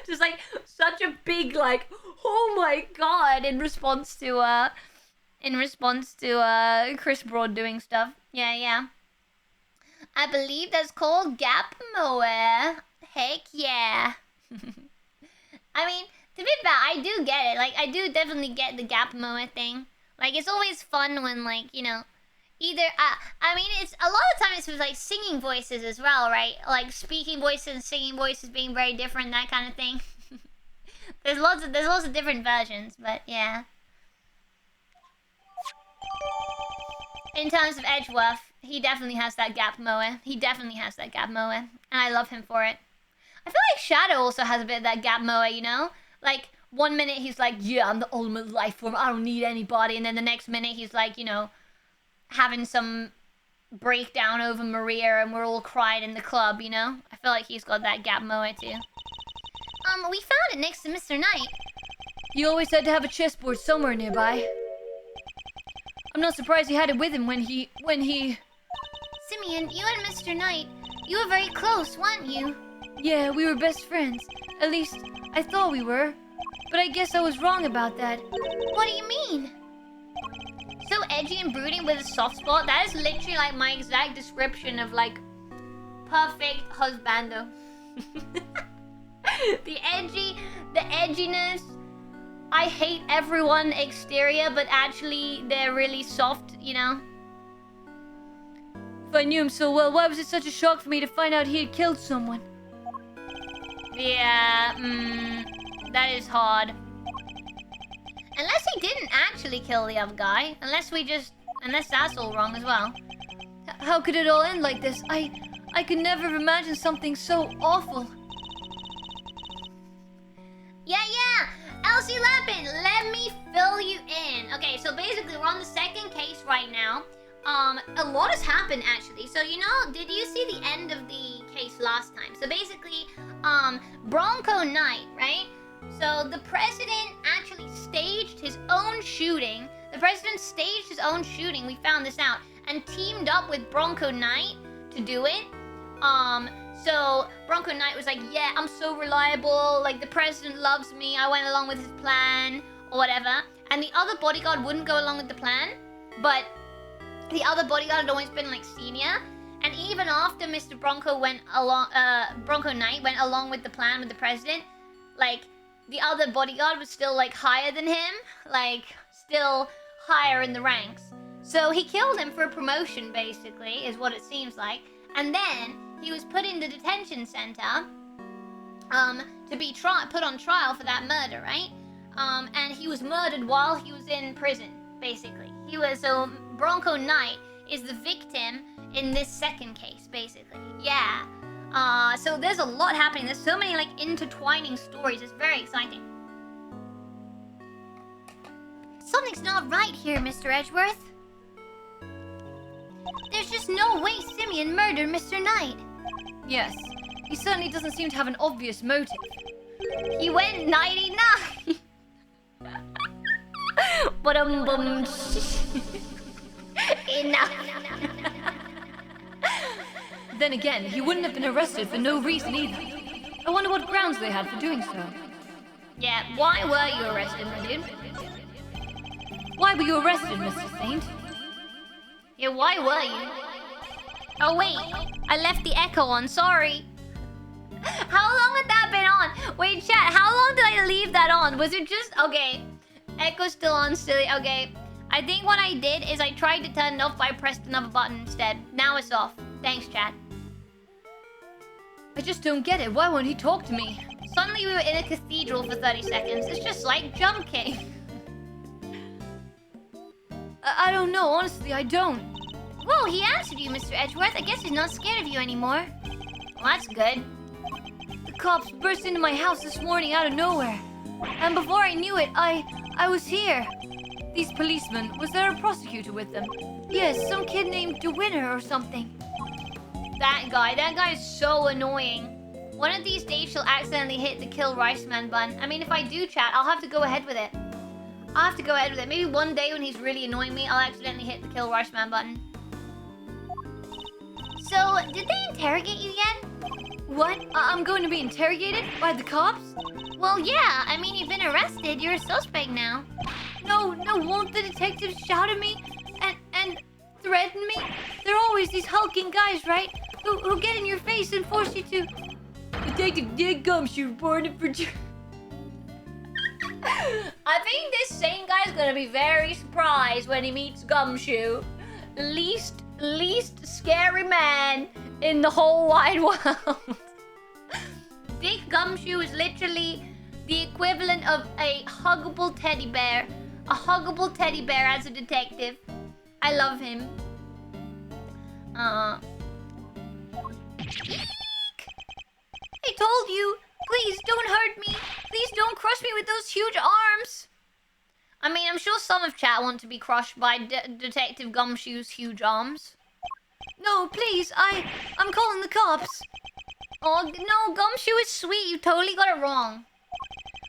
Just like such a big like oh my god in response to Chris Broad doing stuff. Yeah. I believe that's called Gap Moe. Heck yeah. I mean, to be fair, I do get it. Like, I do definitely get the Gap Moe thing. Like, it's always fun when, like, you know, either... I mean, it's a lot of times with, like, singing voices as well, right? Like, speaking voices and singing voices being very different, that kind of thing. There's lots of different versions, but yeah. In terms of Edgeworth, he definitely has that Gap Moe. And I love him for it. I feel like Shadow also has a bit of that Gap Moe, you know? Like, one minute he's like, yeah, I'm the ultimate life form, I don't need anybody. And then the next minute he's like, you know, having some breakdown over Maria and we're all crying in the club, you know? I feel like he's got that Gap Moe too. We found it next to Mr. Knight. You always had to have a chessboard somewhere nearby. I'm not surprised he had it with him when he... Simeon, you and Mr. Knight, you were very close, weren't you? Yeah, we were best friends. At least, I thought we were. But I guess I was wrong about that. What do you mean? So edgy and brooding with a soft spot? That is literally like my exact description of like perfect husbando. The edginess. I hate everyone exterior, but actually they're really soft, you know? If I knew him so well, why was it such a shock for me to find out he had killed someone? Yeah, that is hard. Unless he didn't actually kill the other guy. Unless that's all wrong as well. How could it all end like this? I could never have imagined something so awful. Yeah. Elsie Lepin, let me fill you in. Okay, so basically we're on the second case right now. A lot has happened actually. So you know, did you see the end of the case last time? So basically, Bronco Knight, right? So the president actually staged his own shooting. The president staged his own shooting. We found this out and teamed up with Bronco Knight to do it. So Bronco Knight was like, yeah, I'm so reliable. Like the president loves me. I went along with his plan or whatever. And the other bodyguard wouldn't go along with the plan, but the other bodyguard had always been like senior. And even after Mr. Bronco went along, Bronco Knight went along with the plan with the president, like the other bodyguard was still like higher than him, like still higher in the ranks. So he killed him for a promotion, basically, is what it seems like. And then he was put in the detention center, to be put on trial for that murder, right? And he was murdered while he was in prison, basically. So Bronco Knight is the victim in this second case, basically. Yeah. So there's a lot happening. There's so many, like, intertwining stories. It's very exciting. Something's not right here, Mr. Edgeworth. There's just no way Simeon murdered Mr. Knight. Yes, he certainly doesn't seem to have an obvious motive. He went 99. Ba-dum-bum. Enough. Then again, he wouldn't have been arrested for no reason either. I wonder what grounds they had for doing so. Yeah, why were you arrested, my dude? Why were you arrested, Mr. Saint? Yeah, why were you? Oh wait, I left the echo on, sorry. How long had that been on? Wait, chat, how long did I leave that on? Was it just... Okay, echo's still on, silly, okay. I think what I did is I tried to turn it off, but I pressed another button instead. Now it's off. Thanks, chat. I just don't get it. Why won't he talk to me? Suddenly we were in a cathedral for 30 seconds. It's just like Jump King. I don't know, honestly, I don't. Whoa, he answered you, Mr. Edgeworth. I guess he's not scared of you anymore. Well, that's good. The cops burst into my house this morning out of nowhere. And before I knew it, I was here. These policemen, was there a prosecutor with them? Yes, some kid named DeWinter or something. That guy is so annoying. One of these days she'll accidentally hit the kill Rice Man button. I mean, if I do, chat, I'll have to go ahead with it. I'll have to go ahead with it. Maybe one day when he's really annoying me, I'll accidentally hit the kill Rice Man button. So, did they interrogate you yet? What? I'm going to be interrogated by the cops? Well, yeah. I mean, you've been arrested. You're a suspect now. No, won't the detectives shout at me and threaten me? There are always these hulking guys, right? Who get in your face and force you to... Detective Dick Gumshoe reported for... I think this same guy's gonna be very surprised when he meets Gumshoe. Least scary man in the whole wide world. Dick Gumshoe is literally the equivalent of a huggable teddy bear. A huggable teddy bear as a detective. I love him. I told you! Please, don't hurt me! Please don't crush me with those huge arms! I mean, I'm sure some of chat want to be crushed by Detective Gumshoe's huge arms. No, please, I'm calling the cops. Oh, no, Gumshoe is sweet. You totally got it wrong.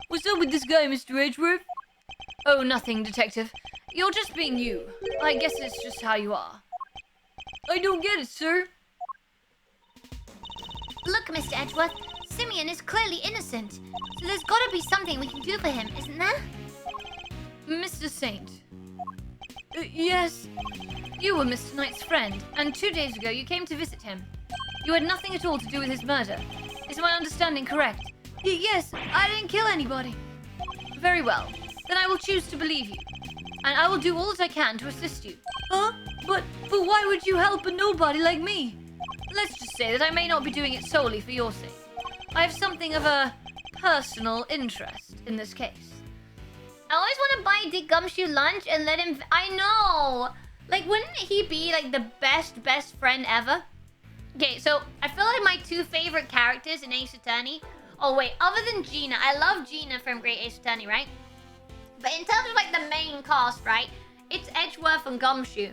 What's up with this guy, Mr. Edgeworth? Oh, nothing, Detective. You're just being you. I guess it's just how you are. I don't get it, sir. Look, Mr. Edgeworth, Simeon is clearly innocent. So there's gotta be something we can do for him, isn't there? Mr. Saint. Yes. You were Mr. Knight's friend, and 2 days ago you came to visit him. You had nothing at all to do with his murder. Is my understanding correct? Yes, I didn't kill anybody. Very well. Then I will choose to believe you. And I will do all that I can to assist you. Huh? But why would you help a nobody like me? Let's just say that I may not be doing it solely for your sake. I have something of a personal interest in this case. I always want to buy Dick Gumshoe lunch and let him... I know! Like, wouldn't he be, like, the best friend ever? Okay, so I feel like my two favorite characters in Ace Attorney... Oh, wait, other than Gina. I love Gina from Great Ace Attorney, right? But in terms of, like, the main cast, right? It's Edgeworth and Gumshoe.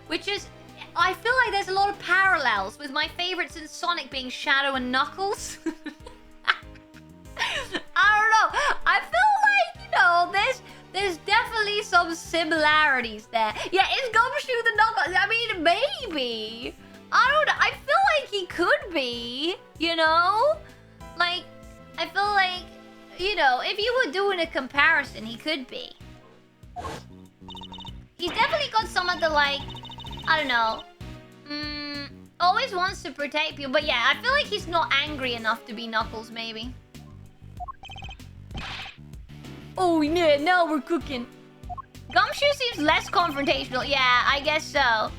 Which is, I feel like there's a lot of parallels with my favorites in Sonic being Shadow and Knuckles. I don't know. I feel like, you know, there's definitely some similarities there. Yeah, is Gumshoe the Knuckles? I mean, maybe. I don't know. I feel like he could be, you know? Like, I feel like, you know, if you were doing a comparison, he could be. He's definitely got some of the, like, I don't know. Always wants to protect people. But yeah, I feel like he's not angry enough to be Knuckles, maybe. Oh, yeah, now we're cooking. Gumshoe seems less confrontational. Yeah, I guess so.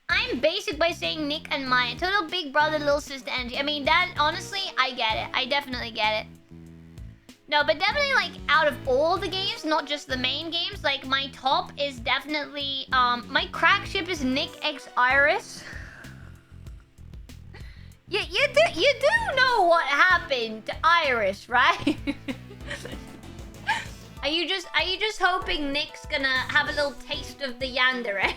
I'm basic by saying Nick and Maya. Total big brother, little sister energy. I mean, that, honestly, I get it. I definitely get it. No, but definitely, like, out of all the games, not just the main games, like, my top is definitely, my crack ship is Nick x Iris. You do know what happened to Iris, right? Are you just hoping Nick's gonna have a little taste of the yandere?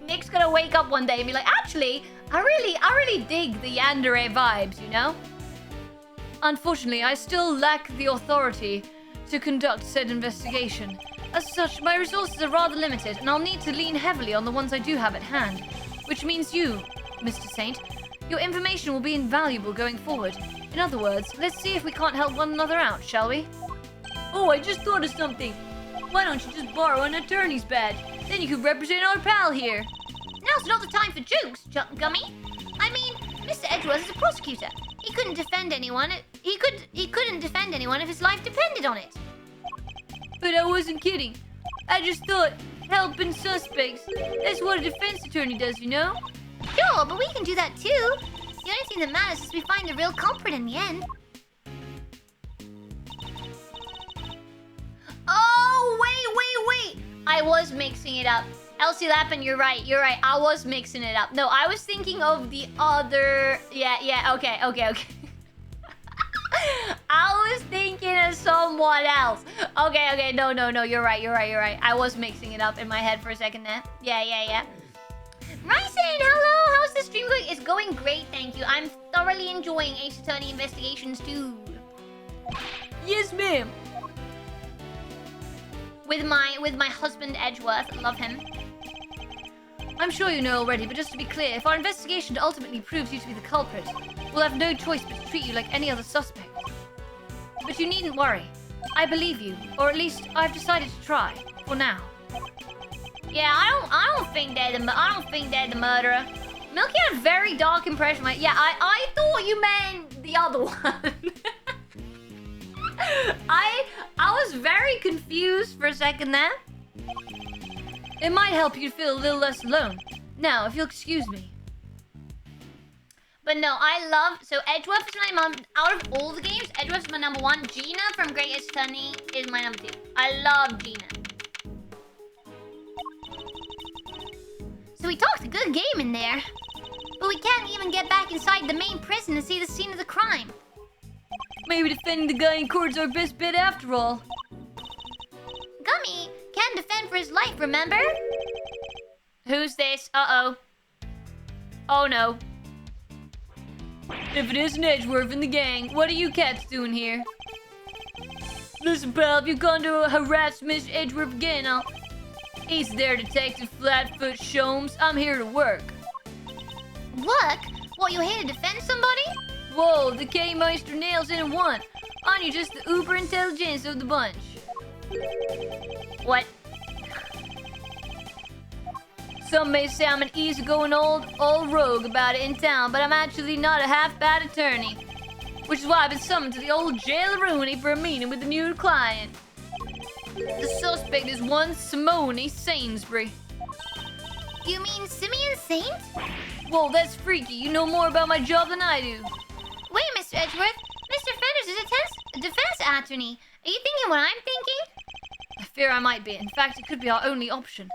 Nick's gonna wake up one day and be like, actually, I really dig the yandere vibes, you know? Unfortunately, I still lack the authority to conduct said investigation. As such, my resources are rather limited, and I'll need to lean heavily on the ones I do have at hand. Which means you, Mr. Saint, your information will be invaluable going forward. In other words, let's see if we can't help one another out, shall we? Oh, I just thought of something. Why don't you just borrow an attorney's badge? Then you could represent our pal here. Now's not the time for jokes, Gummy. I mean, Mr. Edgeworth is a prosecutor. He couldn't defend anyone. He couldn't defend anyone if his life depended on it. But I wasn't kidding. I just thought, helping suspects. That's what a defense attorney does, you know? Sure, but we can do that too. The only thing that matters is we find the real culprit in the end. Oh, wait. I was mixing it up. Elsie Lappin, you're right. I was mixing it up. No, I was thinking of the other... Yeah, okay. I was thinking of someone else. Okay, no, you're right. I was mixing it up in my head for a second there. Yeah. Ryson, hello! How's the stream going? It's going great, thank you. I'm thoroughly enjoying Ace Attorney Investigations too. Yes, ma'am. With my husband Edgeworth, love him. I'm sure you know already, but just to be clear, if our investigation ultimately proves you to be the culprit, we'll have no choice but to treat you like any other suspect. But you needn't worry. I believe you, or at least I've decided to try, for now. Yeah, I don't think they're the murderer. Milky had a very dark impression. Yeah, I thought you meant the other one. I was very confused for a second there. It might help you feel a little less alone. Now, if you'll excuse me. But no, so Edgeworth is my mom. Out of all the games, Edgeworth is my number one. Gina from Great Ace Attorney is my number two. I love Gina. So we talked a good game in there. But we can't even get back inside the main prison to see the scene of the crime. Maybe defending the guy in court's our best bet after all. Gummy can defend for his life, remember? Who's this? Uh-oh. Oh, no. If it isn't Edgeworth and the gang, what are you cats doing here? Listen, pal, if you're going to harass Mr. Edgeworth again, He's there, Detective Flatfoot Sholmes. I'm here to work. Work? What, you're here to defend somebody? Whoa, the K-Meister nails in one. Aren't you just the uber intelligence of the bunch? What? Some may say I'm an easygoing old rogue about it in town, but I'm actually not a half-bad attorney. Which is why I've been summoned to the old jail of Rooney for a meeting with the new client. The suspect is one Simone Sainsbury. You mean Simeon Saint? Whoa, that's freaky. You know more about my job than I do. Wait, Mr. Edgeworth. Mr. Fenders is a defense attorney. Are you thinking what I'm thinking? I fear I might be. In fact, it could be our only option.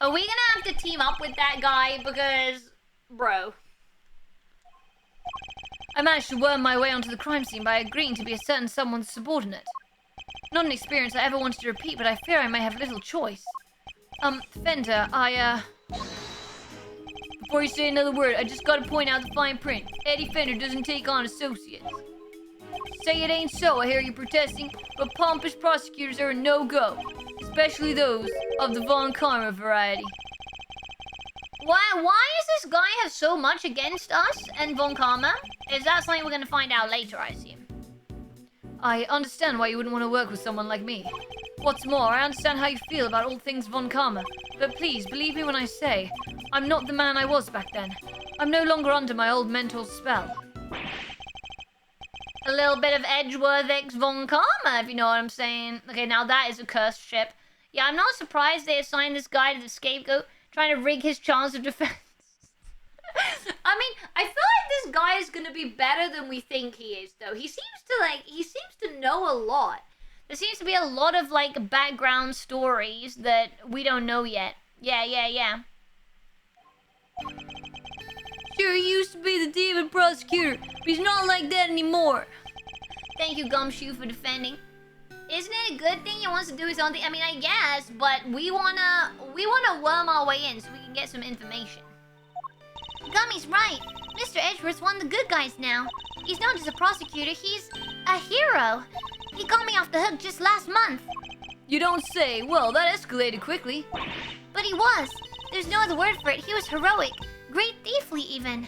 Are we gonna have to team up with that guy? Because, bro. I managed to worm my way onto the crime scene by agreeing to be a certain someone's subordinate. Not an experience I ever wanted to repeat, but I fear I may have little choice. Fender, before you say another word, I just gotta point out the fine print. Eddie Fender doesn't take on associates. Say it ain't so, I hear you protesting, but pompous prosecutors are a no-go. Especially those of the Von Karma variety. Why does this guy have so much against us and Von Karma? Is that something we're gonna find out later, I assume? I understand why you wouldn't want to work with someone like me. What's more, I understand how you feel about all things Von Karma. But please, believe me when I say, I'm not the man I was back then. I'm no longer under my old mentor's spell. A little bit of Edgeworth x Von Karma, if you know what I'm saying. Okay, now that is a cursed ship. Yeah, I'm not surprised they assigned this guy to the scapegoat, trying to rig his chance of defense. I mean, I feel like this guy is gonna be better than we think he is, though. He seems to know a lot. There seems to be a lot of, like, background stories that we don't know yet. Yeah. Sure, he used to be the demon prosecutor, but he's not like that anymore. Thank you, Gumshoe, for defending. Isn't it a good thing he wants to do his own thing? I mean, I guess, but we wanna worm our way in so we can get some information. Gummy's right. Mr. Edgeworth's one of the good guys now. He's not just a prosecutor, he's a hero. He got me off the hook just last month. You don't say. Well, that escalated quickly. But he was. There's no other word for it. He was heroic. Great thiefly, even.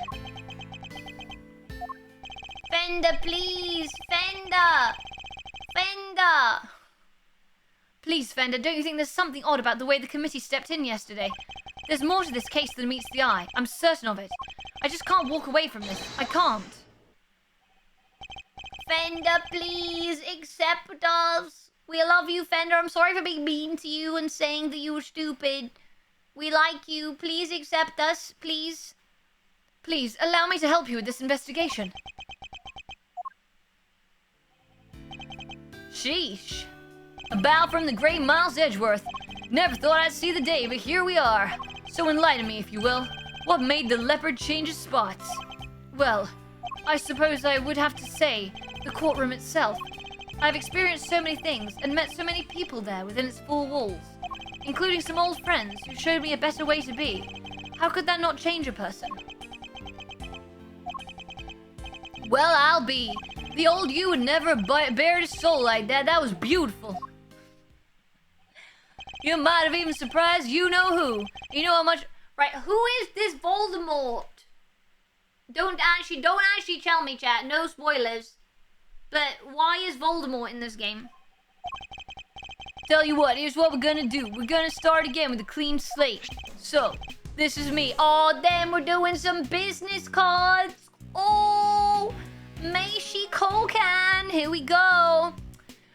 Fender, please! Fender! Please, Fender, don't you think there's something odd about the way the committee stepped in yesterday? There's more to this case than meets the eye. I'm certain of it. I just can't walk away from this. I can't. Fender, please accept us. We love you, Fender. I'm sorry for being mean to you and saying that you were stupid. We like you. Please accept us, please. Please, allow me to help you with this investigation. Sheesh. A bow from the great Miles Edgeworth. Never thought I'd see the day, but here we are. So enlighten me, if you will. What made the leopard change its spots? Well, I suppose I would have to say the courtroom itself. I've experienced so many things and met so many people there within its four walls, including some old friends who showed me a better way to be. How could that not change a person? Well, I'll be. The old you would never bared his soul like that. That was beautiful. You might have even surprised you know who. You know how much... Right, who is this Voldemort? Don't actually tell me, chat. No spoilers. But why is Voldemort in this game? Tell you what, here's what we're gonna do. We're gonna start again with a clean slate. So, this is me. Oh, then we're doing some business cards. Oh, Meishi Kokan. Here we go.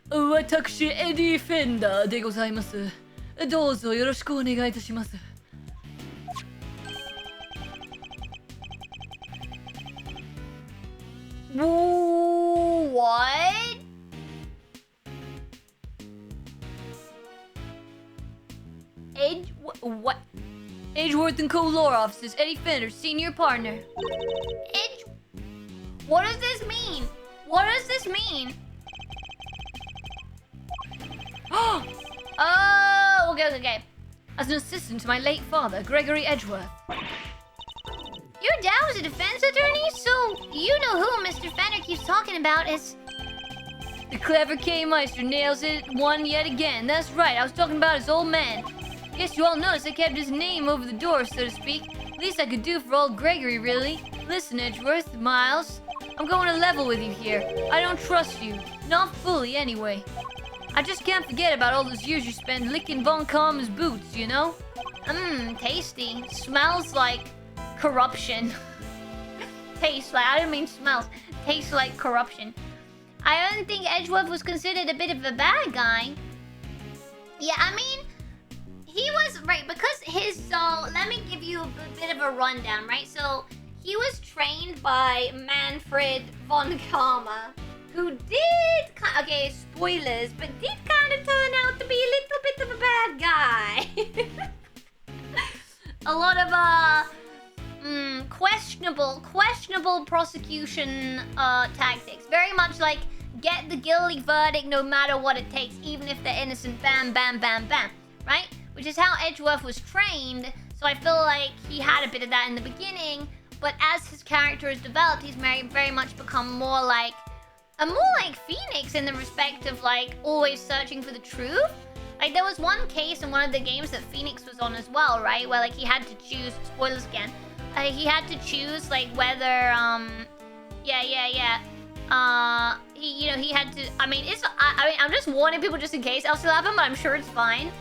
私、エディ・フェンダーでございます。どうぞよろしくお願いいたします。What? What? Edgeworth and Co. Law Offices, Eddie Fender, senior partner. What does this mean? What does this mean? Oh, okay. As an assistant to my late father, Gregory Edgeworth. Your dad was a defense attorney, so you know who Mr. Fender keeps talking about as... The clever K. Meister nails it one yet again. That's right, I was talking about his old man. Guess you all noticed I kept his name over the door, so to speak. Least I could do for old Gregory, really. Listen, Edgeworth, Miles, I'm going to level with you here. I don't trust you. Not fully, anyway. I just can't forget about all those years you spent licking Von Karma's boots, you know? Tasty. Smells like corruption. Tastes like, I don't mean smells. Tastes like corruption. I don't think Edgeworth was considered a bit of a bad guy. Yeah, I mean, he was, right, because so, let me give you a bit of a rundown, right? So, he was trained by Manfred Von Karma, who did, okay, spoilers, but did kind of turn out to be a little bit of a bad guy. A lot of, questionable prosecution, tactics. Very much like, get the guilty verdict no matter what it takes, even if they're innocent, bam, bam, bam, bam, right? which is how Edgeworth was trained. So I feel like he had a bit of that in the beginning, but as his character has developed, he's very much become more like Phoenix in the respect of like always searching for the truth. Like there was one case in one of the games that Phoenix was on as well, right? Where like he had to choose, spoilers again, he had to choose like whether he had to. I mean, I'm just warning people just in case else it'll happen, but I'm sure it's fine.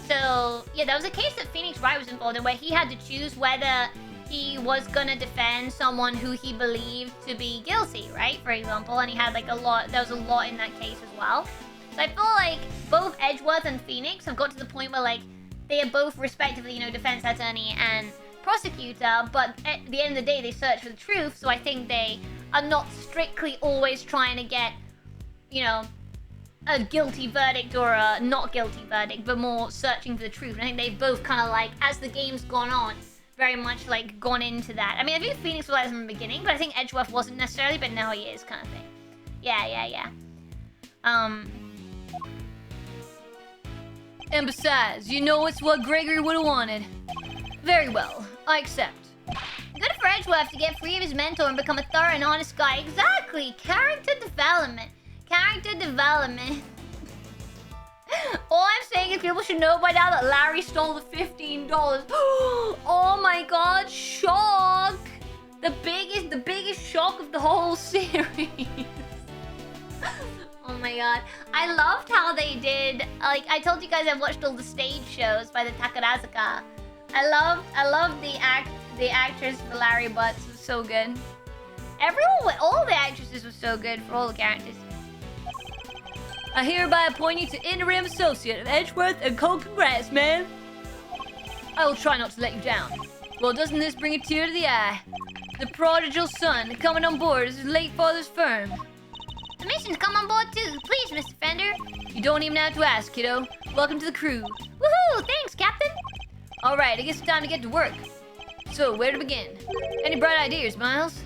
So yeah, there was a case that Phoenix Wright was involved in where he had to choose whether he was gonna defend someone who he believed to be guilty, right? For example, and he had like there was a lot in that case as well. So I feel like both Edgeworth and Phoenix have got to the point where like they are both respectively, you know, defense attorney and prosecutor, but at the end of the day they search for the truth. So I think they are not strictly always trying to get, you know, a guilty verdict or a not guilty verdict, but more searching for the truth. And I think they've both kind of like, as the game's gone on, very much like gone into that. I mean, I think Phoenix was like from the beginning, but I think Edgeworth wasn't necessarily, but now he is, kind of thing. Yeah. And besides, you know it's what Gregory would have wanted. Very well, I accept. Good for Edgeworth to get free of his mentor and become a thorough and honest guy. Exactly! Character development. All I'm saying is people should know by now that Larry stole the $15. Oh my god, shock! The biggest shock of the whole series. Oh my god. I loved how they did, like, I told you guys I've watched all the stage shows by the Takarazuka. I loved the actress for Larry Butts. Was so good. All the actresses were so good for all the characters. I hereby appoint you to interim associate of Edgeworth and Co. Congrats, man. I will try not to let you down. Well, doesn't this bring a tear to the eye? The prodigal son coming on board as his late father's firm. The mission's come on board too. Please, Mr. Fender. You don't even have to ask, kiddo. Welcome to the crew. Woohoo! Thanks, Captain. Alright, I guess it's time to get to work. So, where to begin? Any bright ideas, Miles?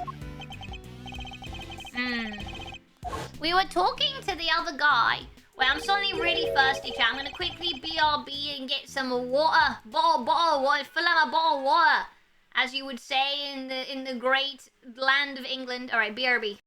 We were talking to the other guy. Wait, I'm suddenly really thirsty, chat. I'm gonna quickly BRB and get some water. Bottle of water. Fill out my bottle of water. As you would say in the great land of England. Alright, BRB.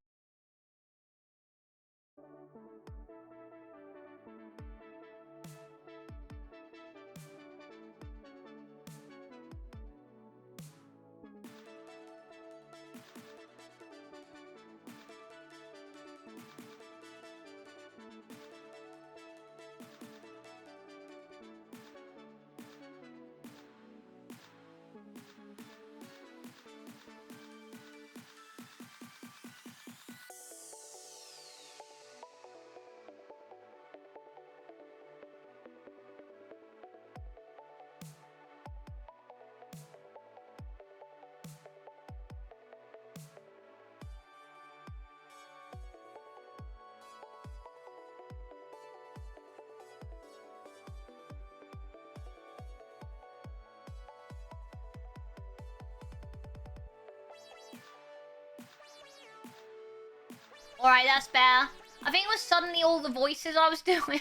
Alright, that's better. I think it was suddenly all the voices I was doing.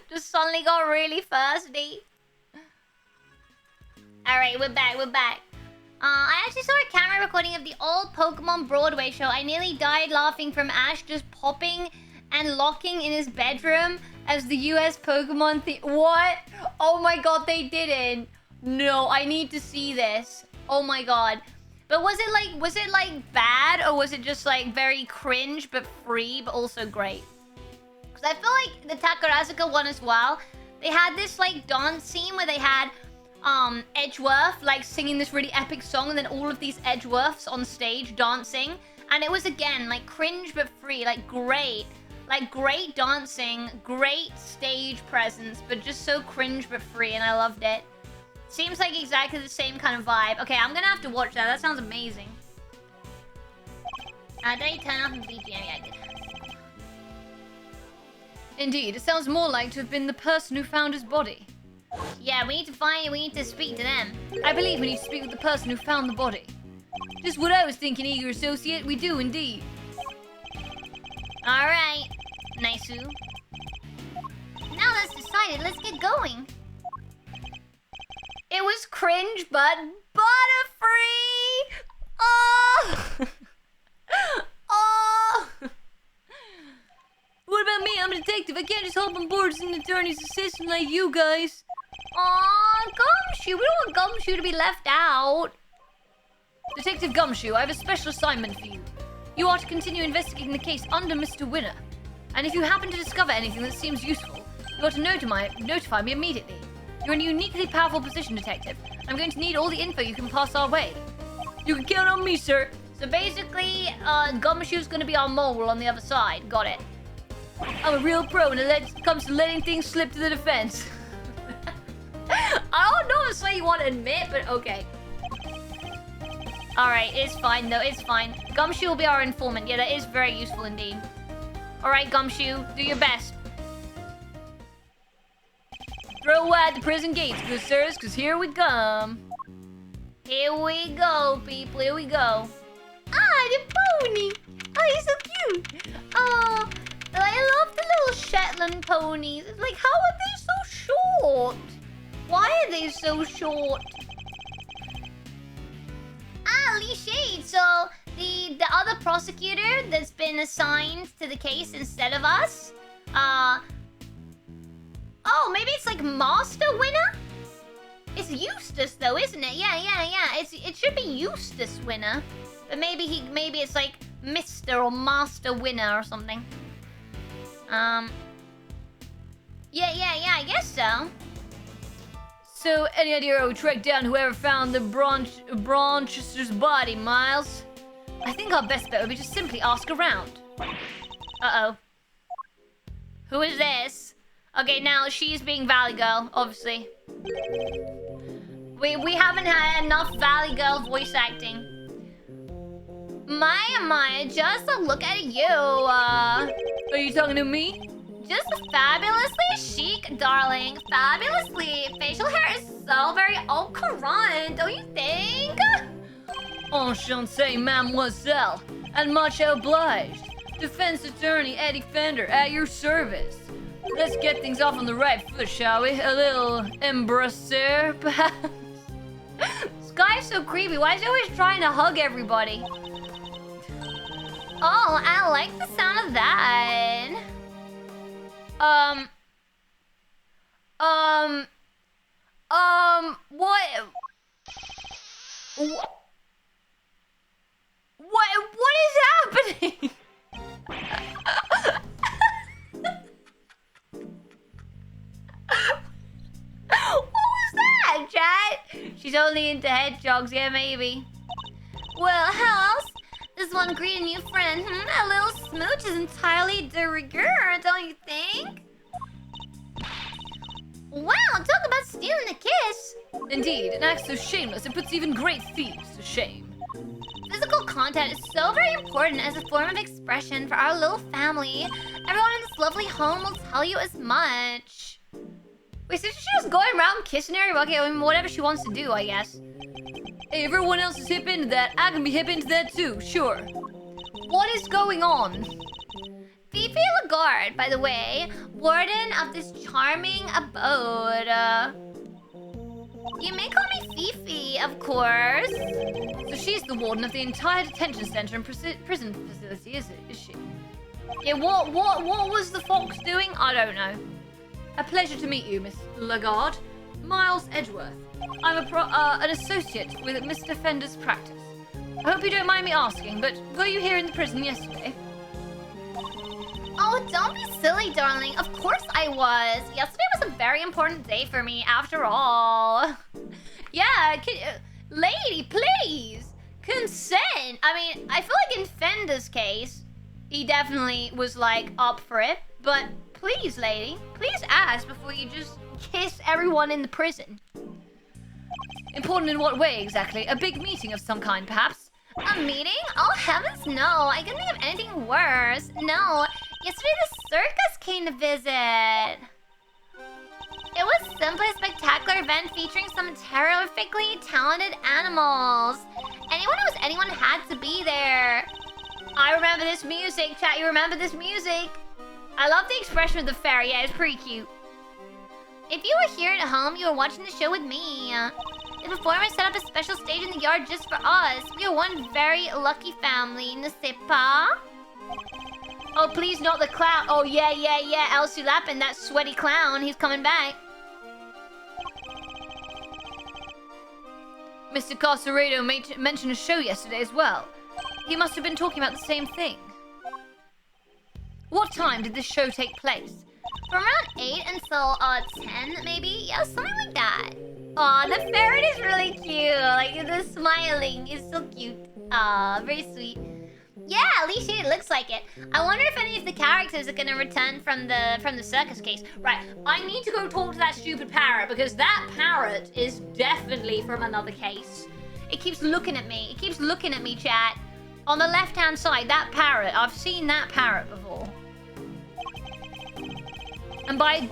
Just suddenly got really thirsty. Alright, we're back. I actually saw a camera recording of the old Pokemon Broadway show. I nearly died laughing from Ash just popping and locking in his bedroom as the US Pokemon theme. What? Oh my god, they didn't. No, I need to see this. Oh my god. But was it like bad, or was it just like very cringe but free but also great? Because I feel like the Takarazuka one as well, they had this like dance scene where they had Edgeworth like singing this really epic song, and then all of these Edgeworths on stage dancing, and it was again like cringe but free, like great dancing, great stage presence, but just so cringe but free, and I loved it. Seems like exactly the same kind of vibe. Okay, I'm gonna have to watch that. That sounds amazing. Did I turn off the BGM? Yeah, I did. Indeed, it sounds more like to have been the person who found his body. Yeah, we need to speak to them. I believe we need to speak with the person who found the body. Just what I was thinking, eager associate. We do indeed. Alright, Naisu. Now let's decide excited. Let's get going. It was cringe, but butterfree! Oh! Oh! What about me? I'm a detective. I can't just hop on board as an attorney's assistant like you guys. Aw, Gumshoe. We don't want Gumshoe to be left out. Detective Gumshoe, I have a special assignment for you. You are to continue investigating the case under Mr. Winner. And if you happen to discover anything that seems useful, you are to notify me immediately. You're in a uniquely powerful position, Detective. I'm going to need all the info you can pass our way. You can count on me, sir. So basically, Gumshoe's gonna be our mole on the other side. Got it. I'm a real pro when it comes to letting things slip to the defense. I don't know if it's what you want to admit, but okay. Alright, it's fine though, it's fine. Gumshoe will be our informant. Yeah, that is very useful indeed. Alright, Gumshoe, do your best. Throw wide the prison gates, good sirs, because here we come. Here we go, people, here we go. Ah, the pony. Oh, he's so cute. Oh, I love the little Shetland ponies. It's like, how are they so short? Why are they so short? Ah, Lee Shade, so the other prosecutor that's been assigned to the case instead of us, oh, maybe it's like Master Winner? It's Eustace though, isn't it? Yeah. It should be Eustace Winner. But maybe it's like Mr. or Master Winner or something. Yeah, I guess so. So, any idea how we track down whoever found the Bronchester's body, Miles? I think our best bet would be to simply ask around. Uh-oh. Who is this? Okay, now she's being Valley Girl, obviously. We haven't had enough Valley Girl voice acting. Maya, just a look at you. Are you talking to me? Just fabulously chic, darling. Fabulously. Facial hair is so very au courant, don't you think? Enchanté, mademoiselle. And much obliged. Defense attorney Eddie Fender at your service. Let's get things off on the right foot, shall we? A little embrasseur, perhaps? This guy's so creepy. Why is he always trying to hug everybody? Oh, I like the sound of that. What is happening? What was that, Chat? She's only into hedgehogs, yeah, maybe. Well, House, this one greet a new friend. A little smooch is entirely de rigueur, don't you think? Wow, talk about stealing a kiss. Indeed, an act so shameless it puts even great thieves to shame. Physical contact is so very important as a form of expression for our little family. Everyone in this lovely home will tell you as much. Wait, so she's just going around kissing everybody? I mean, whatever she wants to do, I guess. Hey, everyone else is hip into that. I can be hip into that too, sure. What is going on? Fifi Lagarde, by the way, warden of this charming abode. You may call me Fifi, of course. So she's the warden of the entire detention center and prison facility, is she? Yeah, what was the fox doing? I don't know. A pleasure to meet you, Miss Lagarde. Miles Edgeworth. I'm an associate with Mr. Fender's practice. I hope you don't mind me asking, but were you here in the prison yesterday? Oh, don't be silly, darling. Of course I was. Yesterday was a very important day for me, after all. Yeah, lady, please. Consent. I mean, I feel like in Fender's case, he definitely was, like, up for it. But please, lady, please ask before you just kiss everyone in the prison. Important in what way, exactly? A big meeting of some kind, perhaps? A meeting? Oh, heavens, no. I couldn't think of anything worse. No. Yesterday, the circus came to visit. It was simply a spectacular event featuring some terrifically talented animals. Anyone had to be there. I remember this music, chat. You remember this music? I love the expression of the fairy. Yeah, it's pretty cute. If you were here at home, you were watching the show with me. The performer set up a special stage in the yard just for us. We are one very lucky family, n'est-ce pas? Oh, please not the clown. Oh, yeah. Elsie Lappin, that sweaty clown. He's coming back. Mr. Carceredo mentioned a show yesterday as well. He must have been talking about the same thing. What time did this show take place? From around 8 until 10, maybe? Yeah, something like that. Aw, the ferret is really cute. Like, the smiling is so cute. Aw, very sweet. Yeah, at least it looks like it. I wonder if any of the characters are gonna return from the circus case. Right, I need to go talk to that stupid parrot because that parrot is definitely from another case. It keeps looking at me. It keeps looking at me, chat. On the left-hand side, that parrot. I've seen that parrot before. And by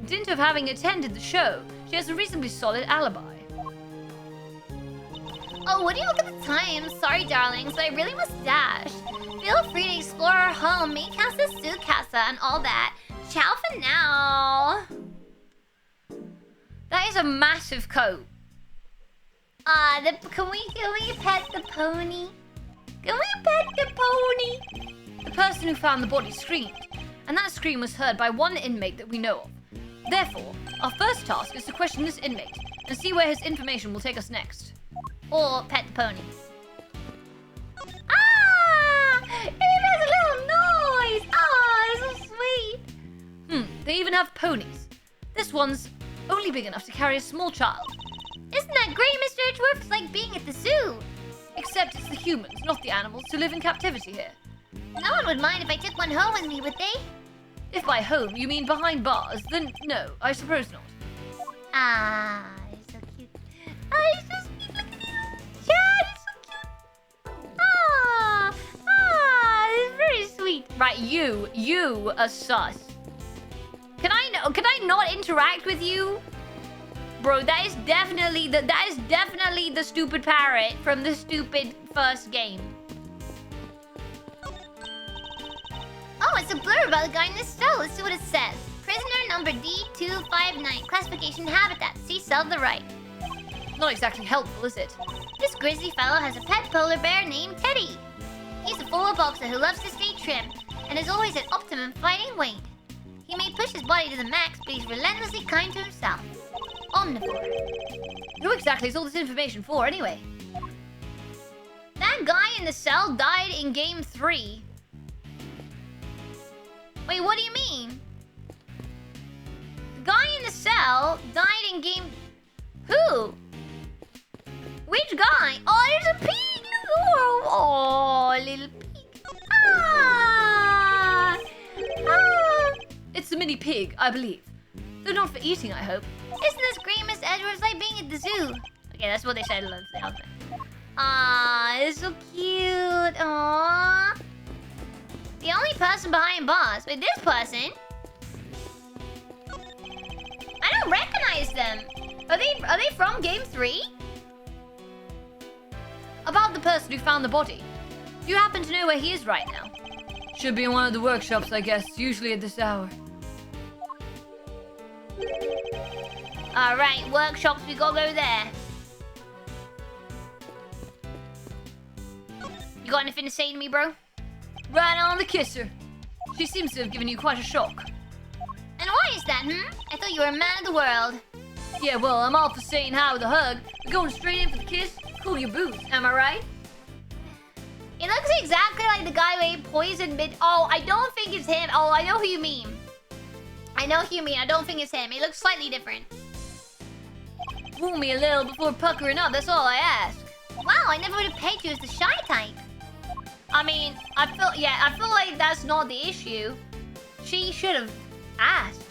dint of having attended the show, she has a reasonably solid alibi. Oh, what do you look at the time? Sorry, darlings, I really must dash. Feel free to explore our home, make casa, su casa, and all that. Ciao for now. That is a massive coat. Can we pet the pony? Can we pet the pony? The person who found the body screamed, and that scream was heard by one inmate that we know of. Therefore, our first task is to question this inmate and see where his information will take us next. Or pet the pony. Ah! It makes a little noise! Ah, it's so sweet! They even have ponies. This one's only big enough to carry a small child. Isn't that great, Mr. Edgeworth? It's like being at the zoo. Except it's the humans, not the animals, who live in captivity here. No one would mind if I took one home with me, would they? If by home you mean behind bars, then no, I suppose not. Ah, you're so cute. Ah, you're so sweet. Look at you. Chad, you're so cute. It's very sweet. Right, you are sus. Can I not interact with you? Bro, that is definitely the stupid parrot from the stupid first game. Oh, it's a blurb about the guy in this cell. Let's see what it says. Prisoner number D259. Classification habitat. See cell to the right. Not exactly helpful, is it? This grizzly fellow has a pet polar bear named Teddy. He's a full boxer who loves to stay trim and is always at optimum fighting weight. He may push his body to the max, but he's relentlessly kind to himself. Omnivore. Who exactly is all this information for, anyway? That guy in the cell died in Game 3. Wait, what do you mean? The guy in the cell died in Game... Who? Which guy? Oh, there's a pig! Oh, little pig. Ah! It's a mini pig, I believe. Though not for eating, I hope. Isn't this great, Miss Edwards? Like being at the zoo. Okay, that's what they said. Ah, it's so cute. Aww. The only person behind bars. Wait, this person? I don't recognize them. Are they from Game 3? About the person who found the body. Do you happen to know where he is right now? Should be in one of the workshops, I guess. Usually at this hour. Alright, workshops, we gotta go there. You got anything to say to me, bro? Right on the kisser. She seems to have given you quite a shock. And why is that, I thought you were a man of the world. Yeah, well, I'm all for saying hi with a hug, but going straight in for the kiss, cool your boots, am I right? It looks exactly like the guy who ate poison mid... Oh, I don't think it's him. Oh, I know who you mean. I know who you mean. I don't think it's him. It looks slightly different. Woo me a little before puckering up, that's all I ask. Wow, I never would have pegged you as the shy type. I mean, I feel like that's not the issue. She should have asked.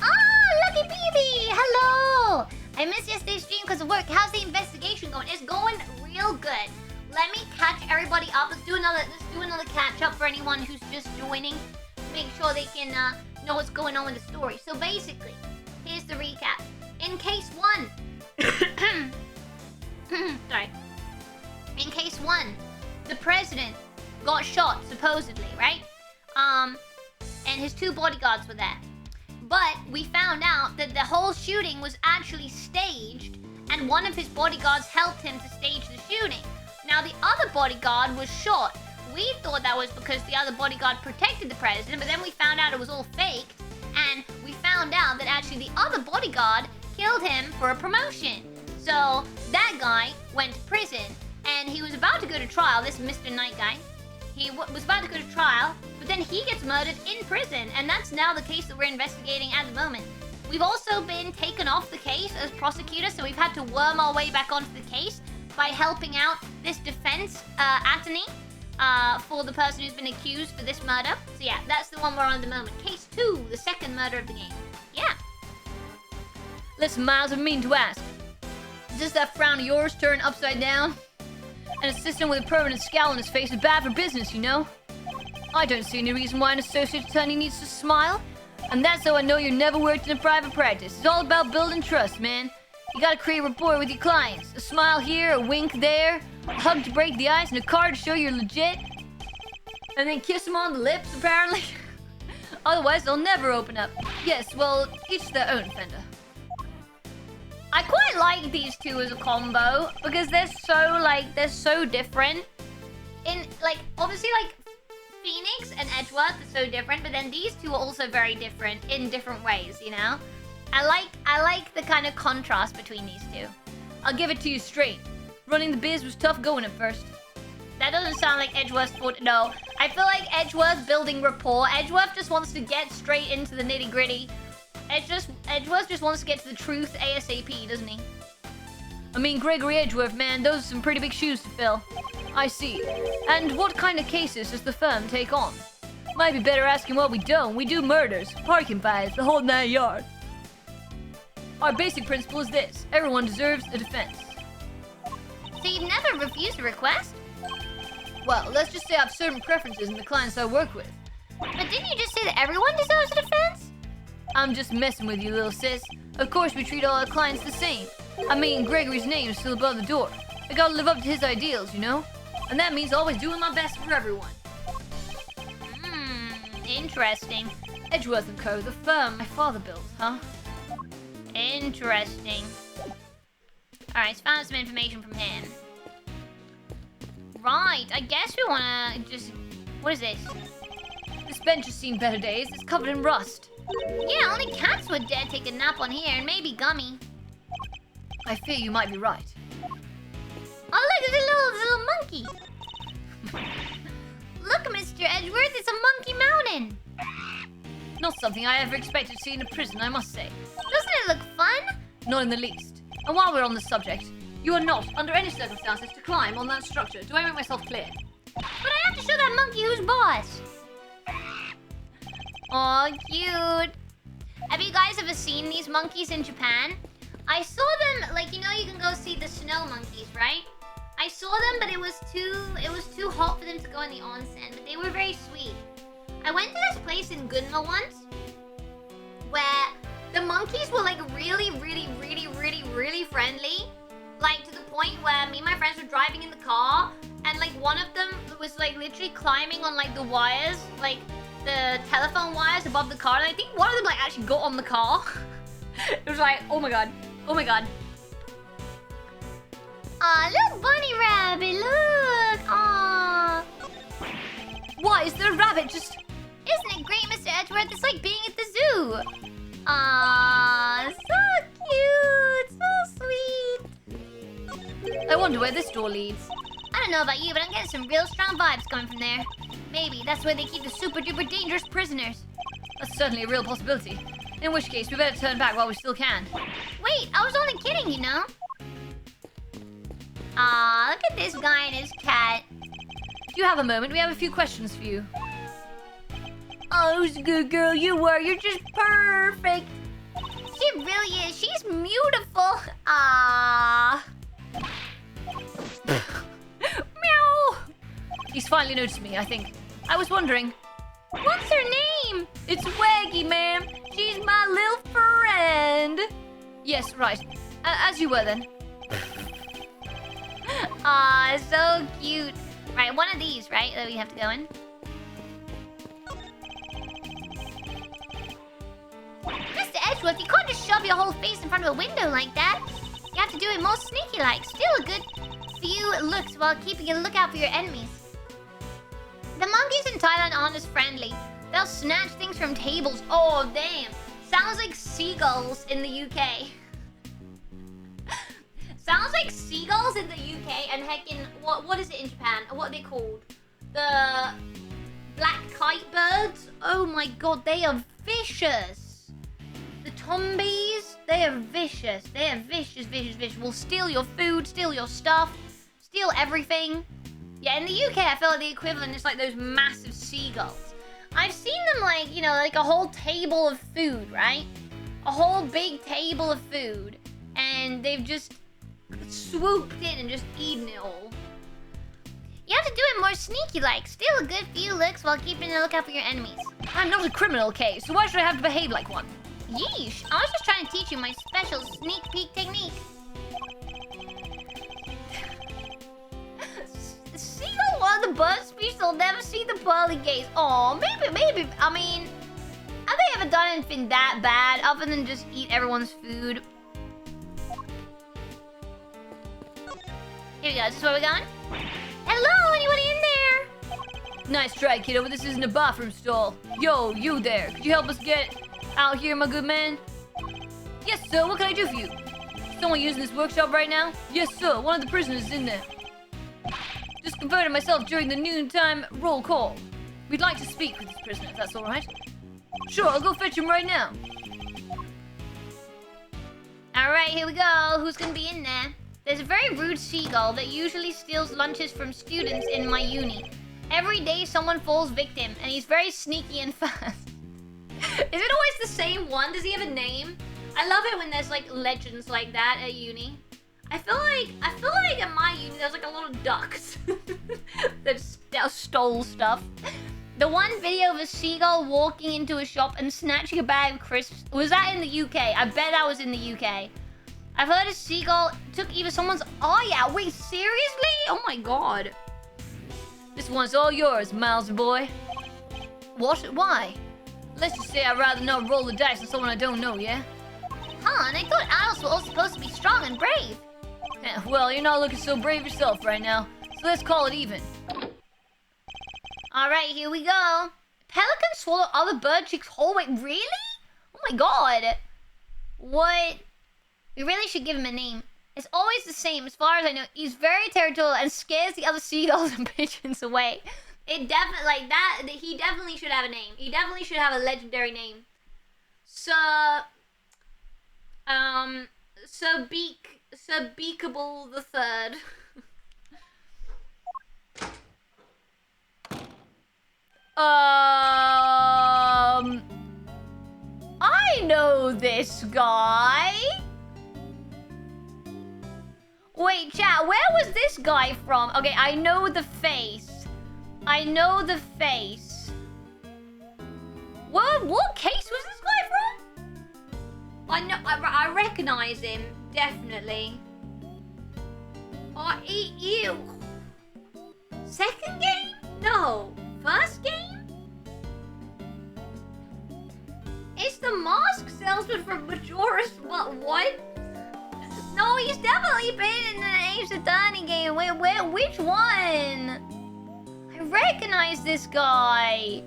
Ah, Lucky Baby! Hello! I missed yesterday's stream because of work. How's the investigation going? It's going real good. Let me catch everybody up. Let's do another catch up for anyone who's just joining. Make sure they can know what's going on with the story. So basically, here's the recap. In case 1... Sorry. In case 1, the president got shot, supposedly, right? and his 2 bodyguards were there. But we found out that the whole shooting was actually staged, and one of his bodyguards helped him to stage the shooting. Now, the other bodyguard was shot. We thought that was because the other bodyguard protected the president, but then we found out it was all faked, and we found out that actually the other bodyguard killed him for a promotion. So that guy went to prison, and he was about to go to trial. This Mr. Knight guy. He was about to go to trial, but then he gets murdered in prison, and that's now the case that we're investigating at the moment. We've also been taken off the case as prosecutors, so we've had to worm our way back onto the case by helping out this defense attorney for the person who's been accused for this murder. So yeah, that's the one we're on at the moment. Case 2, the second murder of the game. Yeah. Listen, Miles, I mean to ask. Is this that frown of yours turned upside down? An assistant with a permanent scowl on his face is bad for business, you know? I don't see any reason why an associate attorney needs to smile. And that's how I know you never worked in a private practice. It's all about building trust, man. You gotta create rapport with your clients. A smile here, a wink there, a hug to break the ice, and a card to show you're legit. And then kiss them on the lips, apparently. Otherwise, they'll never open up. Yes, well, each their own, Fender. I quite like these 2 as a combo because they're so different. In obviously Phoenix and Edgeworth are so different, but then these 2 are also very different in different ways, you know? I like the kind of contrast between these 2. I'll give it to you straight. Running the biz was tough going at first. That doesn't sound like Edgeworth's fault. No, I feel like Edgeworth building rapport. Edgeworth just wants to get straight into the nitty gritty. Edgeworth just wants to get to the truth ASAP, doesn't he? I mean, Gregory Edgeworth, man, those are some pretty big shoes to fill. I see. And what kind of cases does the firm take on? Might be better asking what we don't. We do murders, parking fines, the whole 9 yards. Our basic principle is this: everyone deserves a defense. So you've never refused a request? Well, let's just say I have certain preferences in the clients I work with. But didn't you just say that everyone deserves a defense? I'm just messing with you, little sis. Of course we treat all our clients the same. I mean, Gregory's name is still above the door. I gotta live up to his ideals, you know? And that means always doing my best for everyone. Interesting. Edgeworth & Co., the firm my father built, huh? Interesting. Alright, so found some information from him. Right, I guess we wanna just... What is this? This bench has seen better days. It's covered in rust. Yeah, only cats would dare take a nap on here, and maybe Gummy. I fear you might be right. Oh, look, there's a little monkey. Look, Mr. Edgeworth, it's a monkey mountain. Not something I ever expected to see in a prison, I must say. Doesn't it look fun? Not in the least. And while we're on the subject, you are not, under any circumstances, to climb on that structure. Do I make myself clear? But I have to show that monkey who's boss. Aw, cute. Have you guys ever seen these monkeys in Japan? I saw them, like, you know, you can go see the snow monkeys, right? I saw them, but it was too hot for them to go in the onsen, but they were very sweet. I went to this place in Gunma once, where the monkeys were, like, really friendly. Like, to the point where me and my friends were driving in the car, and, like, one of them was, like, literally climbing on, like, the wires, like, the telephone wires above the car, and I think one of them, like, actually got on the car. It was like, oh my god. Oh my god. Aw, look, bunny rabbit, look! Aw. Why is there a rabbit just... Isn't it great, Mr. Edgeworth? It's like being at the zoo. Aw, so cute, so sweet. I wonder where this door leads. I don't know about you, but I'm getting some real strong vibes coming from there. Maybe that's where they keep the super duper dangerous prisoners. That's certainly a real possibility. In which case, we better turn back while we still can. Wait, I was only kidding, you know? Aw, look at this guy and his cat. Do you have a moment? We have a few questions for you. Oh, who's a good girl you were. You're just perfect. She really is. She's beautiful. Ah. Meow. He's finally noticed me, I think. I was wondering. What's her name? It's Waggy, ma'am. She's my little friend. Yes, right. As you were then. Aw, so cute. Right, one of these, right? That we have to go in. Edgeworth, you can't just shove your whole face in front of a window like that. You have to do it more sneaky-like. Still a good few looks while keeping a lookout for your enemies. The monkeys in Thailand aren't as friendly. They'll snatch things from tables. Oh, damn. Sounds like seagulls in the UK. Sounds like seagulls in the UK and heckin' what is it in Japan? What are they called? The black kite birds? Oh my god, they are vicious. The tombies, they are vicious. They are vicious, vicious, vicious. Will steal your food, steal your stuff, steal everything. Yeah, in the UK, I feel like the equivalent is like those massive seagulls. I've seen them like, you know, like a whole table of food, right? A whole big table of food. And they've just swooped in and just eaten it all. You have to do it more sneaky-like. Still a good few looks while keeping a lookout for your enemies. I'm not a criminal, Kay, so why should I have to behave like one? Yeesh, I was just trying to teach you my special sneak peek technique. Seagull, one of the bird species, they'll never see the pearly gaze. Aw, maybe, I mean, have they ever done anything that bad other than just eat everyone's food? Here we go, is this where we're going? Hello, anybody in there? Nice try, kiddo, but this isn't a bathroom stall. Yo, you there, could you help us get out here, my good man? Yes, sir, what can I do for you? Someone using this workshop right now? Yes, sir, one of the prisoners is in there. Just converted myself during the noontime roll call. We'd like to speak with this prisoner, if that's alright. Sure, I'll go fetch him right now. Alright, here we go. Who's gonna be in there? There's a very rude seagull that usually steals lunches from students in my uni. Every day someone falls victim, and he's very sneaky and fast. Is it always the same one? Does he have a name? I love it when there's like legends like that at uni. I feel like at my uni there's like a lot of ducks that stole stuff. The one video of a seagull walking into a shop and snatching a bag of crisps, was that in the UK? I bet that was in the UK. I've heard a seagull took even someone's eye out. Wait, seriously? Oh my god. This one's all yours, Miles boy. What? Why? Let's just say I'd rather not roll the dice with someone I don't know, yeah? Huh, and I thought adults were all supposed to be strong and brave. Yeah, well, you're not looking so brave yourself right now, so let's call it even. Alright, here we go. Pelican swallow other bird chicks whole. Wait, really? Oh my god. What? We really should give him a name. It's always the same, as far as I know. He's very territorial and scares the other seagulls and pigeons away. It definitely, like that, he definitely should have a name. He definitely should have a legendary name. Sir Beakable the Third. I know this guy. Wait, chat, where was this guy from? Okay, I know the face. I know the face. What case was this guy from? I know, I recognize him, definitely. Oh, ew. Second game? No. First game? It's the mask salesman from Majora's what? No, he's definitely been in the Ace Attorney game. Wait, which one? I recognize this guy.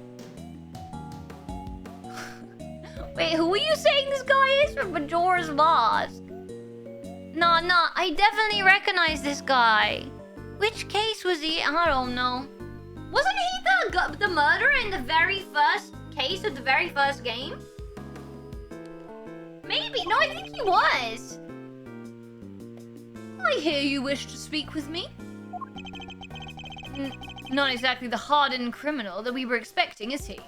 Wait, who are you saying this guy is from Majora's Mask? No, I definitely recognize this guy. Which case was he? I don't know. Wasn't he the murderer in the very first case of the very first game? Maybe. No, I think he was. I hear you wish to speak with me. Not exactly the hardened criminal that we were expecting, is he?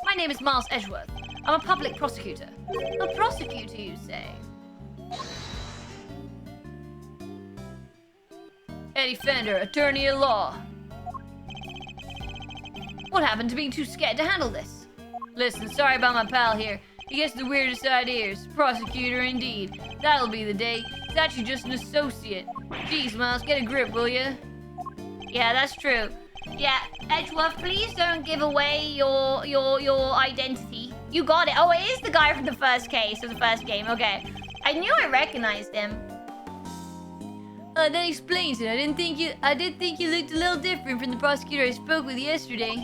My name is Miles Edgeworth. I'm a public prosecutor. A prosecutor, you say? Eddie Fender, attorney at law. What happened to being too scared to handle this? Listen, sorry about my pal here. He gets the weirdest ideas. Prosecutor, indeed. That'll be the day. He's actually just an associate. Jeez, Miles, get a grip, will ya? Yeah, that's true. Yeah, Edgeworth, please don't give away your identity. You got it. Oh, it is the guy from the first case of the first game. Okay. I knew I recognized him. That explains it. I did think you looked a little different from the prosecutor I spoke with yesterday.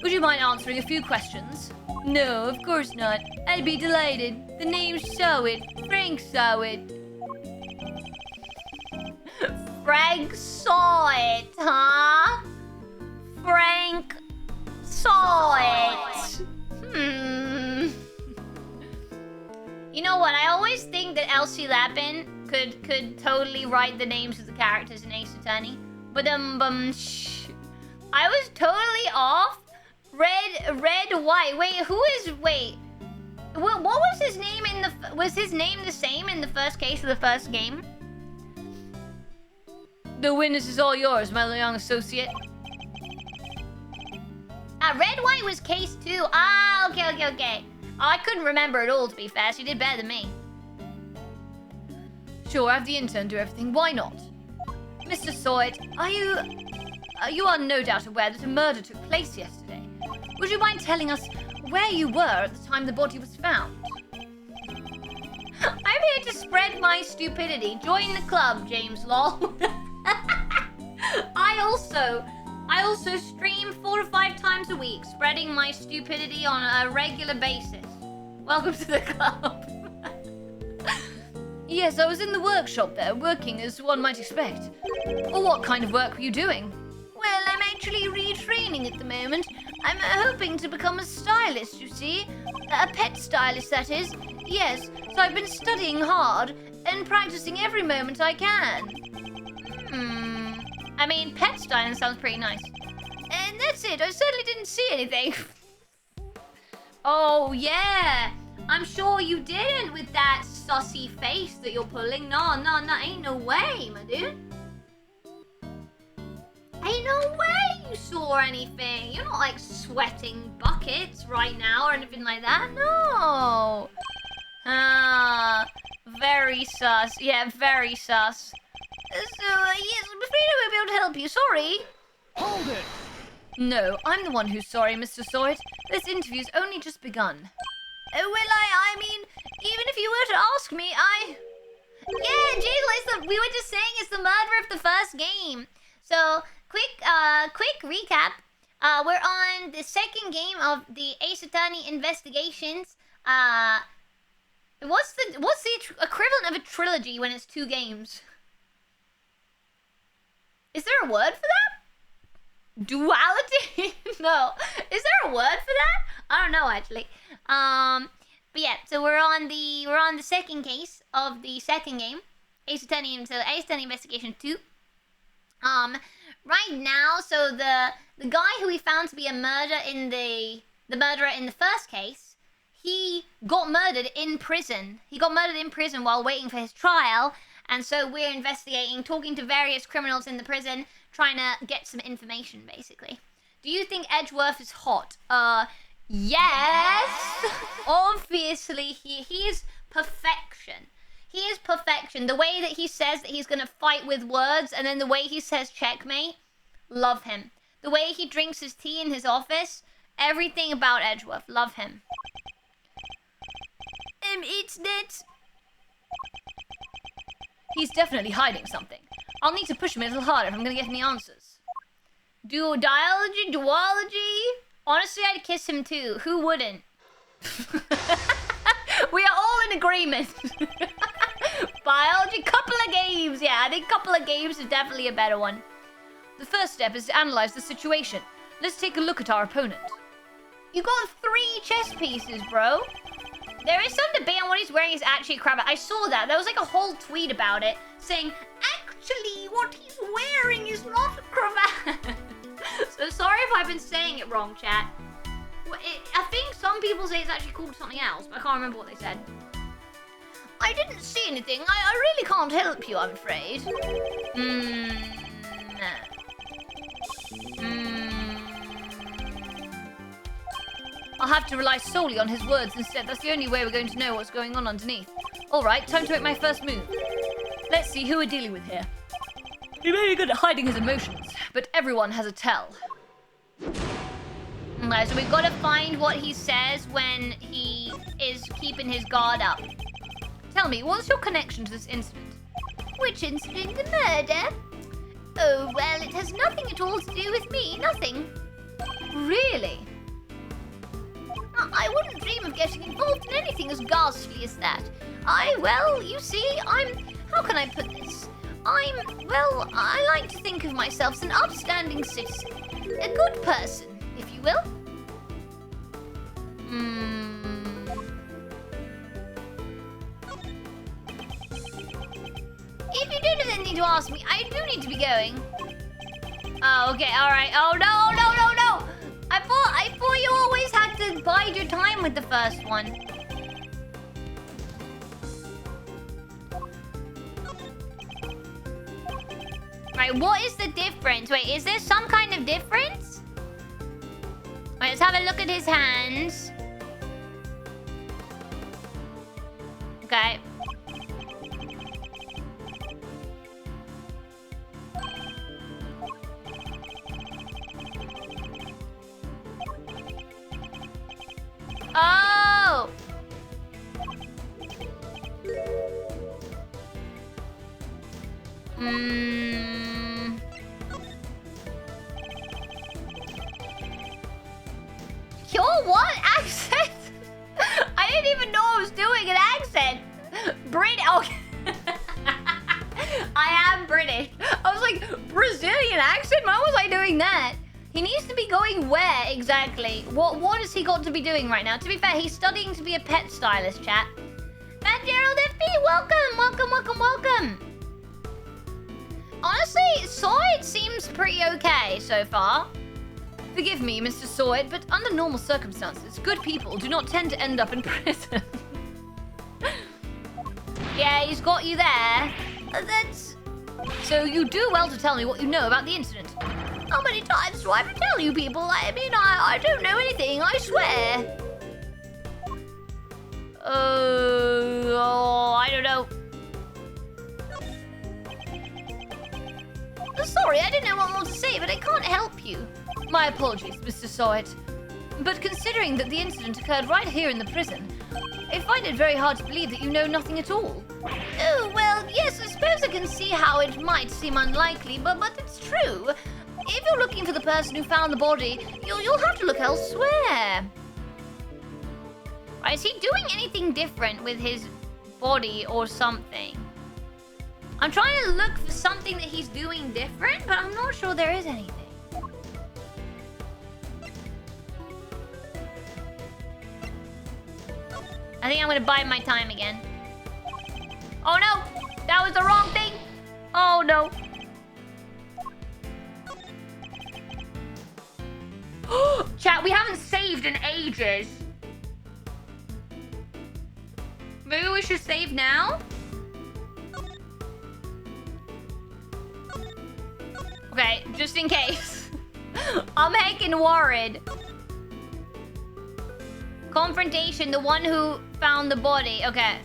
Would you mind answering a few questions? No, of course not. I'd be delighted. The name Sowit. Frank Sowit. Frank saw it, huh? Frank saw it. You know what? I always think that Elsie Lapin could totally write the names of the characters in Ace Attorney. But I was totally off. Red, white. Wait. What was his name in the? Was his name the same in the first case of the first game? The witness is all yours, my young associate. Red, white was case 2. Ah, okay. Oh, I couldn't remember it all, to be fair. So you did better than me. Sure, have the intern do everything. Why not? Mr. Sowit, you are no doubt aware that a murder took place yesterday. Would you mind telling us where you were at the time the body was found? I'm here to spread my stupidity. Join the club, James Lol. I also stream 4 to 5 times a week, spreading my stupidity on a regular basis. Welcome to the club. Yes, I was in the workshop there, working as one might expect. Well, what kind of work were you doing? Well, I'm actually retraining at the moment. I'm hoping to become a stylist, you see. A pet stylist, that is. Yes, so I've been studying hard and practicing every moment I can. I mean, pet styling sounds pretty nice. And that's it. I certainly didn't see anything. Oh, yeah. I'm sure you didn't with that sussy face that you're pulling. No, ain't no way, my dude. Ain't no way you saw anything. You're not like sweating buckets right now or anything like that. No. Very sus. Yeah, very sus. So, yes, I'm afraid I won't be able to help you. Sorry. Hold it! No, I'm the one who's sorry, Mr. Sowit. This interview's only just begun. Well, I mean, even if you were to ask me, Yeah, Jason, we were just saying it's the murder of the first game. So, quick recap. We're on the second game of the Ace Attorney investigations. What's the equivalent of a trilogy when it's 2 games? Is there a word for that? Duality? No. Is there a word for that? I don't know actually. But yeah, so we're on the second case of the second game, Ace Attorney Investigation 2. Right now, so the guy who we found to be a murderer in the murderer in the first case, he got murdered in prison. He got murdered in prison while waiting for his trial. And so we're investigating, talking to various criminals in the prison, trying to get some information, basically. Do you think Edgeworth is hot? Yes! Obviously, he is perfection. He is perfection. The way that he says that he's going to fight with words, and then the way he says checkmate, love him. The way he drinks his tea in his office, everything about Edgeworth, love him. It's that... He's definitely hiding something. I'll need to push him a little harder if I'm going to get any answers. Duology? Honestly, I'd kiss him too. Who wouldn't? We are all in agreement. Biology, couple of games. Yeah, I think couple of games is definitely a better one. The first step is to analyze the situation. Let's take a look at our opponent. You got 3 chess pieces, bro. There is some debate on what he's wearing is actually a cravat. I saw that. There was like a whole tweet about it saying, actually, what he's wearing is not a cravat. So sorry if I've been saying it wrong, chat. I think some people say it's actually called something else, but I can't remember what they said. I didn't see anything. I really can't help you, I'm afraid. I'll have to rely solely on his words instead. That's the only way we're going to know what's going on underneath. Alright, time to make my first move. Let's see who we're dealing with here. He may be good at hiding his emotions, but everyone has a tell. Okay, so we've got to find what he says when he is keeping his guard up. Tell me, what's your connection to this incident? Which incident? The murder? Oh, well, it has nothing at all to do with me. Nothing. Really? I wouldn't dream of getting involved in anything as ghastly as that. Well, you see, how can I put this? Well, I like to think of myself as an upstanding citizen. A good person, if you will. If you don't have anything to ask me, I do need to be going. Oh, okay, alright. Oh, no! I thought you always had to bide your time with the first one. Right, what is the difference? Wait, is there some kind of difference? Right, let's have a look at his hands. Okay. Oh! Your what accent? I didn't even know I was doing an accent. Okay. I am British. I was like, Brazilian accent? Why was I doing that? He needs to be going where exactly? What has he got to be doing right now? To be fair, he's studying to be a pet stylist, chat. Matt Gerald FP, welcome. Honestly, Sword seems pretty okay so far. Forgive me, Mr. Sword, but under normal circumstances, good people do not tend to end up in prison. Yeah, he's got you there. That's... So you do well to tell me what you know about the incident. How many times do I have to tell you people? I mean, I don't know anything, I swear. I don't know. Sorry, I didn't know what more to say, but I can't help you. My apologies, Mr. Sawit. But considering that the incident occurred right here in the prison, I find it very hard to believe that you know nothing at all. Oh, well, yes, I suppose I can see how it might seem unlikely, but it's true. If you're looking for the person who found the body, you'll have to look elsewhere. Is he doing anything different with his body or something? I'm trying to look for something that he's doing different, but I'm not sure there is anything. I think I'm gonna bide my time again. Oh no! That was the wrong thing! Oh no. Chat, we haven't saved in ages. Maybe we should save now? Okay, just in case. I'm heckin' worried. Confrontation, the one who found the body. Okay.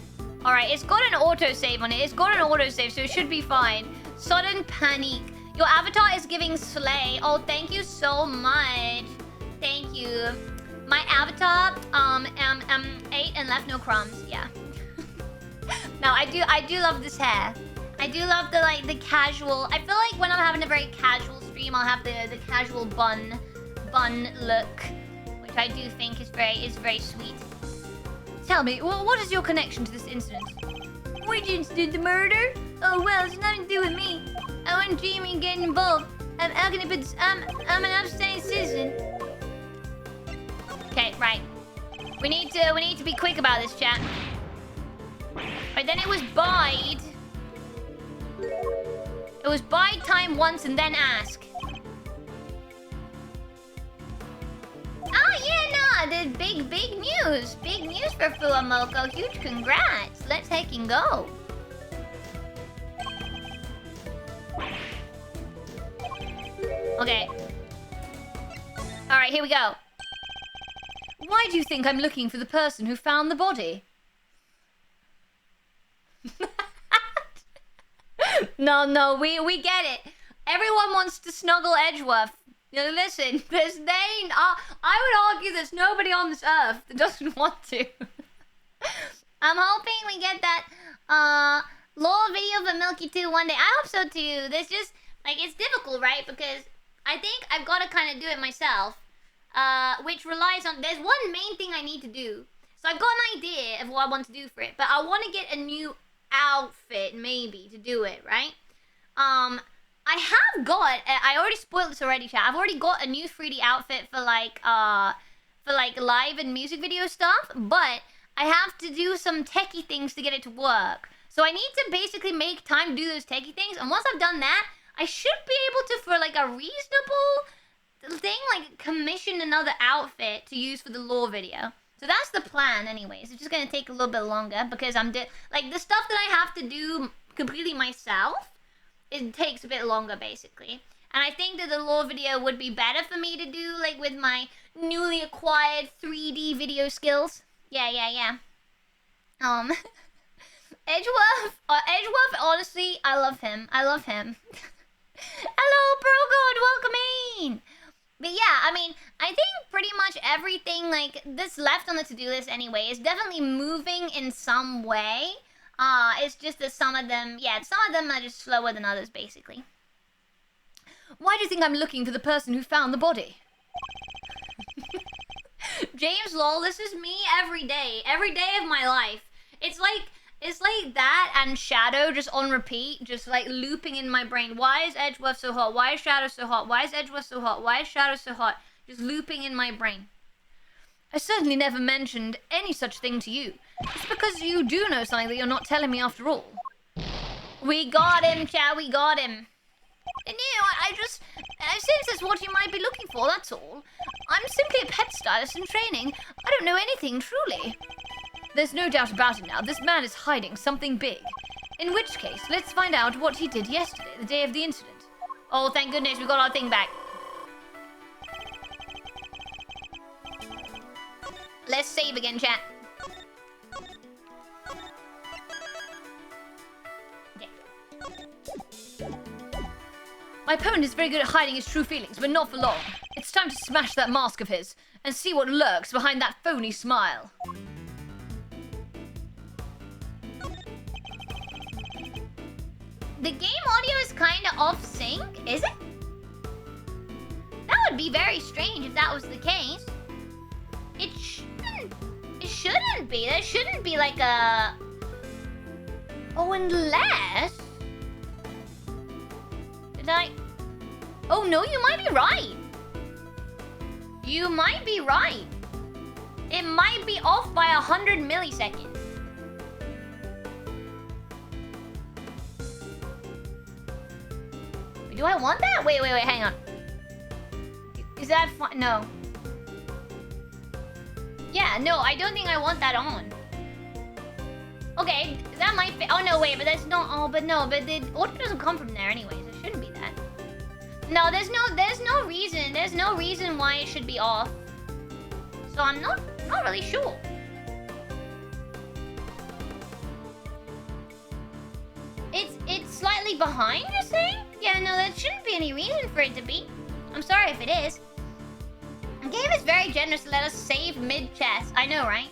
Alright, it's got an autosave on it. It's got an autosave, so it should be fine. Sudden panic. Your avatar is giving slay. Oh, thank you so much. Thank you. My avatar, 8 and left no crumbs. Yeah. No, I do love this hair. I do love the casual. I feel like when I'm having a very casual stream, I'll have the casual bun look, which I do think is very sweet. Tell me, what is your connection to this incident? Which incident? The murder? Oh well, it's nothing to do with me. I wasn't dreaming of getting involved. I'm an upstanding citizen. Okay, right. We need to be quick about this, chat. Right, then it was bide. It was bide time once and then ask. Oh yeah, no, the big news. Big news for Fuamoko. Huge congrats. Let's heckin' go. Okay. Alright, here we go. Why do you think I'm looking for the person who found the body? No, we get it. Everyone wants to snuggle Edgeworth. Now listen, I would argue there's nobody on this earth that doesn't want to. I'm hoping we get that lol video for Milky 2 one day. I hope so too. There's just like it's difficult, right? Because I think I've got to kind of do it myself, which relies on. There's one main thing I need to do. So I've got an idea of what I want to do for it, but I want to get a new outfit maybe to do it, right? I have got. I already spoiled this already, chat. I've already got a new 3D outfit for like live and music video stuff, but I have to do some techie things to get it to work. So I need to basically make time to do those techie things, and once I've done that, I should be able to, for like a reasonable thing, like commission another outfit to use for the lore video. So that's the plan anyways. It's just gonna take a little bit longer because like the stuff that I have to do completely myself, it takes a bit longer basically. And I think that the lore video would be better for me to do like with my newly acquired 3D video skills. Yeah. Edgeworth, honestly, I love him. Hello, Brogod, welcome in. But yeah, I mean, I think pretty much everything like that's left on the to-do list anyway is definitely moving in some way. It's just that some of them are just slower than others, basically. Why do you think I'm looking for the person who found the body? James lol, this is me every day of my life. It's like that and Shadow just on repeat, just like looping in my brain. Why is Edgeworth so hot? Why is Shadow so hot? Why is Edgeworth so hot? Why is Shadow so hot? Just looping in my brain. I certainly never mentioned any such thing to you. It's because you do know something that you're not telling me after all. We got him, Chad, we got him. And I sense that's what you might be looking for, that's all. I'm simply a pet stylist in training. I don't know anything, truly. There's no doubt about it now. This man is hiding something big. In which case, let's find out what he did yesterday, the day of the incident. Oh, thank goodness we got our thing back. Let's save again, chat. My opponent is very good at hiding his true feelings, but not for long. It's time to smash that mask of his and see what lurks behind that phony smile. The game audio is kind of off sync, is it? That would be very strange if that was the case. It shouldn't be. There shouldn't be like a... Oh, unless... Did I... Oh no, you might be right. You might be right. It might be off by 100 milliseconds. Do I want that? Wait, hang on. Is that fine? No. Yeah, no, I don't think I want that on. Okay, that might be... Oh, no, wait, but that's not... Oh, but no, but the audio doesn't come from there anyways. It shouldn't be that. No, there's no reason. There's no reason why it should be off. So I'm not really sure. It's slightly behind, you're saying? Yeah, no, that shouldn't be any reason for it to be. I'm sorry if it is. The game is very generous to let us save mid-chess. I know, right?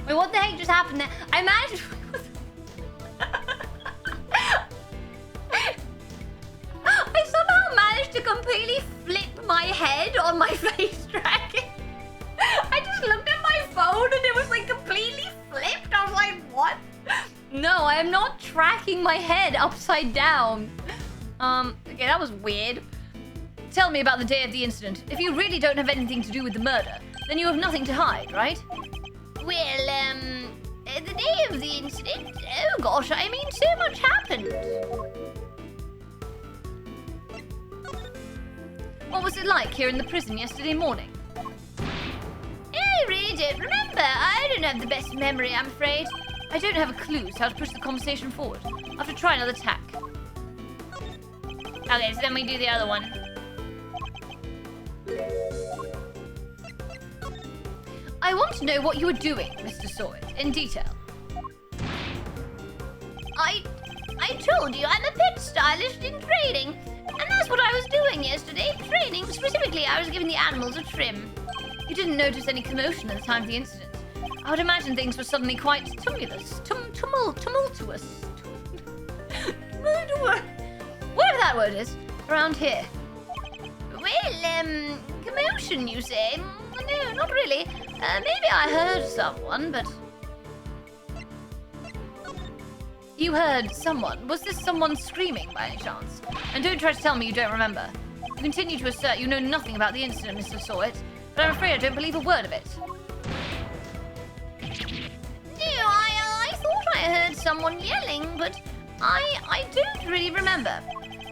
Wait, what the heck just happened there? I managed... I somehow managed to completely flip my head on my face tracking. I just looked at my phone and it was like completely flipped. I was like, what? No, I am not tracking my head upside down. Okay, that was weird. Tell me about the day of the incident. If you really don't have anything to do with the murder, then you have nothing to hide, right? Well, the day of the incident? Oh gosh, I mean, so much happened. What was it like here in the prison yesterday morning? I really don't remember. I don't have the best memory, I'm afraid. I don't have a clue how to push the conversation forward. I'll have to try another tack. Okay, so then we do the other one. I want to know what you were doing, Mr. Sawyer, in detail. I told you I'm a pet stylist in training, and that's what I was doing yesterday, training. training. Specifically, I was giving the animals a trim. You didn't notice any commotion at the time of the incident. I would imagine things were suddenly quite tumultuous. Tumultuous. Whatever that word is, around here. Well, commotion, you say? No, not really. Maybe I heard someone, but... You heard someone? Was this someone screaming by any chance? And don't try to tell me you don't remember. You continue to assert you know nothing about the incident, Mr. Sawit, but I'm afraid I don't believe a word of it. No, I thought I heard someone yelling, but I don't really remember.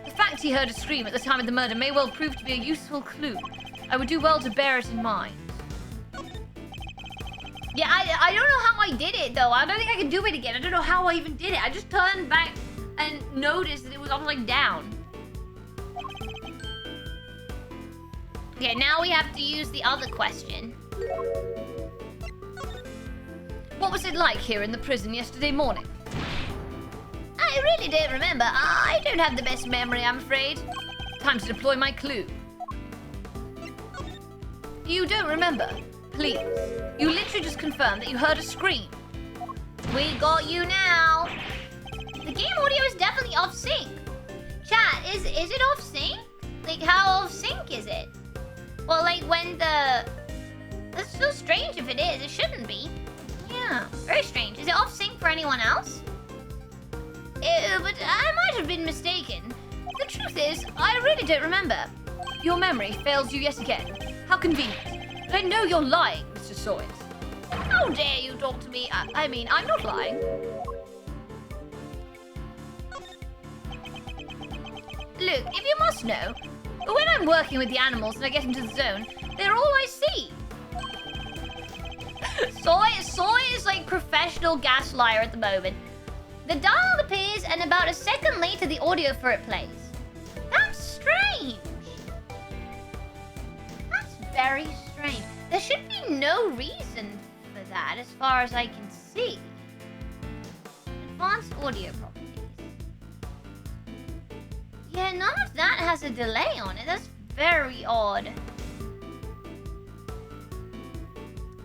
The fact he heard a scream at the time of the murder may well prove to be a useful clue. I would do well to bear it in mind. Yeah, I don't know how I did it, though. I don't think I can do it again. I don't know how I even did it. I just turned back and noticed that it was upside down. Okay, now we have to use the other question. What was it like here in the prison yesterday morning? I really don't remember. I don't have the best memory, I'm afraid. Time to deploy my clue. You don't remember? Please. You literally just confirmed that you heard a scream. We got you now. The game audio is definitely off sync. Chat, is it off sync? Like, how off sync is it? Well, like when the... That's so strange if it is. It shouldn't be. Yeah, very strange. Is it off sync for anyone else? Ew, but I might have been mistaken. The truth is, I really don't remember. Your memory fails you yet again. How convenient. But I know you're lying, Mr. Sawit. How dare you talk to me? I mean, I'm not lying. Look, if you must know, when I'm working with the animals and I get into the zone, they're all I see. Soy is like professional gaslighter at the moment. The dial appears and about a second later the audio for it plays. That's strange. That's very strange. There should be no reason for that as far as I can see. Advanced audio properties. Yeah, none of that has a delay on it. That's very odd.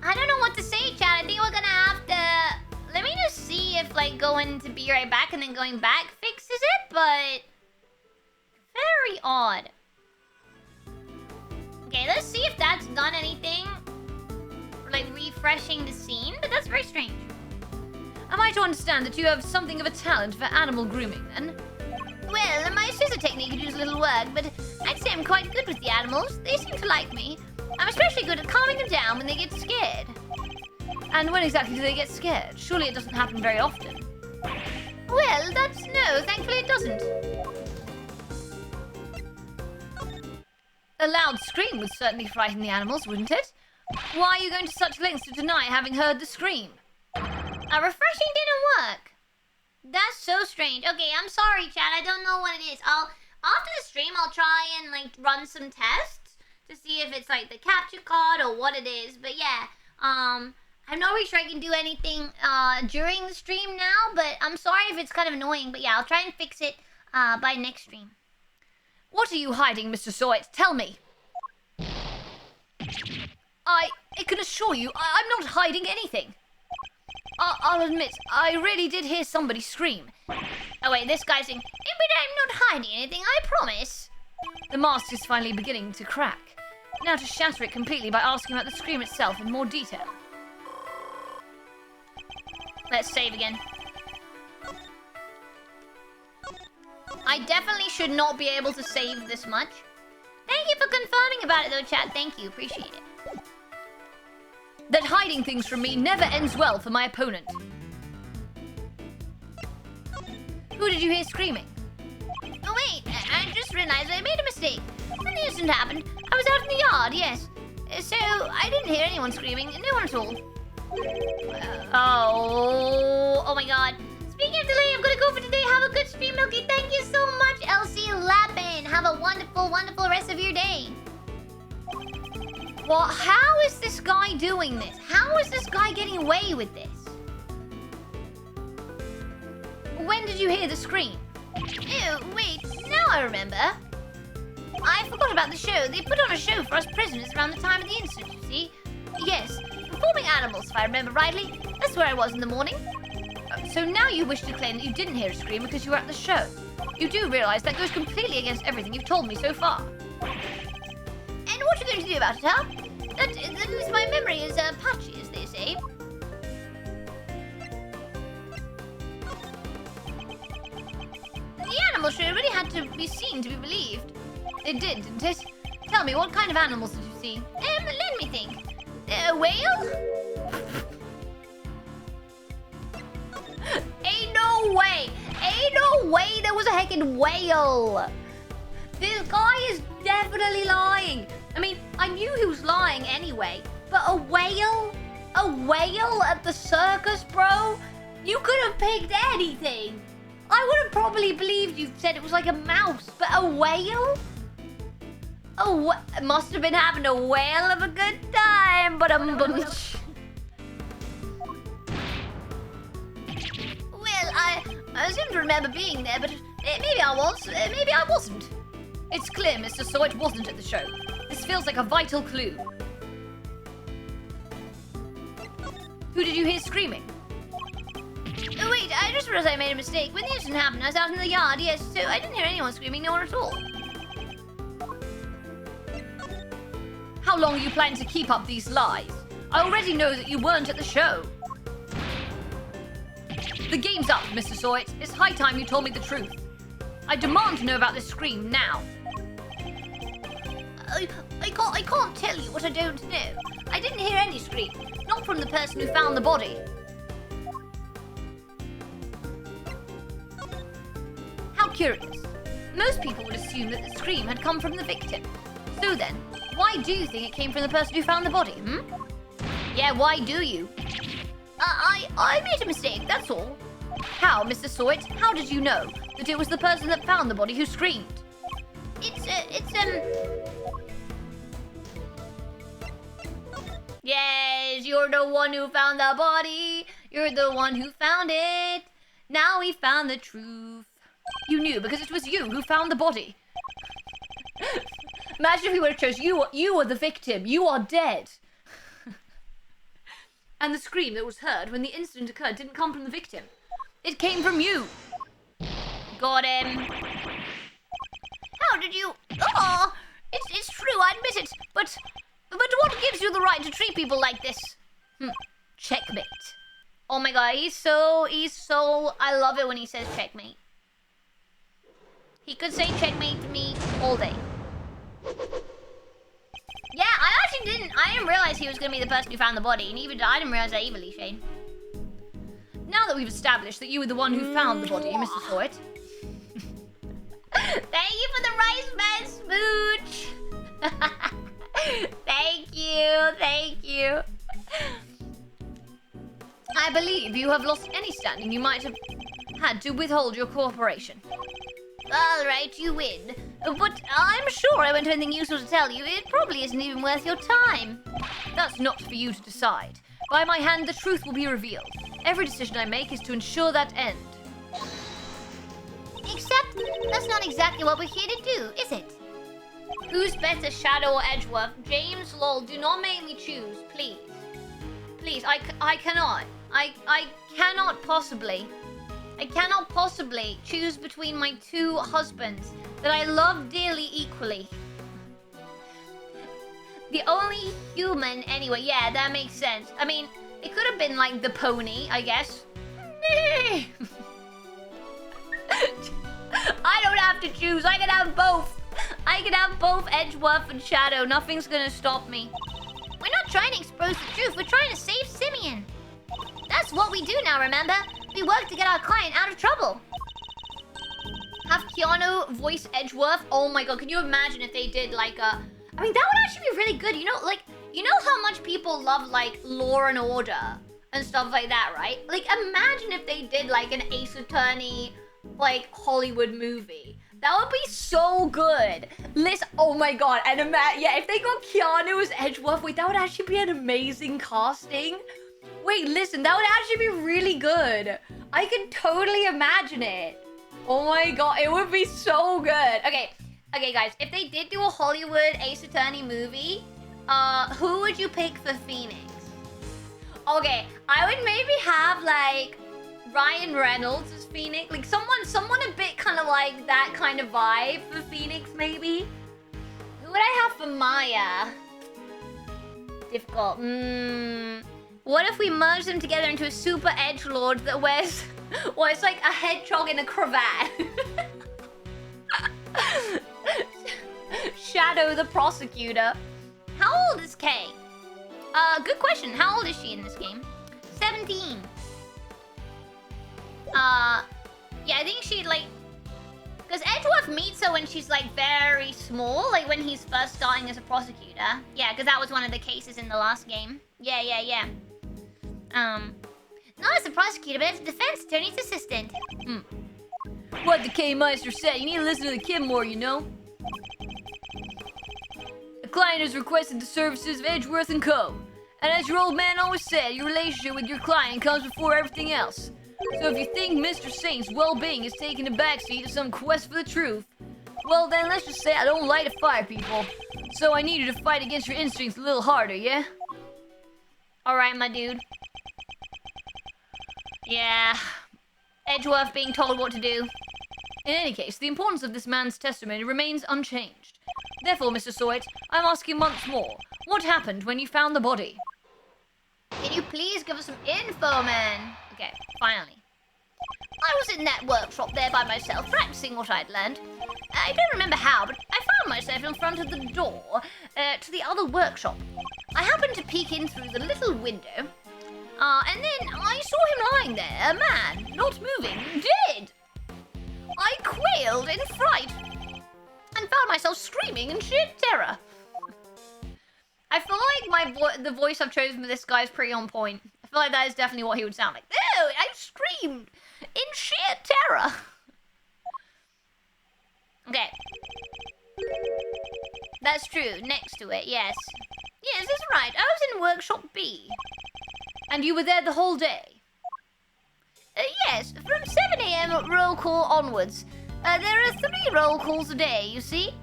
I don't know what to say, chat. I think we're gonna have to... Let me just see if, like, going to be right back and then going back fixes it, but... Very odd. Okay, let's see if that's done anything. Like, refreshing the scene, but that's very strange. Am I to understand that you have something of a talent for animal grooming, then? Well, my scissor technique could use a little work, but I'd say I'm quite good with the animals. They seem to like me. I'm especially good at calming them down when they get scared. And when exactly do they get scared? Surely it doesn't happen very often. Well, no, thankfully it doesn't. A loud scream would certainly frighten the animals, wouldn't it? Why are you going to such lengths to deny having heard the scream? A refreshing didn't work. That's so strange. Okay, I'm sorry, chat. I don't know what it is. After the stream, I'll try and, like, run some tests to see if it's, like, the capture card or what it is. But, yeah, I'm not really sure I can do anything during the stream now, but I'm sorry if it's kind of annoying. But, yeah, I'll try and fix it by next stream. What are you hiding, Mr. Sawit? Tell me. I can assure you, I'm not hiding anything. I'll admit, I really did hear somebody scream. Oh, wait, this guy's saying, but I'm not hiding anything, I promise. The mask is finally beginning to crack. Now to shatter it completely by asking about the scream itself in more detail. Let's save again. I definitely should not be able to save this much. Thank you for confirming about it, though, chat. Thank you. Appreciate it. That hiding things from me never ends well for my opponent. Who did you hear screaming? Oh, wait. I just realized I made a mistake. When the incident happened, I was out in the yard, yes. So, I didn't hear anyone screaming. No one at all. Oh my god. Speaking of delay, I'm gonna go for today. Have a good stream, Milky. Thank you so much, Elsie Lappin. Have a wonderful, wonderful rest of your day. Well, how is this guy doing this? How is this guy getting away with this? When did you hear the scream? Oh, wait. Now I remember. I forgot about the show. They put on a show for us prisoners around the time of the incident, you see. Yes, performing animals, if I remember rightly. That's where I was in the morning. So now you wish to claim that you didn't hear a scream because you were at the show. You do realize that goes completely against everything you've told me so far. And what are you going to do about it, huh? That is my memory is patchy, as they say. The animal show really had to be seen to be believed. It did, didn't it? Tell me, what kind of animals did you see? Let me think. A whale? Ain't no way! Ain't no way there was a heckin' whale! This guy is definitely lying. I mean, I knew he was lying anyway, but a whale? A whale at the circus, bro? You could have picked anything. I would have probably believed you said it was like a mouse, but a whale? Must have been having a whale of a good time, but Well, I seem to remember being there, but maybe I was, maybe I wasn't. It's clear Mr. Soit wasn't at the show. This feels like a vital clue. Who did you hear screaming? Oh, wait, I just realized I made a mistake. When the incident happened, I was out in the yard, yes, so I didn't hear anyone screaming, no one at all. How long are you planning to keep up these lies? I already know that you weren't at the show. The game's up, Mr. Soit. It's high time you told me the truth. I demand to know about this scream now. I can't tell you what I don't know. I didn't hear any scream, not from the person who found the body. How curious. Most people would assume that the scream had come from the victim. So then, why do you think it came from the person who found the body, Yeah, why do you? I made a mistake, that's all. How, Mr. Soit? How did you know that it was the person that found the body who screamed? Yes, you're the one who found the body. You're the one who found it. Now we found the truth. You knew because it was you who found the body. Imagine if we would have chosen you were the victim. You are dead. And the scream that was heard when the incident occurred didn't come from the victim. It came from you. Got him. How did you... Oh, it's true, I admit it. But what gives you the right to treat people like this? Checkmate. Oh my god, he's so... I love it when he says checkmate. He could say checkmate to me all day. Yeah, I didn't realize he was going to be the person who found the body. And I didn't realize that either, Shane. Now that we've established that you were the one who found the body, Mr. Soit. Thank you for the rice man smooch. Thank you. I believe you have lost any standing you might have had to withhold your cooperation. All right, you win. But I'm sure I won't have anything useful to tell you. It probably isn't even worth your time. That's not for you to decide. By my hand, the truth will be revealed. Every decision I make is to ensure that end. Except, that's not exactly what we're here to do, is it? Who's better, Shadow or Edgeworth? James, lol, do not make me choose, please. Please, I cannot. I cannot possibly. I cannot possibly choose between my two husbands that I love dearly equally. The only human, anyway, yeah, that makes sense. I mean, it could have been like the pony, I guess. I don't have to choose. I can have both. I can have both Edgeworth and Shadow. Nothing's gonna stop me. We're not trying to expose the truth. We're trying to save Simeon. That's what we do now, remember? We work to get our client out of trouble. Have Keanu voice Edgeworth? Oh my god, can you imagine if they did like a... I mean, that would actually be really good. You know how much people love like Law and Order and stuff like that, right? Like, imagine if they did like an Ace Attorney, like, Hollywood movie. That would be so good. Listen, oh my god, and yeah, if they got Keanu as Edgeworth, wait, that would actually be an amazing casting. Wait, listen, that would actually be really good. I can totally imagine it. Oh my god, it would be so good. Okay, Okay, guys, if they did do a Hollywood Ace Attorney movie, who would you pick for Phoenix? Okay, I would maybe have like Ryan Reynolds as Phoenix, like someone a bit kind of like that kind of vibe for Phoenix, maybe. Who would I have for Maya? Difficult. What if we merge them together into a super edgelord that wears, well, it's like a hedgehog in a cravat. Shadow the prosecutor. How old is Kay? Good question. How old is she in this game? 17. Yeah, I think she like, because Edgeworth meets her when she's like very small, like when he's first starting as a prosecutor. Yeah, because that was one of the cases in the last game. Yeah. Not as a prosecutor, but as a defense attorney's assistant. What the K-Meister said, you need to listen to the kid more, you know? The client has requested the services of Edgeworth & Co. And as your old man always said, your relationship with your client comes before everything else. So if you think Mr. Saint's well-being is taking a backseat to some quest for the truth, well then let's just say I don't light a fire, people. So I need you to fight against your instincts a little harder, yeah? Alright, my dude. Yeah. Edgeworth being told what to do. In any case, the importance of this man's testimony remains unchanged. Therefore, Mr. Soit, I'm asking once more, what happened when you found the body? Can you please give us some info, man? Okay, finally. I was in that workshop there by myself, practicing what I'd learned. I don't remember how, but I found myself in front of the door to the other workshop. I happened to peek in through the little window, and then I saw him lying there, a man, not moving, dead. I quailed in fright and found myself screaming in sheer terror. I feel like the voice I've chosen for this guy is pretty on point. I feel like that is definitely what he would sound like. No, I screamed in sheer terror. Okay. That's true. Next to it, yes. Yes, that's right. I was in workshop B. And you were there the whole day? Yes, from 7 a.m. roll call onwards. There are 3 roll calls a day, you see?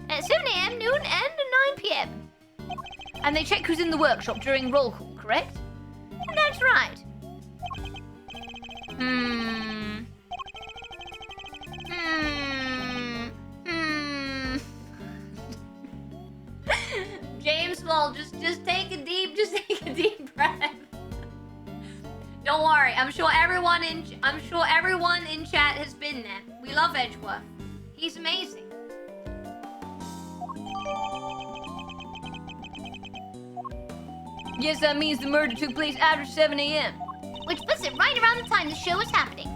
At 7 a.m., noon, and 9 p.m. And they check who's in the workshop during roll call, correct? That's right. James Small, just take a deep breath. Don't worry, I'm sure everyone in chat has been there. We love Edgeworth. He's amazing. Yes, that means the murder took place after 7 a.m. Which puts it right around the time the show was happening.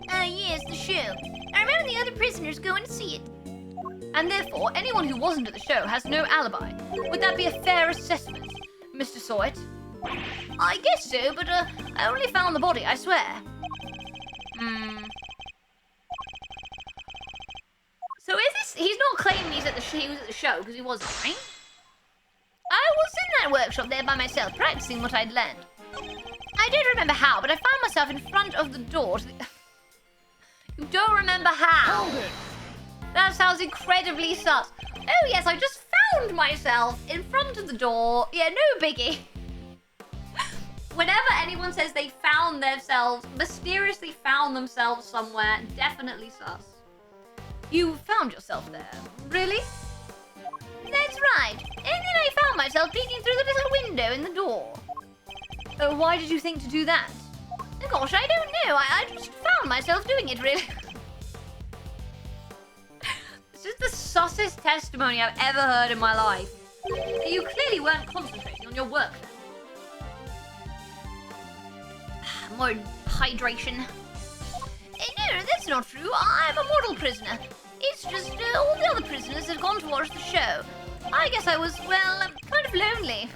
Yes, the show. I remember the other prisoners going to see it. And therefore, anyone who wasn't at the show has no alibi. Would that be a fair assessment, Mr. Soit? I guess so, but I only found the body, I swear. So is this... He's not claiming he was at the show, because he wasn't, right? I was in that workshop there by myself, practicing what I'd learned. I don't remember how, but I found myself in front of the door to the... You don't remember how? Hold it! That sounds incredibly sus. Oh yes, I just found myself in front of the door. Yeah, no biggie. Whenever anyone says they found themselves, mysteriously found themselves somewhere, definitely sus. You found yourself there, really? That's right. And then I found myself peeking through the little window in the door. Why did you think to do that? Gosh, I don't know. I just found myself doing it, really. This is the sussest testimony I've ever heard in my life. You clearly weren't concentrating on your work then. More hydration. No, that's not true. I'm a model prisoner. It's just all the other prisoners had gone to watch the show. I guess I was, well, kind of lonely.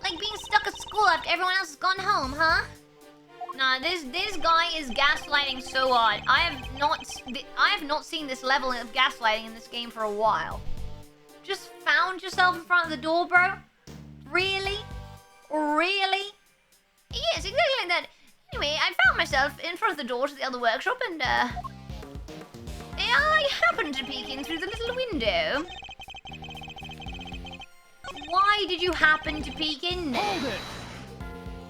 Like being stuck at school after everyone else has gone home, huh? Nah, this guy is gaslighting so hard. I have not seen this level of gaslighting in this game for a while. Just found yourself in front of the door, bro? Really? Really? Yes, exactly like that. Anyway, I found myself in front of the door to the other workshop, and May I happen to peek in through the little window? Why did you happen to peek in there? Hold it!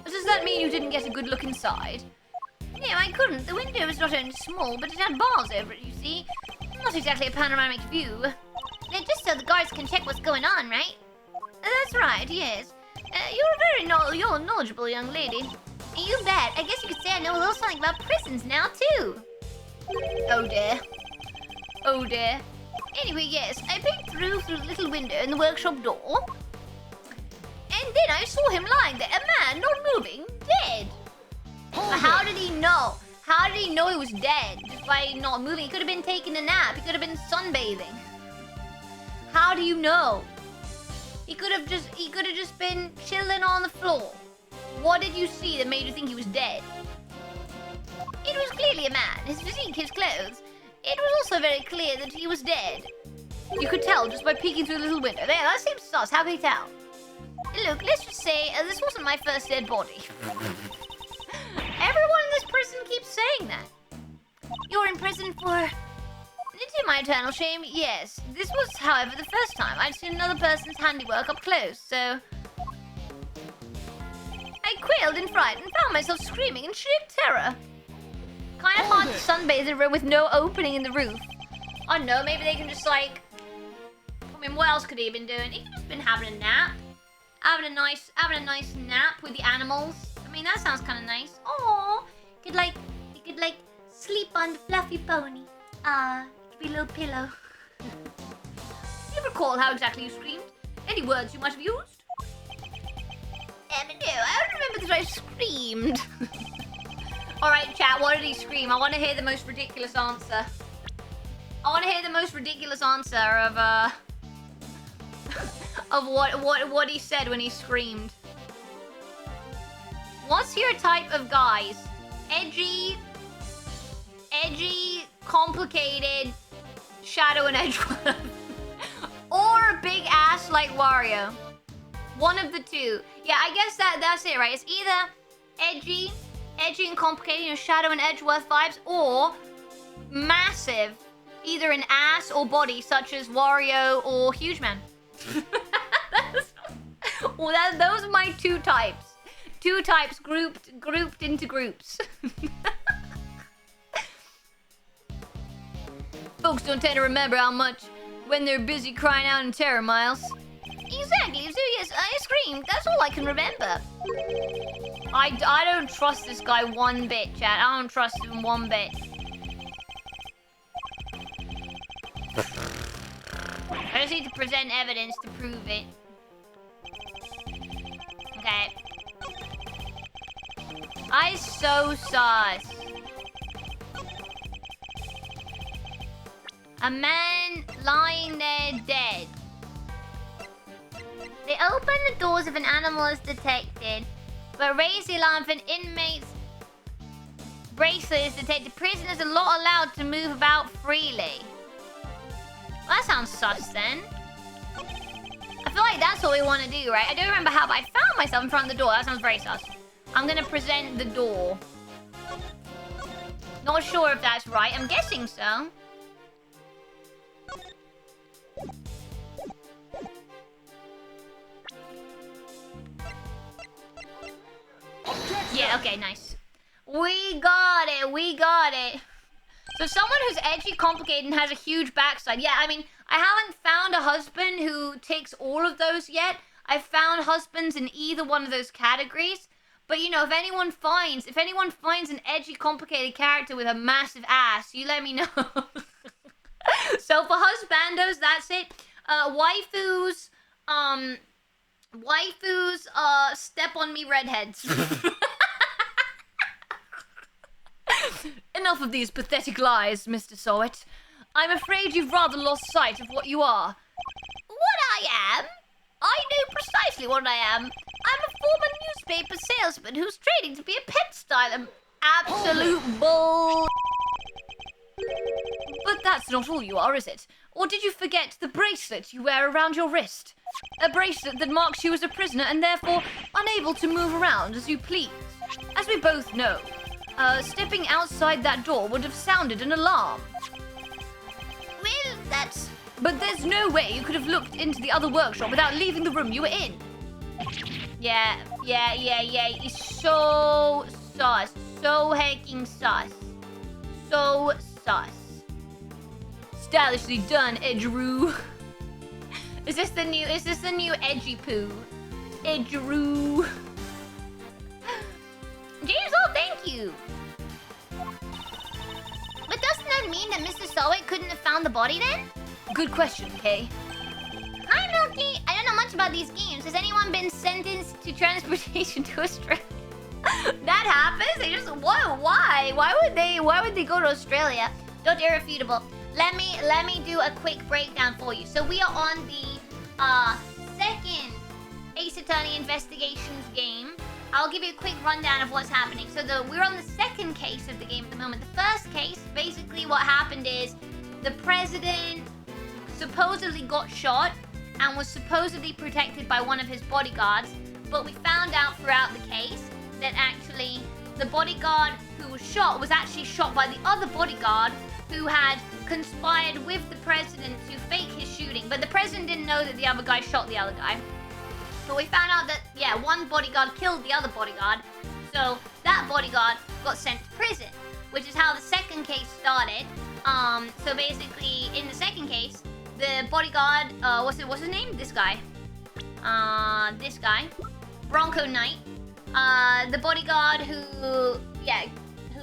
Does that mean you didn't get a good look inside? No, I couldn't. The window was not only small, but it had bars over it, you see. Not exactly a panoramic view. Just so the guards can check what's going on, right? That's right, yes. You're a very you're a knowledgeable young lady. You bet. I guess you could say I know a little something about prisons now, too. Oh, dear. Oh, dear. Anyway, yes, I peeked through the little window in the workshop door. And then I saw him lying there, a man, not moving, dead. But how did he know? How did he know he was dead? Just by not moving? He could have been taking a nap. He could have been sunbathing. How do you know? He could have just been chilling on the floor. What did you see that made you think he was dead? It was clearly a man. His physique, his clothes. It was also very clear that he was dead. You could tell just by peeking through the little window. There, that seems sus. How can you tell? Look, let's just say this wasn't my first dead body. Everyone in this prison keeps saying that. You're in prison for... To my eternal shame, yes. This was, however, the first time I'd seen another person's handiwork up close, so... I quailed in fright and found myself screaming in sheer terror. Kind of hard to sunbathe in a room with no opening in the roof. I don't know, maybe they can just like... I mean, what else could he have been doing? He could have just been having a nap. Having a nice nap with the animals. I mean, that sounds kind of nice. Aww. You could like sleep on the fluffy pony. It could be a little pillow. Do you recall how exactly you screamed? Any words you might have used? No, I don't remember that I screamed. Alright, chat, what did he scream? I want to hear the most ridiculous answer. I want to hear the most ridiculous answer of, of what he said when he screamed. What's your type of guys? Edgy, complicated, Shadow and Edgeworth. Or a big ass like Wario. One of the two. Yeah, I guess that's it, right? It's either edgy and complicated, you know, Shadow and Edgeworth vibes, or massive, either an ass or body, such as Wario or Huge Man. Those are my two types. Two types grouped into groups. Folks don't tend to remember how much when they're busy crying out in terror, Miles. Exactly, so yes, I screamed. That's all I can remember. I don't trust this guy one bit, chat. I don't trust him one bit. I just need to present evidence to prove it. Okay. I so sus. A man lying there dead. They open the doors if an animal is detected, but raise the alarm if an inmate's bracelet is detected. Prisoners are not allowed to move about freely. Well, that sounds sus then. I feel like that's what we want to do, right? I don't remember how, but I found myself in front of the door. That sounds very sus. I'm gonna present the door. Not sure if that's right. I'm guessing so. Yeah, okay, nice. We got it. So someone who's edgy, complicated, and has a huge backside. Yeah, I mean, I haven't found a husband who takes all of those yet. I've found husbands in either one of those categories. But, you know, if anyone finds an edgy, complicated character with a massive ass, you let me know. So for husbandos, that's it. Waifus, step on me redheads. Enough of these pathetic lies, Mr. Sowet. I'm afraid you've rather lost sight of what you are. What I am? I know precisely what I am. I'm a former newspaper salesman who's training to be a pet styler. Absolute bull. But that's not all you are, is it? Or did you forget the bracelet you wear around your wrist? A bracelet that marks you as a prisoner and therefore unable to move around as you please. As we both know, stepping outside that door would have sounded an alarm. well, that's... But there's no way you could have looked into the other workshop without leaving the room you were in. Yeah. It's so sus. So hecking sus. So sus. Stylishly done, Edgeroo. Is this the new edgy poo? Edgeroo. James, oh, thank you. But doesn't that mean that Mr. Solway couldn't have found the body then? Good question, Kay. Hi, Milky. I don't know much about these games. Has anyone been sentenced to transportation to Australia? That happens? They just what? Why? Why would they go to Australia? Don't irrefutable. Let me do a quick breakdown for you. So we are on the second Ace Attorney Investigations game. I'll give you a quick rundown of what's happening. So we're on the second case of the game at the moment. The first case, basically what happened is the president supposedly got shot and was supposedly protected by one of his bodyguards, but we found out throughout the case that actually the bodyguard who was shot was actually shot by the other bodyguard who had conspired with the president to fake his shooting. But the president didn't know that the other guy shot the other guy. But we found out that, yeah, one bodyguard killed the other bodyguard, so that bodyguard got sent to prison, which is how the second case started. So basically, in the second case, the bodyguard, what's his name? This guy. Bronco Knight. The bodyguard who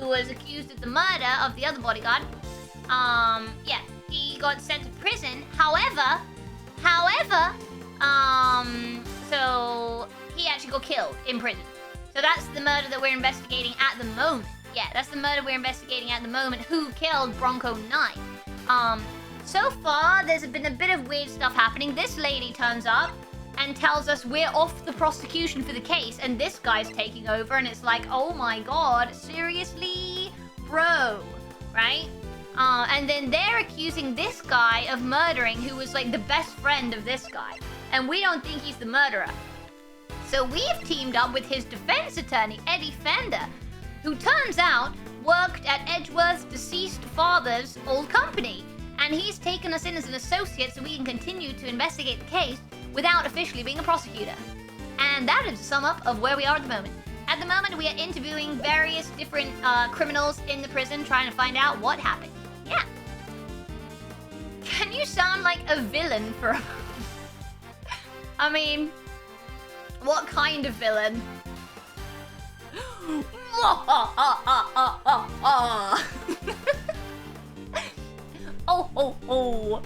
was accused of the murder of the other bodyguard. He got sent to prison. However, so he actually got killed in prison. So that's the murder that we're investigating at the moment. Yeah, that's the murder we're investigating at the moment. Who killed Bronco Knight? So far, there's been a bit of weird stuff happening. This lady turns up and tells us we're off the prosecution for the case, and this guy's taking over, and it's like, oh my god, seriously? Bro, right? And then they're accusing this guy of murdering who was like the best friend of this guy. And we don't think he's the murderer. So we've teamed up with his defense attorney, Eddie Fender, who turns out worked at Edgeworth's deceased father's old company. And he's taken us in as an associate so we can continue to investigate the case without officially being a prosecutor. And that is a sum up of where we are at the moment. At the moment, we are interviewing various different criminals in the prison, trying to find out what happened. Yeah. Can you sound like a villain for a... I mean, what kind of villain? Oh.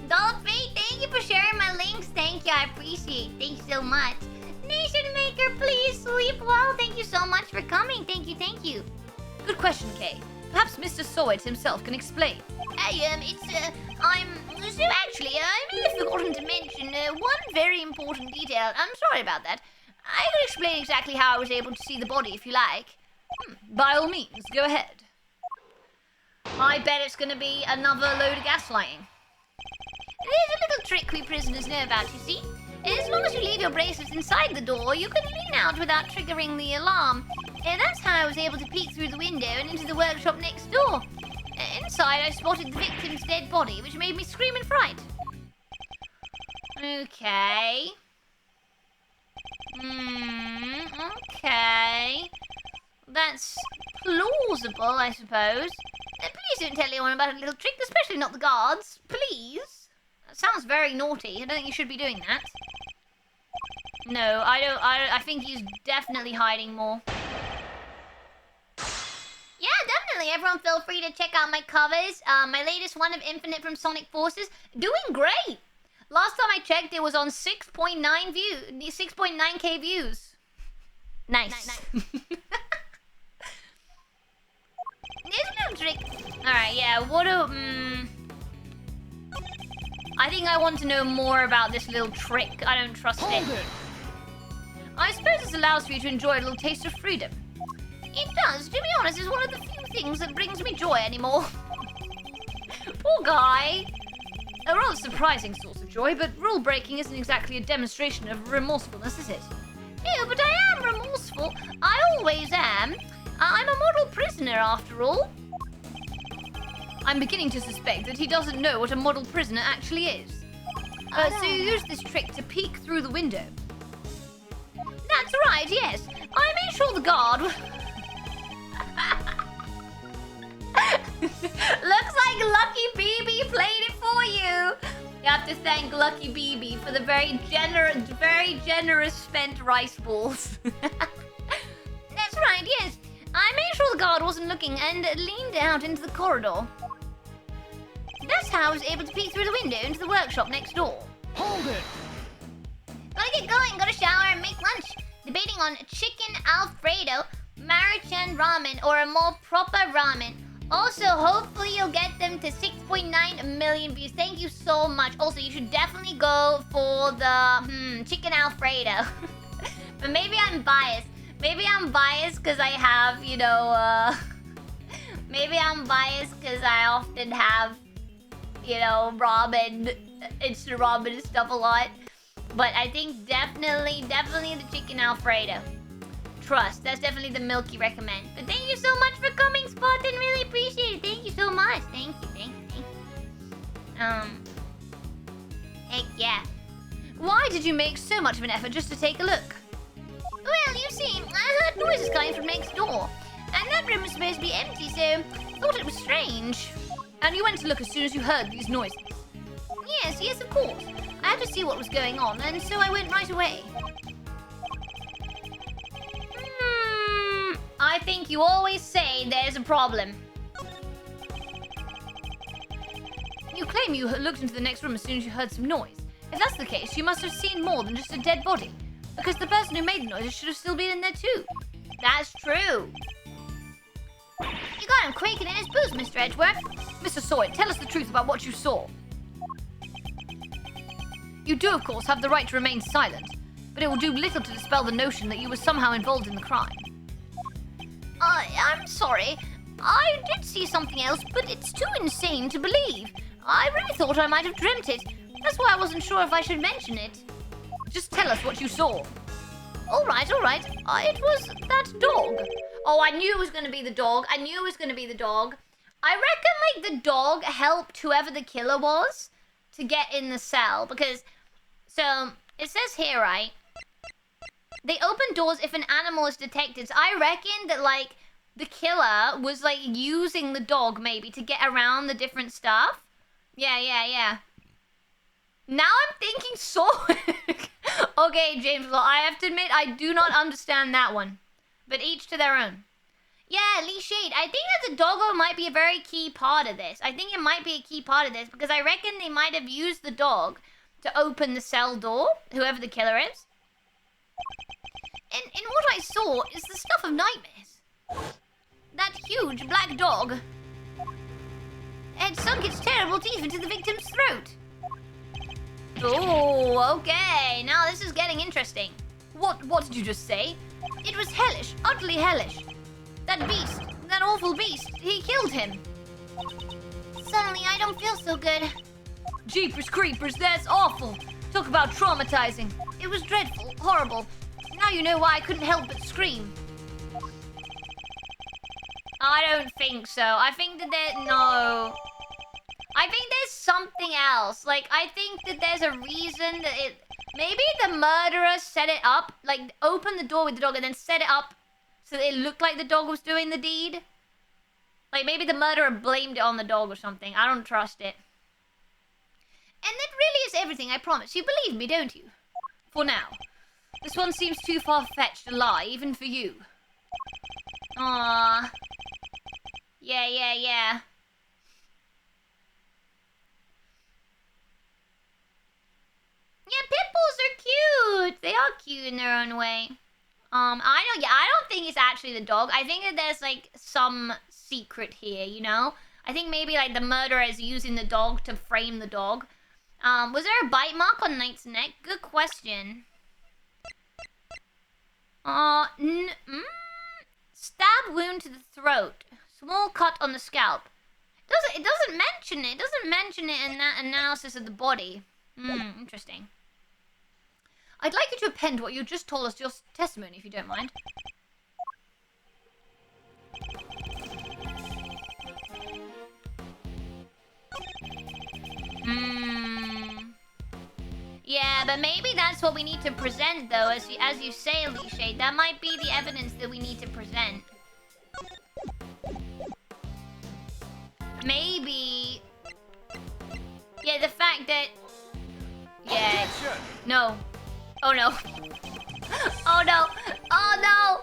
Dolphy, thank you for sharing my links. Thank you, I appreciate it. Thanks so much. Nation Maker, please sleep well. Thank you so much for coming. Thank you. Good question, Kay. Perhaps Mr. Sowett himself can explain. I may have forgotten to mention one very important detail. I'm sorry about that. I can explain exactly how I was able to see the body if you like. By all means, go ahead. I bet it's gonna be another load of gaslighting. There's a little trick we prisoners know about, you see. As long as you leave your bracelets inside the door, you can lean out without triggering the alarm. That's how I was able to peek through the window and into the workshop next door. Inside, I spotted the victim's dead body, which made me scream in fright. Okay. Okay. That's plausible, I suppose. Please don't tell anyone about a little trick, especially not the guards. Please. That sounds very naughty. I don't think you should be doing that. No, I don't. I think he's definitely hiding more. Yeah, definitely. Everyone feel free to check out my covers. My latest one of Infinite from Sonic Forces. Doing great. Last time I checked, it was on 6.9K views. Nice. There's no trick. Alright, yeah, I think I want to know more about this little trick. I don't trust it. I suppose this allows for you to enjoy a little taste of freedom. It does. To be honest, it's one of the few things that brings me joy anymore. Poor guy. A rather surprising source of joy, but rule breaking isn't exactly a demonstration of remorsefulness, is it? Yeah, but I am remorseful. I always am. I'm a model prisoner, after all. I'm beginning to suspect that he doesn't know what a model prisoner actually is. So you use this trick to peek through the window. That's right, yes. I made sure the guard... Looks like Lucky BB played it for you. You have to thank Lucky BB for the very generous spent rice balls. That's right, yes. I made sure the guard wasn't looking and leaned out into the corridor. That's how I was able to peek through the window into the workshop next door. Hold it! Gotta get going, gotta shower and make lunch. Debating on chicken Alfredo, Maruchan ramen, or a more proper ramen. Also, hopefully you'll get them to 6.9 million views. Thank you so much. Also, you should definitely go for the chicken Alfredo. But maybe I'm biased. Maybe I'm biased because I have, you know, maybe I'm biased because I often have, you know, ramen, instant ramen and stuff a lot. But I think definitely the chicken Alfredo. Trust, that's definitely the milk you recommend. But thank you so much for coming, Spartan. Really appreciate it. Thank you so much. Thank you. Heck yeah. Why did you make so much of an effort just to take a look? Well, you see, I heard noises coming from next door. And that room was supposed to be empty, so thought it was strange. And you went to look as soon as you heard these noises? Yes, of course. I had to see what was going on, and so I went right away. I think you always say there's a problem. You claim you looked into the next room as soon as you heard some noise. If that's the case, you must have seen more than just a dead body. Because the person who made the noises should have still been in there too. That's true. You got him quaking in his boots, Mr. Edgeworth. Mr. Sawyer, tell us the truth about what you saw. You do, of course, have the right to remain silent, but it will do little to dispel the notion that you were somehow involved in the crime. I'm sorry. I did see something else, but it's too insane to believe. I really thought I might have dreamt it. That's why I wasn't sure if I should mention it. Just tell us what you saw. All right. It was that dog. Oh, I knew it was going to be the dog. I reckon, like, the dog helped whoever the killer was to get in the cell. Because, so, it says here, right? They open doors if an animal is detected. So I reckon that, like, the killer was, like, using the dog, maybe, to get around the different stuff. Yeah. Now I'm thinking Sonic. Okay, James, well, I have to admit, I do not understand that one. But each to their own. Yeah, Lee Shade, I think that the doggo might be a very key part of this. I think it might be a key part of this because I reckon they might have used the dog to open the cell door, whoever the killer is. And what I saw is the stuff of nightmares. That huge black dog had sunk its terrible teeth into the victim's throat. Oh, okay. Now this is getting interesting. What did you just say? It was hellish, utterly hellish. That beast, that awful beast, he killed him. Suddenly, I don't feel so good. Jeepers creepers, that's awful. Talk about traumatizing. It was dreadful, horrible. Now you know why I couldn't help but scream. I don't think so. I think that no. I think there's something else. Like, I think that there's a reason that it... Maybe the murderer set it up, like, opened the door with the dog and then set it up so that it looked like the dog was doing the deed. Like, maybe the murderer blamed it on the dog or something. I don't trust it. And that really is everything, I promise. You believe me, don't you? For now. This one seems too far-fetched a lie, even for you. Aww. Yeah. Yeah, pit bulls are cute. They are cute in their own way. I don't think it's actually the dog. I think that there's, like, some secret here, you know? I think maybe, like, the murderer is using the dog to frame the dog. Was there a bite mark on Knight's neck? Good question. Stab wound to the throat. Small cut on the scalp. It doesn't mention it. It doesn't mention it in that analysis of the body. Interesting. I'd like you to append what you just told us to your testimony, if you don't mind. Yeah, but maybe that's what we need to present, though, as you say, Leashade. That might be the evidence that we need to present. Maybe... Yeah, the fact that... Yeah. No. Oh, no. Oh, no. Oh, no.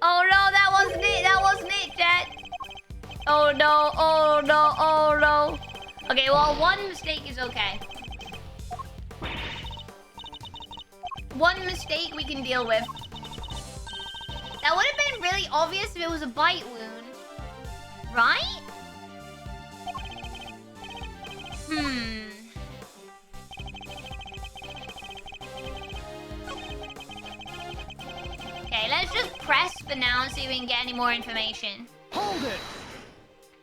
Oh, no, that wasn't it. That wasn't it, chat. Oh, no. Oh, no. Oh, no. Okay, well, one mistake is okay. One mistake we can deal with. That would have been really obvious if it was a bite wound. Right? Okay, let's just press for now and see if we can get any more information. Hold it!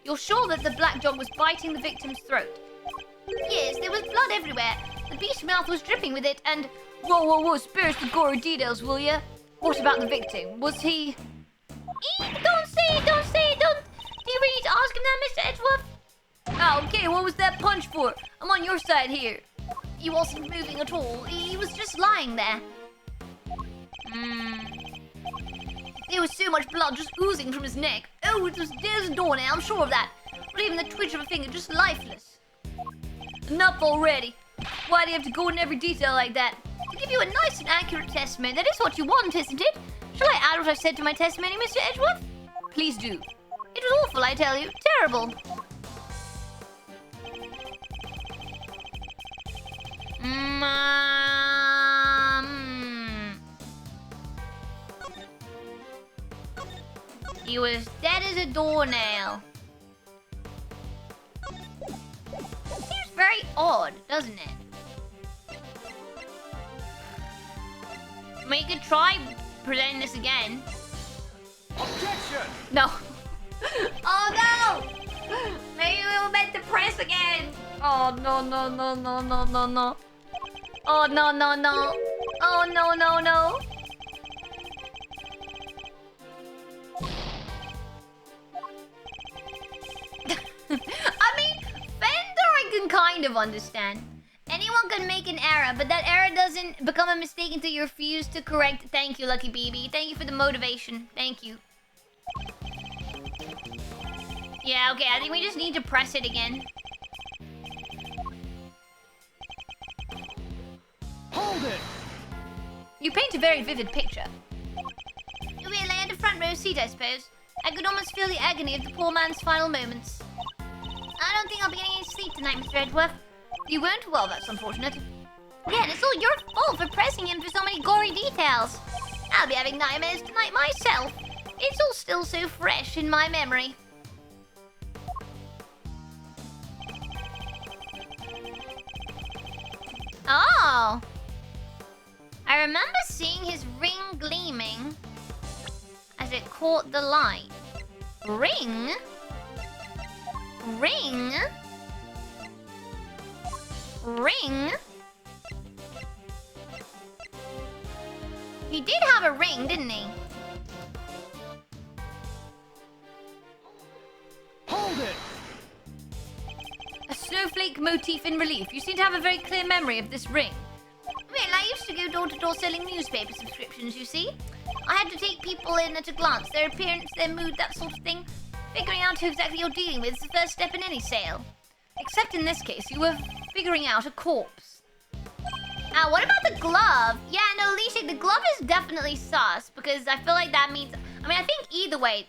You're sure that the black dog was biting the victim's throat? Yes, there was blood everywhere. The beast's mouth was dripping with it, and... Whoa, spare us the gory details, will ya? What about the victim? Was he... Don't say it! Do you really need to ask him that, Mr. Edgeworth? Oh, okay, what was that punch for? I'm on your side here. He wasn't moving at all. He was just lying there. There was so much blood just oozing from his neck. Oh, it was dead as a doornail, I'm sure of that. Not even the twitch of a finger, just lifeless. Enough already. Why do you have to go into every detail like that? To give you a nice and accurate testimony. That is what you want, isn't it? Shall I add what I said to my testimony, Mr. Edgeworth? Please do. It was awful, I tell you. Terrible. He was dead as a doornail. Seems very odd, doesn't it? We could try presenting this again. Objection! No. Oh no! Maybe we were meant to press again. Oh, no. Oh, no. Oh, no. I mean, Fender I can kind of understand. Anyone can make an error, but that error doesn't become a mistake until you refuse to correct. Thank you, Lucky BB. Thank you for the motivation. Thank you. Yeah, okay, I think we just need to press it again. Hold it! You paint a very vivid picture. Really, I had a front row seat, I suppose. I could almost feel the agony of the poor man's final moments. I don't think I'll be getting any sleep tonight, Mr. Edgeworth. You won't? Well, that's unfortunate. Yeah, and it's all your fault for pressing him for so many gory details. I'll be having nightmares tonight myself. It's all still so fresh in my memory. Oh! I remember seeing his ring gleaming as it caught the light. Ring? Ring? Ring? He did have a ring, didn't he? Hold it! A snowflake motif in relief. You seem to have a very clear memory of this ring. Well, I used to go door to door selling newspaper subscriptions, you see. I had to take people in at a glance, their appearance, their mood, that sort of thing. Figuring out who exactly you're dealing with is the first step in any sale. Except in this case, you were figuring out a corpse. What about the glove? Yeah, no, Alicia, the glove is definitely sus, because I feel like that means... I mean, I think either way,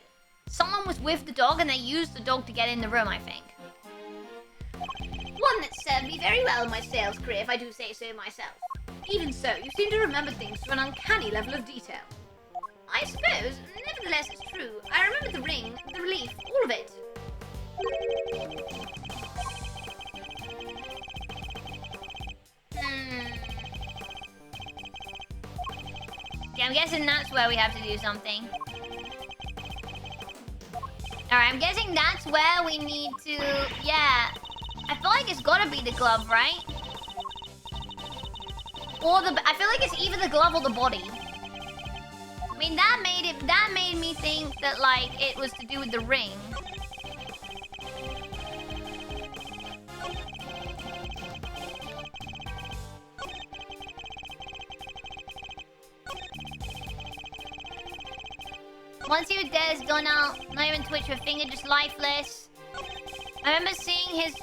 someone was with the dog and they used the dog to get in the room, I think. One that served me very well in my sales career, if I do say so myself. Even so, you seem to remember things to an uncanny level of detail. I suppose, nevertheless it's true. I remember the ring, the relief, all of it. Okay, I'm guessing that's where we have to do something. Alright, I'm guessing that's where we need to... Yeah. I feel like it's gotta be the glove, right? Or the... I feel like it's either the glove or the body. I mean, that made me think that, like, it was to do with the ring. Once he was dead, it's gone out. Not even twitch, her finger just lifeless. I remember seeing his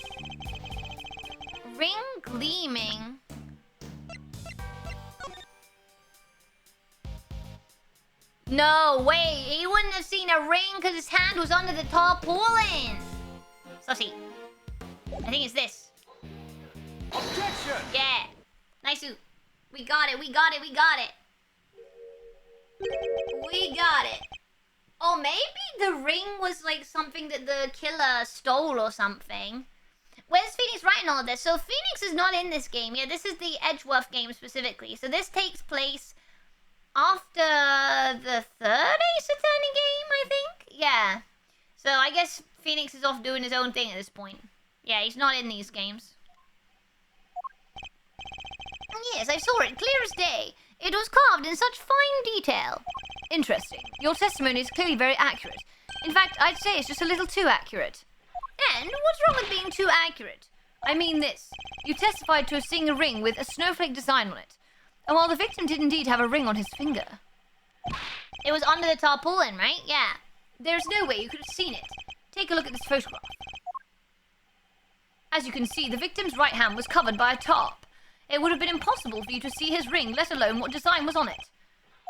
ring gleaming. No, wait, he wouldn't have seen a ring because his hand was under the tarpaulin. Sussy. I think it's this. Objection! Yeah. Nice suit. We got it, we got it, we got it. We got it. Oh, maybe the ring was like something that the killer stole or something. Where's Phoenix writing all of this? So Phoenix is not in this game. Yeah, this is the Edgeworth game specifically. So this takes place after the third Ace Attorney game, I think? Yeah. So I guess Phoenix is off doing his own thing at this point. Yeah, he's not in these games. Yes, I saw it clear as day. It was carved in such fine detail. Interesting. Your testimony is clearly very accurate. In fact, I'd say it's just a little too accurate. And what's wrong with being too accurate? I mean this. You testified to seeing a ring with a snowflake design on it. And while the victim did indeed have a ring on his finger, It was under the tarpaulin, right? Yeah. there's no way you could have seen it. Take a look at this photograph. As you can see, the victim's right hand was covered by a tarp. It would have been impossible for you to see his ring, let alone what design was on it.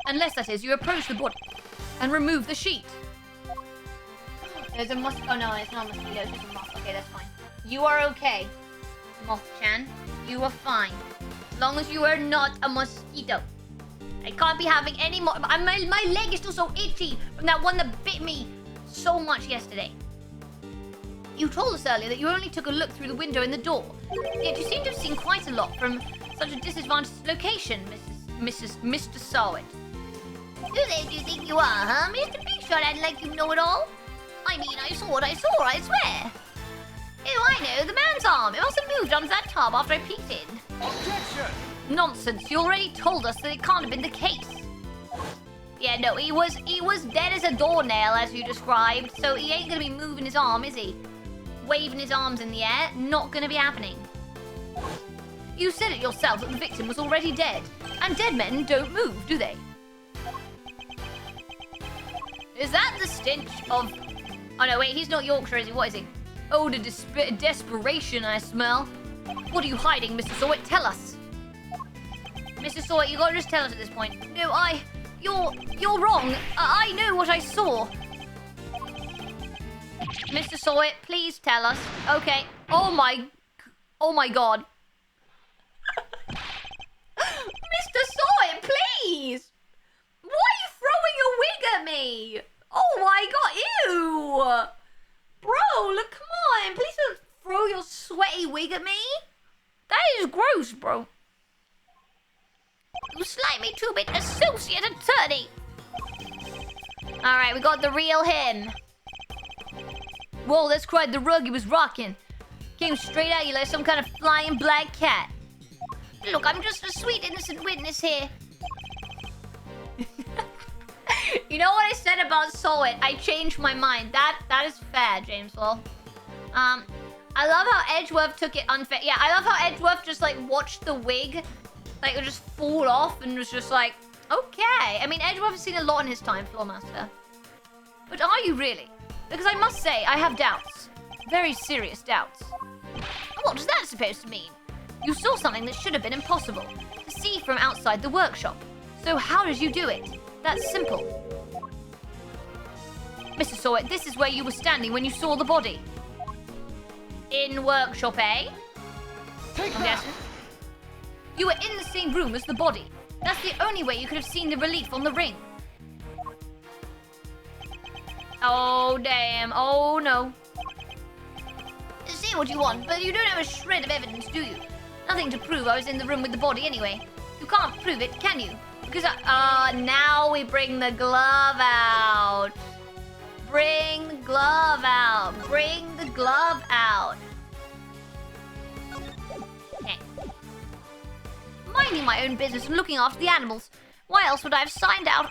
Unless, that is, you approach the body and remove the sheet. There's a mosquito. Oh no, it's not a mosquito, it's just a moth. Okay, that's fine. You are okay, Moth-chan. You are fine. As long as you are not a mosquito. I can't be having any more. My leg is still so itchy from that one that bit me so much yesterday. You told us earlier that you only took a look through the window in the door. Yet you seem to have seen quite a lot from such a disadvantaged location, Mr. Sawit. Who the hell do you think you are, huh? Mr. Big Shot acting like you know it all. I mean, I saw what I saw, I swear. Oh, I know, the man's arm. It must have moved onto that tub after I peeked in. Objection! Nonsense, you already told us that it can't have been the case. Yeah, no, he was dead as a doornail, as you described. So he ain't gonna be moving his arm, is he? Waving his arms in the air, not gonna be happening. You said it yourself that the victim was already dead. And dead men don't move, do they? Is that the stench of... Oh no, wait, he's not Yorkshire, is he? What is he? Oh, the desperation I smell. What are you hiding, Mr. Sawit? Tell us. Mr. Sawyer, you gotta just tell us at this point. No, You're wrong. I know what I saw. Mr. Sawyer, please tell us. Okay. Oh my God. Mr. Sawyer, please. Why are you throwing a wig at me? Oh my God, ew. Bro, look, come on. Please don't throw your sweaty wig at me. That is gross, bro. You slimy two-bit associate attorney. All right, we got the real him. Whoa, that's quite the rug he was rocking. Came straight at you like some kind of flying black cat. Look, I'm just a sweet innocent witness here. You know what I said about Sawit? I changed my mind. That is fair, James Law. I love how Edgeworth took it unfair. Yeah, I love how Edgeworth just like watched the wig like it would just fall off and was just like, okay. I mean, Edgeworth has seen a lot in his time, Floormaster. But are you really? Because I must say, I have doubts. Very serious doubts. What is that supposed to mean? You saw something that should have been impossible to see from outside the workshop. So how did you do it? That's simple. Mr. Sawit, this is where you were standing when you saw the body. In workshop, eh? Take I'm that! guessing. You were in the same room as the body. That's the only way you could have seen the relief on the ring. Oh, damn. Oh, no. Say what you want, but you don't have a shred of evidence, do you? Nothing to prove I was in the room with the body anyway. You can't prove it, can you? Because now we bring the glove out. Bring the glove out. Bring the glove out. Okay. Minding my own business and looking after the animals. Why else would I have signed out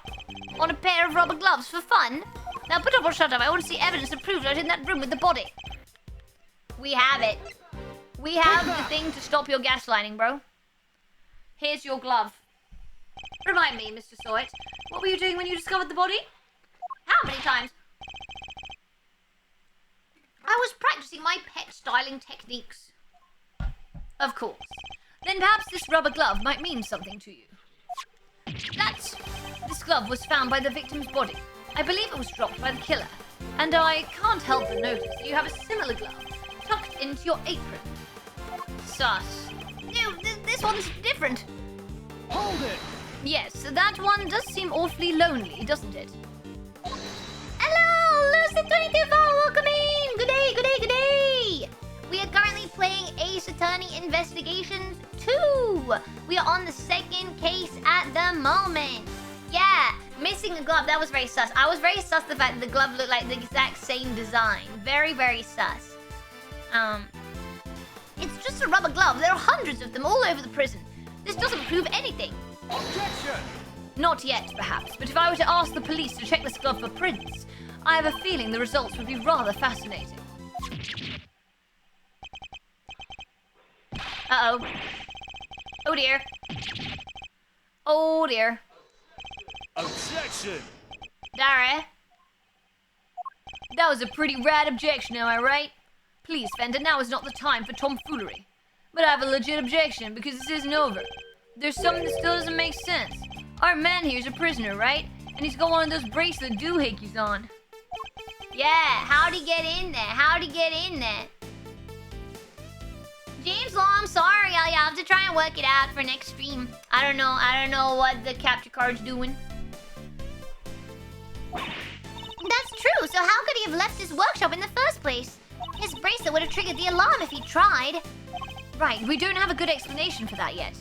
on a pair of rubber gloves for fun? Now put up or shut up. I want to see evidence that proves I was in that room with the body. We have it. We have the thing to stop your gaslighting, bro. Here's your glove. Remind me, Mr. Sawit, what were you doing when you discovered the body? How many times? I was practicing my pet styling techniques. Of course. Then perhaps this rubber glove might mean something to you. This glove was found by the victim's body. I believe it was dropped by the killer. And I can't help but notice that you have a similar glove tucked into your apron. Sus. No, this one's different. Hold it! Yes, that one does seem awfully lonely, doesn't it? Hello, Lucid24, welcome in. Good day, good day, good day. We are currently playing Ace Attorney Investigations 2. We are on the second case at the moment. Yeah, missing a glove, that was very sus. I was very sus the fact that the glove looked like the exact same design. Very, very sus. It's just a rubber glove. There are hundreds of them all over the prison. This doesn't prove anything. Objection! Not yet, perhaps, but if I were to ask the police to check this glove for prints, I have a feeling the results would be rather fascinating. Uh-oh. Oh dear. Oh dear. Objection! Dara. That was a pretty rad objection, am I right? Please, Fender, now is not the time for tomfoolery. But I have a legit objection because this isn't over. There's something that still doesn't make sense. Our man here's a prisoner, right? And he's got one of those bracelet doohickeys on. Yeah, how'd he get in there? How'd he get in there? James Law, I'm sorry. I'll have to try and work it out for next stream. I don't know what the capture card's doing. That's true. So how could he have left his workshop in the first place? His bracelet would have triggered the alarm if he tried. Right, we don't have a good explanation for that yet.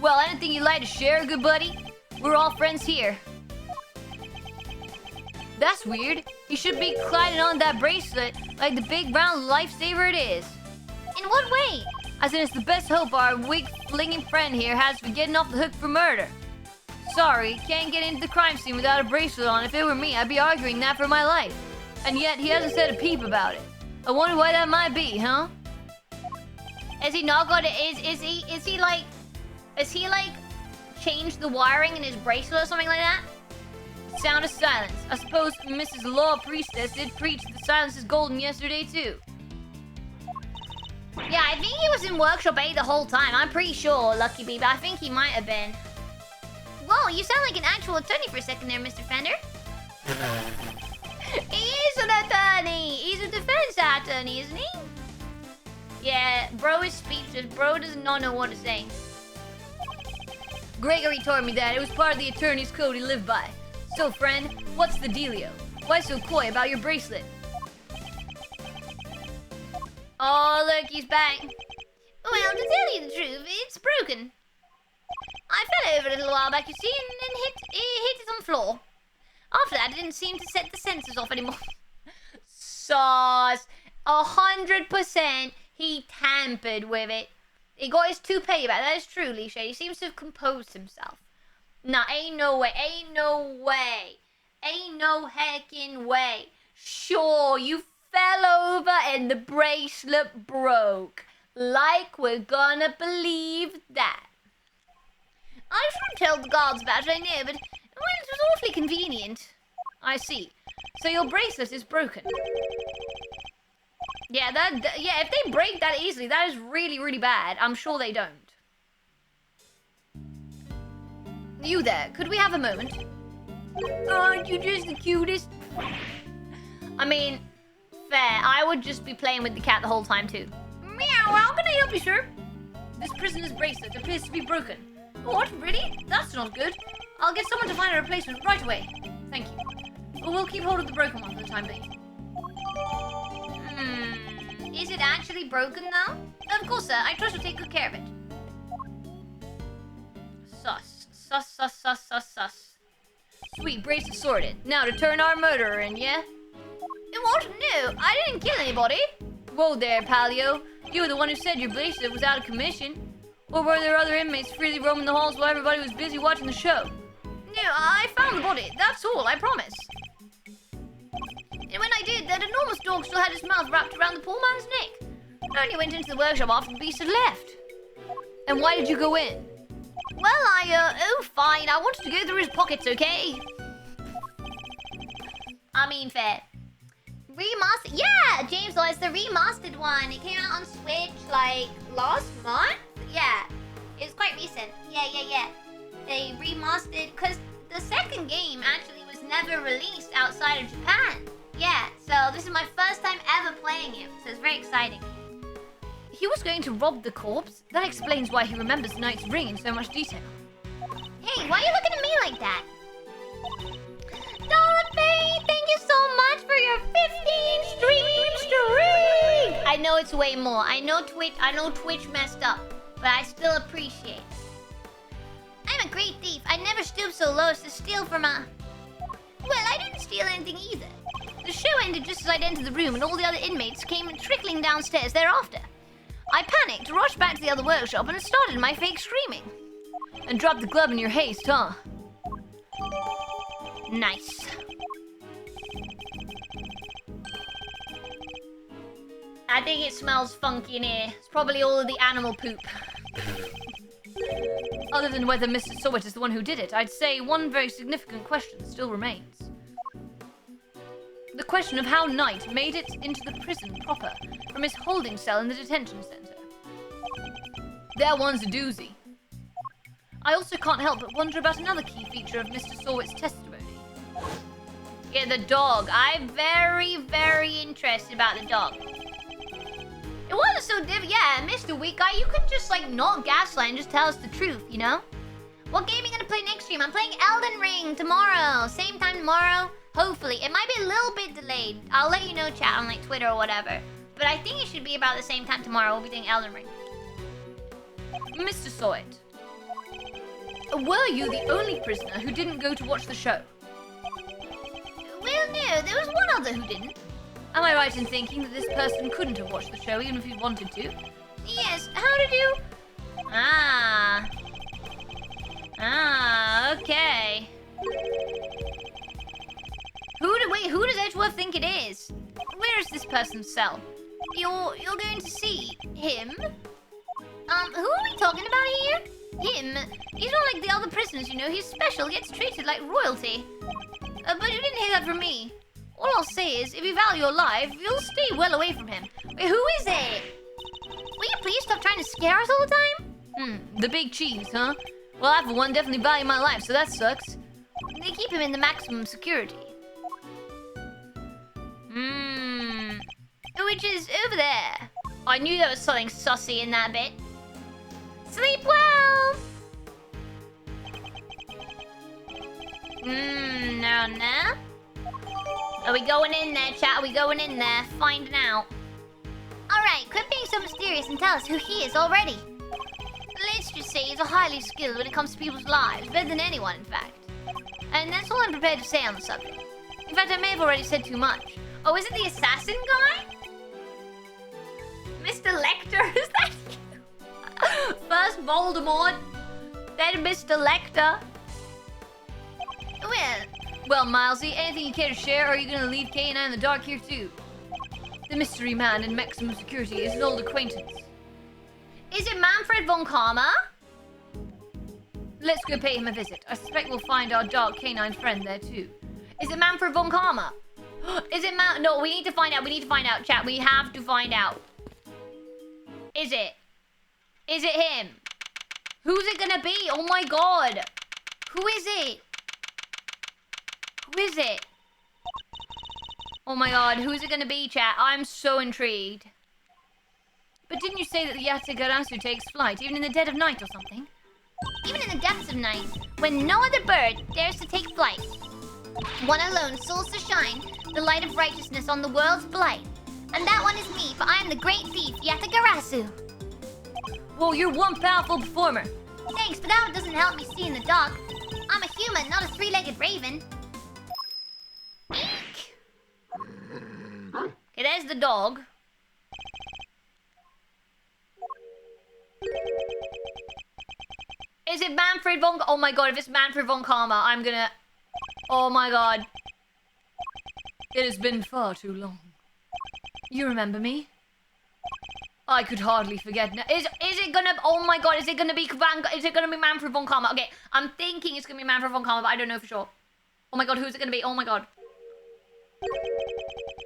Well, anything you'd like to share, good buddy? We're all friends here. That's weird. He should be gliding on that bracelet like the big round lifesaver it is. In what way? As in, it's the best hope our wig-flinging friend here has for getting off the hook for murder. Sorry, can't get into the crime scene without a bracelet on. If it were me, I'd be arguing that for my life. And yet, he hasn't said a peep about it. I wonder why that might be, huh? Is he not gonna? Is he like changed the wiring in his bracelet or something like that? Sound of silence. I suppose Mrs. Law Priestess did preach that silence is golden yesterday, too. Yeah, I think he was in Workshop A the whole time. I'm pretty sure, Lucky Bee, but I think he might have been. Whoa, you sound like an actual attorney for a second there, Mr. Fender. He is an attorney! He's a defense attorney, isn't he? Yeah, bro is speechless. Bro does not know what to say. Gregory told me that it was part of the attorney's code he lived by. So, friend, what's the dealio? Why so coy about your bracelet? Oh, look, he's back. Well, to tell you the truth, it's broken. I fell over a little while back, you see, and hit it on the floor. After that, it didn't seem to set the sensors off anymore. Sauce. 100% he tampered with it. He got his toupee back. That is true, Lisha. He seems to have composed himself. Nah, ain't no way. Ain't no way. Ain't no heckin' way. Sure, you fell over and the bracelet broke. Like we're gonna believe that. I should tell the guards about it, I know, but well, it was awfully convenient. I see. So your bracelet is broken. Yeah, yeah, if they break that easily, that is really, really bad. I'm sure they don't. You there, could we have a moment? Aren't you just the cutest? I mean, fair. I would just be playing with the cat the whole time too. Meow, how can I help you, sir? This prisoner's bracelet appears to be broken. What, really? That's not good. I'll get someone to find a replacement right away. Thank you. But we'll keep hold of the broken one for the time being. Is it actually broken though? Of course, sir. I trust you'll take good care of it. Sus. Sus, sus, sus, sus, sus. Sweet, bracelet sorted. Now to turn our murderer in, yeah? What? No, I didn't kill anybody. Whoa there, Palio. You were the one who said your bracelet was out of commission. Or were there other inmates freely roaming the halls while everybody was busy watching the show? No, I found the body. That's all, I promise. And when I did, that enormous dog still had his mouth wrapped around the poor man's neck. I only went into the workshop after the beast had left. And why did you go in? Well, oh, fine. I wanted to go through his pockets, okay? I mean, fair. Remastered? Yeah, James, well, it's the remastered one. It came out on Switch, like, last month? Yeah. It was quite recent. Yeah. They remastered, because the second game actually was never released outside of Japan. Yeah, so this is my first time ever playing it, so it's very exciting. He was going to rob the corpse? That explains why he remembers the knight's ring in so much detail. Hey, why are you looking at me like that? Dolphin, thank you so much for your 15 stream! I know it's way more. I know Twitch messed up, but I still appreciate it. I'm a great thief. I never stoop so low as to steal from a... Well, I didn't steal anything either. The show ended just as I'd entered the room and all the other inmates came trickling downstairs thereafter. I panicked, rushed back to the other workshop and started my fake screaming. And dropped the glove in your haste, huh? Nice. I think it smells funky in here. It's probably all of the animal poop. Other than whether Mr. Sowett is the one who did it, I'd say one very significant question still remains. The question of how Knight made it into the prison proper from his holding cell in the detention center. That one's a doozy. I also can't help but wonder about another key feature of Mr. Sowett's testimony. Yeah, the dog. I'm very, very interested about the dog. It wasn't so difficult. Yeah, Mr. Weak Guy, you could just, like, not gaslight and just tell us the truth, you know? What game are you gonna play next stream? I'm playing Elden Ring tomorrow. Same time tomorrow. Hopefully. It might be a little bit delayed. I'll let you know, chat, on, like, Twitter or whatever. But I think it should be about the same time tomorrow. We'll be doing Elden Ring. Mr. Sowett, were you the only prisoner who didn't go to watch the show? Well, no, there was one other who didn't. Am I right in thinking that this person couldn't have watched the show even if he wanted to? Yes, how did you... Okay. Who does Edgeworth think it is? Where is this person's cell? You're going to see him? Who are we talking about here? Him? He's not like the other prisoners, you know. He's special, gets treated like royalty. But you didn't hear that from me. All I'll say is, if you value your life, you'll stay well away from him. Wait, who is it? Will you please stop trying to scare us all the time? The big cheese, huh? Well, I for one definitely value my life, so that sucks. They keep him in the maximum security. Which is over there. I knew there was something sussy in that bit. Sleep well! No. Are we going in there, chat? Are we going in there? Finding out. Alright, quit being so mysterious and tell us who he is already. Let's just say he's a highly skilled when it comes to people's lives. Better than anyone, in fact. And that's all I'm prepared to say on the subject. In fact, I may have already said too much. Oh, is it the assassin guy? Mr. Lecter? Is that you? First Voldemort, then Mr. Lecter. Well, Milesy, anything you care to share, or are you gonna leave Kay and I in the dark here too? The mystery man in maximum security is an old acquaintance. Is it Manfred von Karma? Let's go pay him a visit. I suspect we'll find our dark canine friend there too. Is it Manfred von Karma? Is it No, we need to find out. We need to find out, chat. We have to find out. Is it? Is it him? Who's it gonna be? Oh my god. Who is it? Who is it? Oh my god, who is it gonna be, chat? I'm so intrigued. But didn't you say that the Yatagarasu takes flight, even in the dead of night or something? Even in the depths of night, when no other bird dares to take flight. One alone soars to shine, the light of righteousness on the world's blight. And that one is me, for I am the great thief, Yatagarasu. Whoa, you're one powerful performer. Thanks, but that doesn't help me see in the dark. I'm a human, not a three-legged raven. Eek. Okay, there's the dog. Is it Manfred von... Oh my god, if it's Manfred von Karma, I'm gonna... Oh my god. It has been far too long. You remember me? I could hardly forget now. Is it gonna... Oh my god, is it gonna be... Is it gonna be Manfred von Karma? Okay, I'm thinking it's gonna be Manfred von Karma, but I don't know for sure. Oh my god, who's it gonna be? Oh my god.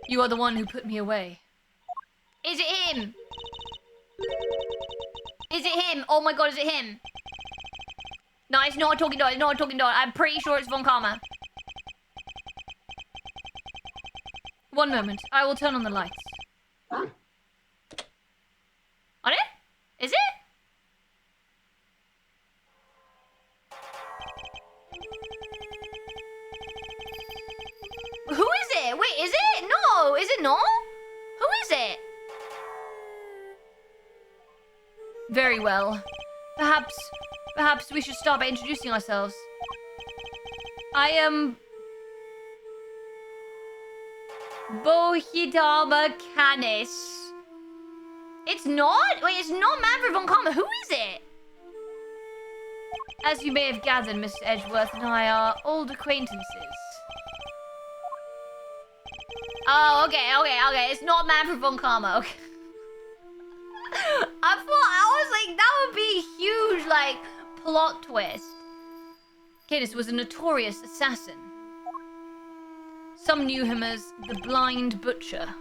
You are the one who put me away. Is it him? Is it him? Oh my god, is it him? No, it's not a talking dog. It's not a talking dog. I'm pretty sure it's Von Karma. One moment. I will turn on the lights. On it? Is it? Who is it? Wait, is it? No, is it not? Who is it? Very well. Perhaps we should start by introducing ourselves. I am Bohidama Canis. It's not? Wait, it's not Manfred Von Karma. Who is it? As you may have gathered, Mr. Edgeworth and I are old acquaintances. Oh, okay. It's not Manfred Von Karma. Okay. I was like, that would be a huge, like, plot twist. Canis was a notorious assassin. Some knew him as the Blind Butcher.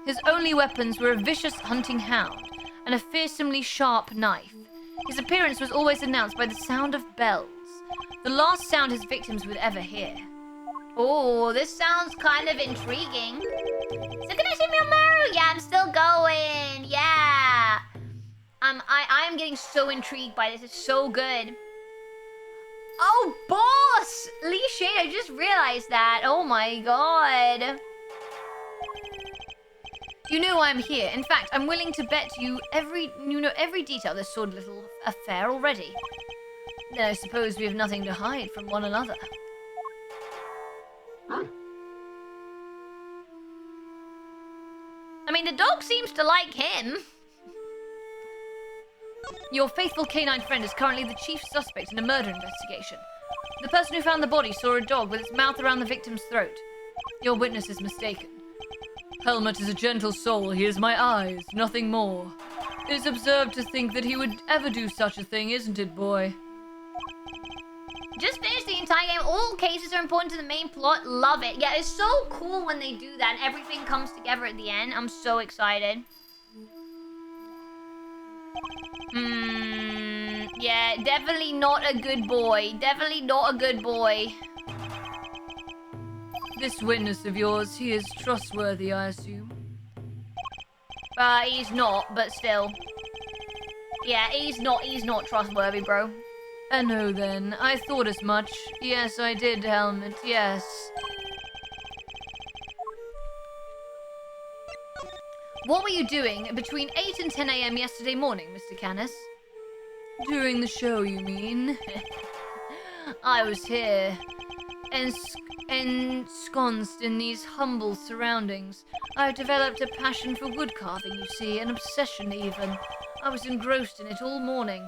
His only weapons were a vicious hunting hound and a fearsomely sharp knife. His appearance was always announced by the sound of bells, the last sound his victims would ever hear. Oh, this sounds kind of intriguing. So can I see Maru? Yeah, I'm still going. Yeah. I am getting so intrigued by this. It's so good. Oh, boss! Lee Shade, I just realized that. Oh my god. You know I'm here. In fact, I'm willing to bet you every detail of this sordid little affair already. Then I suppose we have nothing to hide from one another. I mean, the dog seems to like him. Your faithful canine friend is currently the chief suspect in a murder investigation. The person who found the body saw a dog with its mouth around the victim's throat. Your witness is mistaken. Helmut is a gentle soul. He is my eyes, nothing more. It is absurd to think that he would ever do such a thing, isn't it, boy? Just finished the entire game. All cases are important to the main plot. Love it. Yeah, it's so cool when they do that and everything comes together at the end. I'm so excited. Yeah, definitely not a good boy. Definitely not a good boy. This witness of yours, he is trustworthy, I assume? He's not, but still. Yeah, he's not trustworthy, bro. No then, I thought as much. Yes, I did, Helmut, yes. What were you doing between 8 and 10 a.m. yesterday morning, Mr. Canis? During the show, you mean? I was here, ensconced in these humble surroundings. I've developed a passion for wood carving, you see, an obsession even. I was engrossed in it all morning.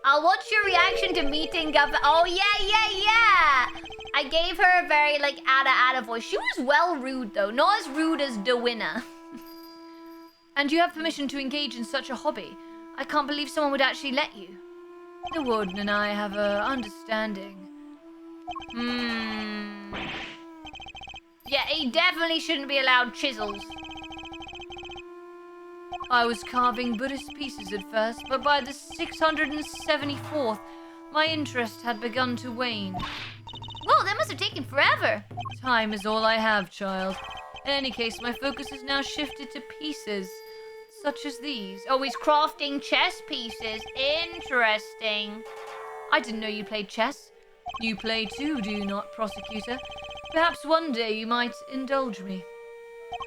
What's your reaction to meeting Gov? Oh, yeah. I gave her a very, like, Ada voice. She was well rude, though. Not as rude as the winner. And you have permission to engage in such a hobby. I can't believe someone would actually let you. The warden and I have a understanding. Yeah, he definitely shouldn't be allowed chisels. I was carving Buddhist pieces at first, but by the 674th, my interest had begun to wane. Whoa, that must have taken forever. Time is all I have, child. In any case, my focus is now shifted to pieces, such as these. Oh, he's crafting chess pieces. Interesting. I didn't know you played chess. You play too, do you not, prosecutor? Perhaps one day you might indulge me.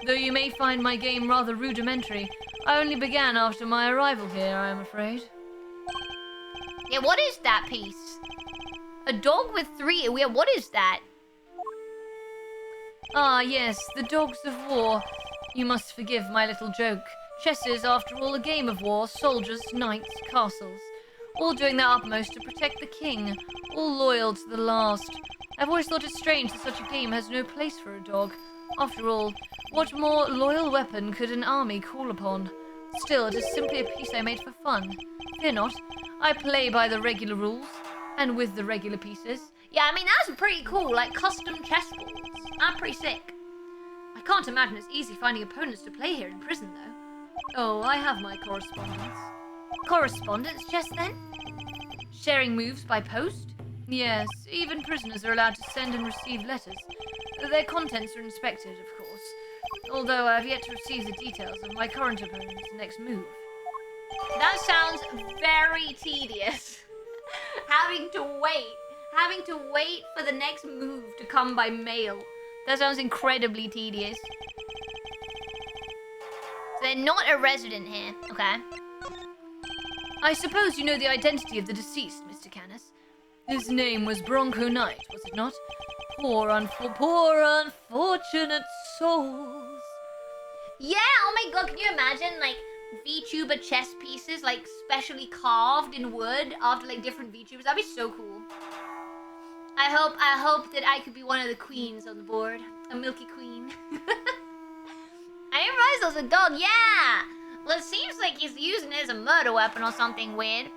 Though you may find my game rather rudimentary, I only began after my arrival here, I am afraid. Yeah, what is that piece? A dog with 3... Yeah, what is that? Ah, yes, the dogs of war. You must forgive my little joke. Chess is, after all, a game of war. Soldiers, knights, castles. All doing their utmost to protect the king. All loyal to the last. I've always thought it strange that such a game has no place for a dog. After all, what more loyal weapon could an army call upon? Still, it is simply a piece I made for fun. Fear not, I play by the regular rules, and with the regular pieces. Yeah, I mean, that's pretty cool, like custom chessboards. I'm pretty sick. I can't imagine it's easy finding opponents to play here in prison, though. Oh, I have my correspondence. Correspondence just then? Sharing moves by post? Yes, even prisoners are allowed to send and receive letters. Their contents are inspected, of course. Although I've yet to receive the details of my current opponent's next move. That sounds very tedious. Having to wait for the next move to come by mail. That sounds incredibly tedious. So they're not a resident here, okay? I suppose you know the identity of the deceased, Mr. Canis. His name was Bronco Knight, was it not? Poor unfortunate souls. Yeah, oh my god, can you imagine, like, VTuber chess pieces, like, specially carved in wood after, like, different VTubers? That'd be so cool. I hope that I could be one of the queens on the board. A milky queen. I didn't realize there was a dog, yeah! Well, it seems like he's using it as a murder weapon or something weird.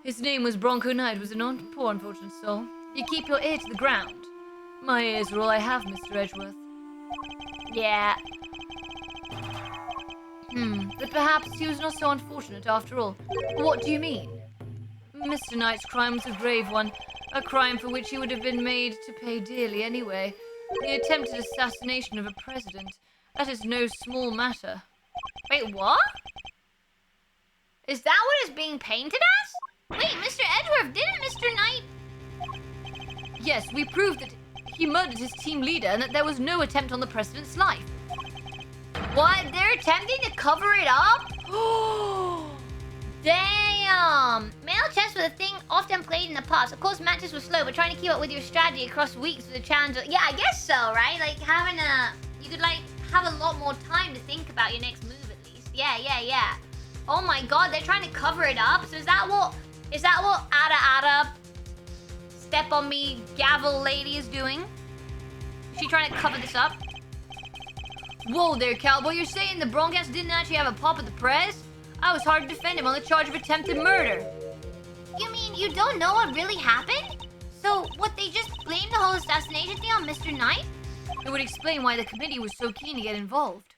His name was Bronco Knight, was it not? Poor unfortunate soul. You keep your ear to the ground. My ears are all I have, Mr. Edgeworth. Yeah. But perhaps he was not so unfortunate after all. What do you mean? Mr. Knight's crime was a grave one. A crime for which he would have been made to pay dearly anyway. The attempted assassination of a president. That is no small matter. Wait, what? Is that what it's being painted as? Wait, Mr. Edgeworth, didn't Mr. Knight... Yes, we proved that he murdered his team leader and that there was no attempt on the president's life. What? They're attempting to cover it up? Damn! Male chess was a thing often played in the past. Of course, matches were slow, but trying to keep up with your strategy across weeks was a challenge. Yeah, I guess so, right? Like, you could, like, have a lot more time to think about your next move, at least. Yeah. Oh my god, they're trying to cover it up? So is that what Ada Step on Me Gavel Lady is doing? Is she trying to cover this up? Whoa there, cowboy. You're saying the Broncos didn't actually have a pop at the press? I was hard to defend him on the charge of attempted murder. You mean you don't know what really happened? So, what, they just blamed the whole assassination thing on Mr. Knight? It would explain why the committee was so keen to get involved.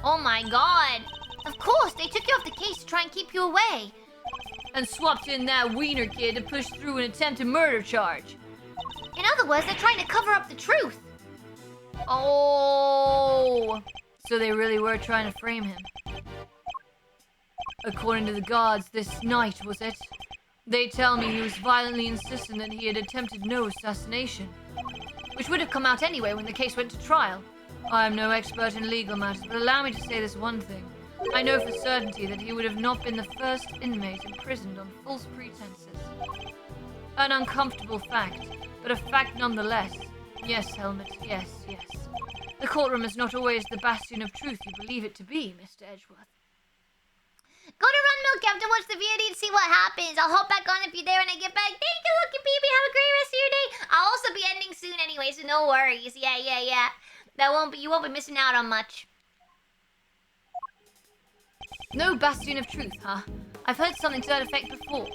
Oh my god. Of course, they took you off the case to try and keep you away. And swapped in that wiener kid to push through an attempted murder charge. In other words, they're trying to cover up the truth. Oh, so they really were trying to frame him. According to the guards, this night, was it? They tell me he was violently insistent that he had attempted no assassination, which would have come out anyway when the case went to trial. I am no expert in legal matters, but allow me to say this one thing. I know for certainty that he would have not been the first inmate imprisoned on false pretenses. An uncomfortable fact, but a fact nonetheless. Yes, Helmet, yes. The courtroom is not always the bastion of truth you believe it to be, Mr. Edgeworth. Go to Run Milk Cave to watch the VOD and see what happens. I'll hop back on if you're there when I get back. Thank you, Lucky Baby. Have a great rest of your day. I'll also be ending soon anyway, so no worries. Yeah. You won't be missing out on much. No bastion of truth, huh? I've heard something to that effect before.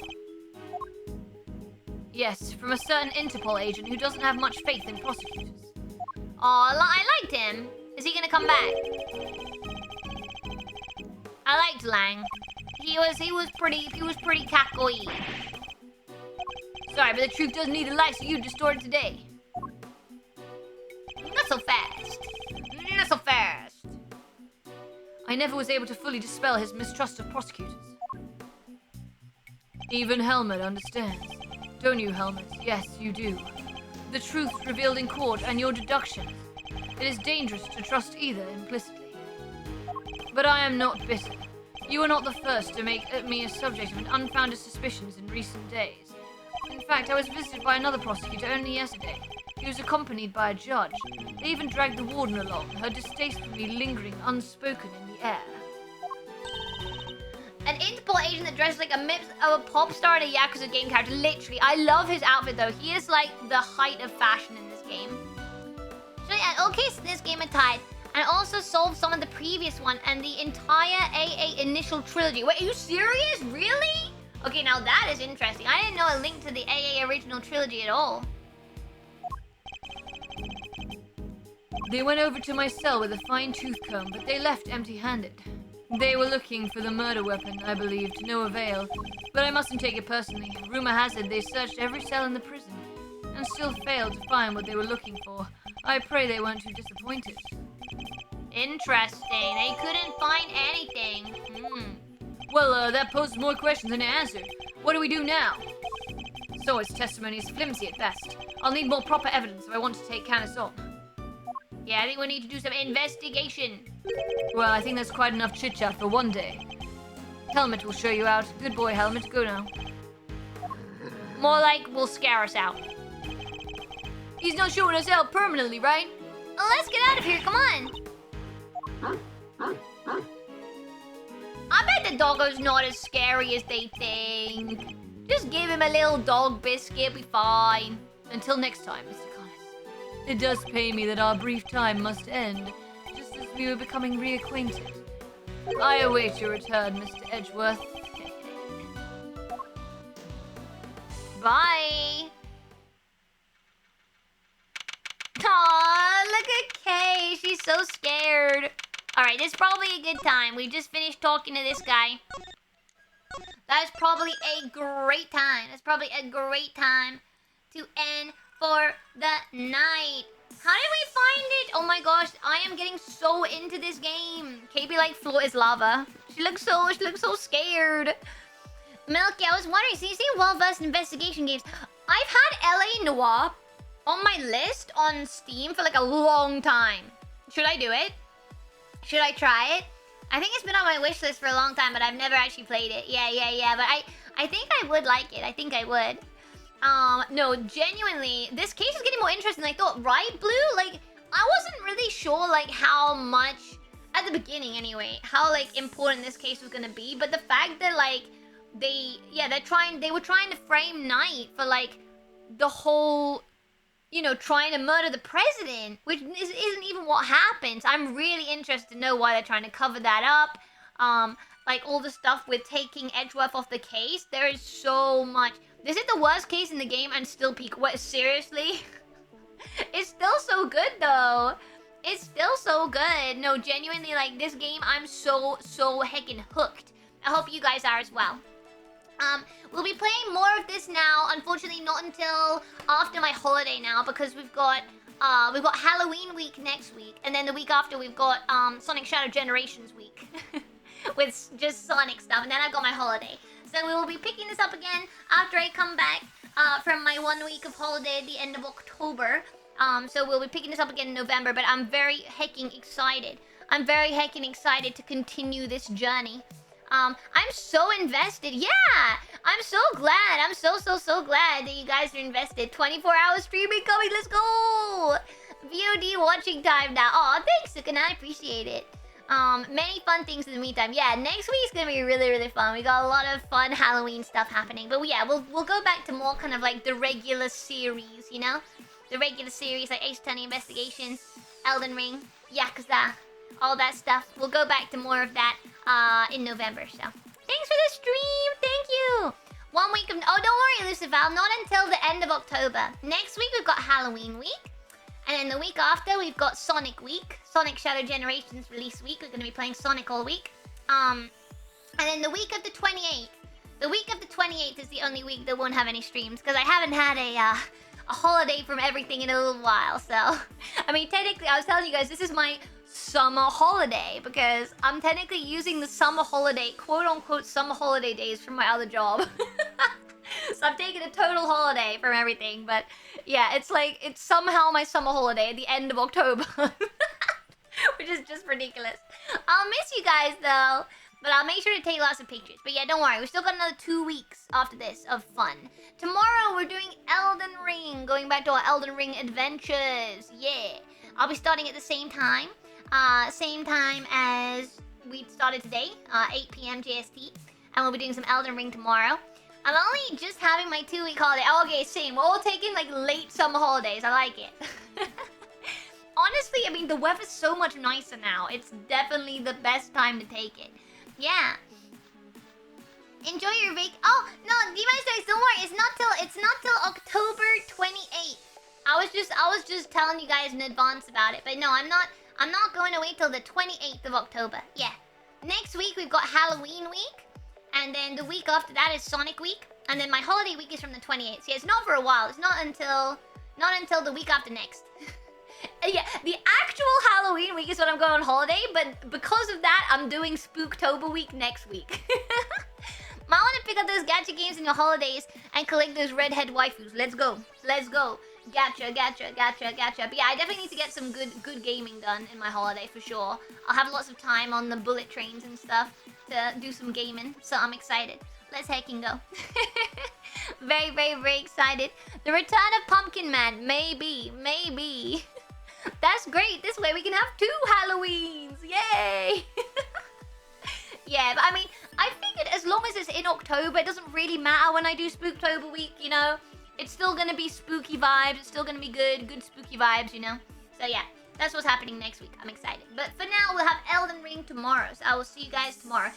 Yes, from a certain Interpol agent who doesn't have much faith in prosecutors. Aw, I liked him. Is he gonna come back? I liked Lang. He was pretty kakoi. Sorry, but the truth doesn't need the likes of you distorted today. Not so fast. I never was able to fully dispel his mistrust of prosecutors. Even Helmet understands. Don't you, Helmet? Yes, you do. The truth revealed in court and your deductions. It is dangerous to trust either implicitly. But I am not bitter. You are not the first to make me a subject of unfounded suspicions in recent days. In fact, I was visited by another prosecutor only yesterday. He was accompanied by a judge. They even dragged the warden along, her distaste for me lingering unspoken in the air. An Interpol agent that dresses like a mix of a pop star and a Yakuza game character. Literally. I love his outfit though. He is like the height of fashion in this game. So yeah, okay, so this game is tied. And also solved some of the previous one and the entire AA initial trilogy. Wait, are you serious? Really? Okay, now that is interesting. I didn't know a link to the AA original trilogy at all. They went over to my cell with a fine-tooth comb, but they left empty-handed. They were looking for the murder weapon, I believe, to no avail. But I mustn't take it personally. Rumor has it they searched every cell in the prison and still failed to find what they were looking for. I pray they weren't too disappointed. Interesting. They couldn't find anything. Well, that poses more questions than it answered. What do we do now? So its testimony is flimsy at best. I'll need more proper evidence if I want to take Canis on. Yeah, I think we need to do some investigation. Well, I think that's quite enough chit-chat for one day. Helmet will show you out. Good boy, Helmet. Go now. More like will scare us out. He's not showing us out permanently, right? Oh, let's get out of here. Come on. I bet the doggo's not as scary as they think. Just give him a little dog biscuit, be fine. Until next time, Mr. Connors. It does pain me that our brief time must end, just as we were becoming reacquainted. I await your return, Mr. Edgeworth. Bye. Aw, look at Kay. She's so scared. Alright, this is probably a good time. We just finished talking to this guy. That's probably a great time. That's probably a great time to end for the night. How did we find it? Oh my gosh, I am getting so into this game. KB like floor is lava. She looks so scared. Milky, I was wondering, so you seem well-versed in investigation games. I've had LA Noire on my list on Steam for like a long time. Should I do it? Should I try it? I think it's been on my wish list for a long time, but I've never actually played it. Yeah. But I think I would like it. I think I would. No, genuinely, this case is getting more interesting than I thought, right, Blue? Like, I wasn't really sure, like, how much, at the beginning anyway, how, like, important this case was gonna be. But the fact that, like, they were trying to frame Knight for, like, the whole, you know, trying to murder the president, which isn't even what happens. I'm really interested to know why they're trying to cover that up. Like, all the stuff with taking Edgeworth off the case. There is so much. This is the worst case in the game and still peak. What, seriously? It's still so good, though. It's still so good. No, genuinely, like, this game, I'm so heckin' hooked. I hope you guys are as well. We'll be playing more of this now. Unfortunately, not until after my holiday now, because we've got Halloween week next week, and then the week after we've got Sonic Shadow Generations week with just Sonic stuff, and then I've got my holiday. So we will be picking this up again after I come back from my 1 week of holiday at the end of October. So we'll be picking this up again in November, but I'm very hecking excited. I'm very hecking excited to continue this journey. I'm so invested. Yeah, I'm so glad. I'm so glad that you guys are invested. 24-hour streaming coming. Let's go. VOD watching time now. Aw, thanks, Sukuna. I appreciate it. Many fun things in the meantime. Yeah, next week's gonna be really fun. We got a lot of fun Halloween stuff happening. But yeah, we'll go back to more kind of like the regular series, you know? The regular series like Ace Attorney Investigations, Elden Ring, Yakuza, all that stuff. We'll go back to more of that in November, so. Thanks for the stream! Thank you! 1 week of... Oh, don't worry, Lucifer. Not until the end of October. Next week, we've got Halloween week. And then the week after, we've got Sonic week. Sonic Shadow Generations release week. We're going to be playing Sonic all week. And then the week of the 28th. The week of the 28th is the only week that won't have any streams. Because I haven't had a holiday from everything in a little while. So, I mean, technically, I was telling you guys, this is my summer holiday. Because I'm technically using the summer holiday, quote-unquote summer holiday days from my other job. So I'm taking a total holiday from everything, but yeah, it's like, it's somehow my summer holiday at the end of October. Which is just ridiculous. I'll miss you guys though, but I'll make sure to take lots of pictures. But yeah, don't worry, we still got another 2 weeks after this of fun. Tomorrow we're doing Elden Ring, going back to our Elden Ring adventures. Yeah, I'll be starting at the same time as we started today, 8 p.m. JST, and we'll be doing some Elden Ring tomorrow. I'm only just having my 2 week holiday. Oh, okay, same. We're all taking like late summer holidays. I like it. Honestly, I mean, the weather's so much nicer now. It's definitely the best time to take it. Yeah. Enjoy your vac. Oh, no, Demon Strikes, don't worry. It's not till October 28th. I was just telling you guys in advance about it. But no, I'm not going to wait till the 28th of October. Yeah. Next week we've got Halloween week, and then the week after that is Sonic week, and then my holiday week is from the 28th. So yeah, it's not for a while. It's not until the week after next. Yeah, the actual Halloween week is when I'm going on holiday, but because of that, I'm doing Spooktober week next week. Might want to pick up those gacha games in your holidays and collect those redhead waifus. Let's go. Let's go. Gacha. But yeah, I definitely need to get some good gaming done in my holiday for sure. I'll have lots of time on the bullet trains and stuff to do some gaming, so I'm excited. Let's heckin' go. Very, very, very excited. The return of Pumpkin Man. Maybe. That's great. This way we can have 2 Halloweens. Yay! Yeah, but I mean, I figured as long as it's in October, it doesn't really matter when I do Spooktober week, you know? It's still gonna be spooky vibes. It's still gonna be good spooky vibes, you know? So yeah, that's what's happening next week. I'm excited. But for now, we'll have Elden Ring tomorrow. So I will see you guys tomorrow.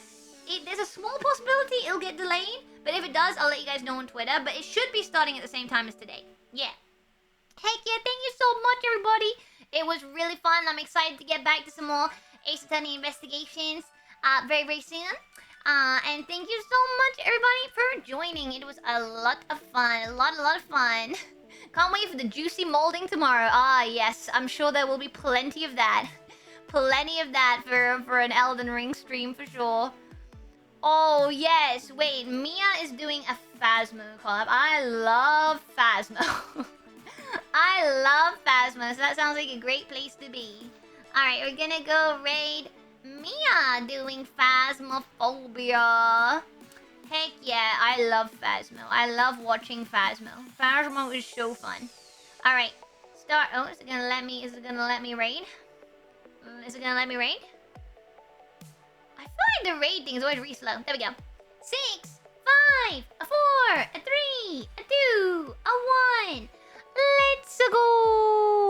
There's a small possibility it'll get delayed, but if it does, I'll let you guys know on Twitter. But it should be starting at the same time as today. Yeah. Heck yeah, thank you so much, everybody. It was really fun. I'm excited to get back to some more Ace Attorney investigations very, very soon. And thank you so much, everybody, for joining. It was a lot of fun. A lot of fun. Can't wait for the juicy molding tomorrow. Ah, yes. I'm sure there will be plenty of that. Plenty of that for an Elden Ring stream, for sure. Oh, yes. Wait, Mia is doing a Phasmo collab. I love Phasmo. I love Phasmo, so that sounds like a great place to be. Alright, we're gonna go raid Mia doing Phasmophobia. Heck yeah, I love Phasmo. I love watching Phasmo. Phasmo is so fun. Alright, start. Oh, is it gonna let me raid? Is it gonna let me raid? I feel like the raid thing is always really slow. There we go. 6, 5, a 4, a 3, a 2, a 1. Let's go!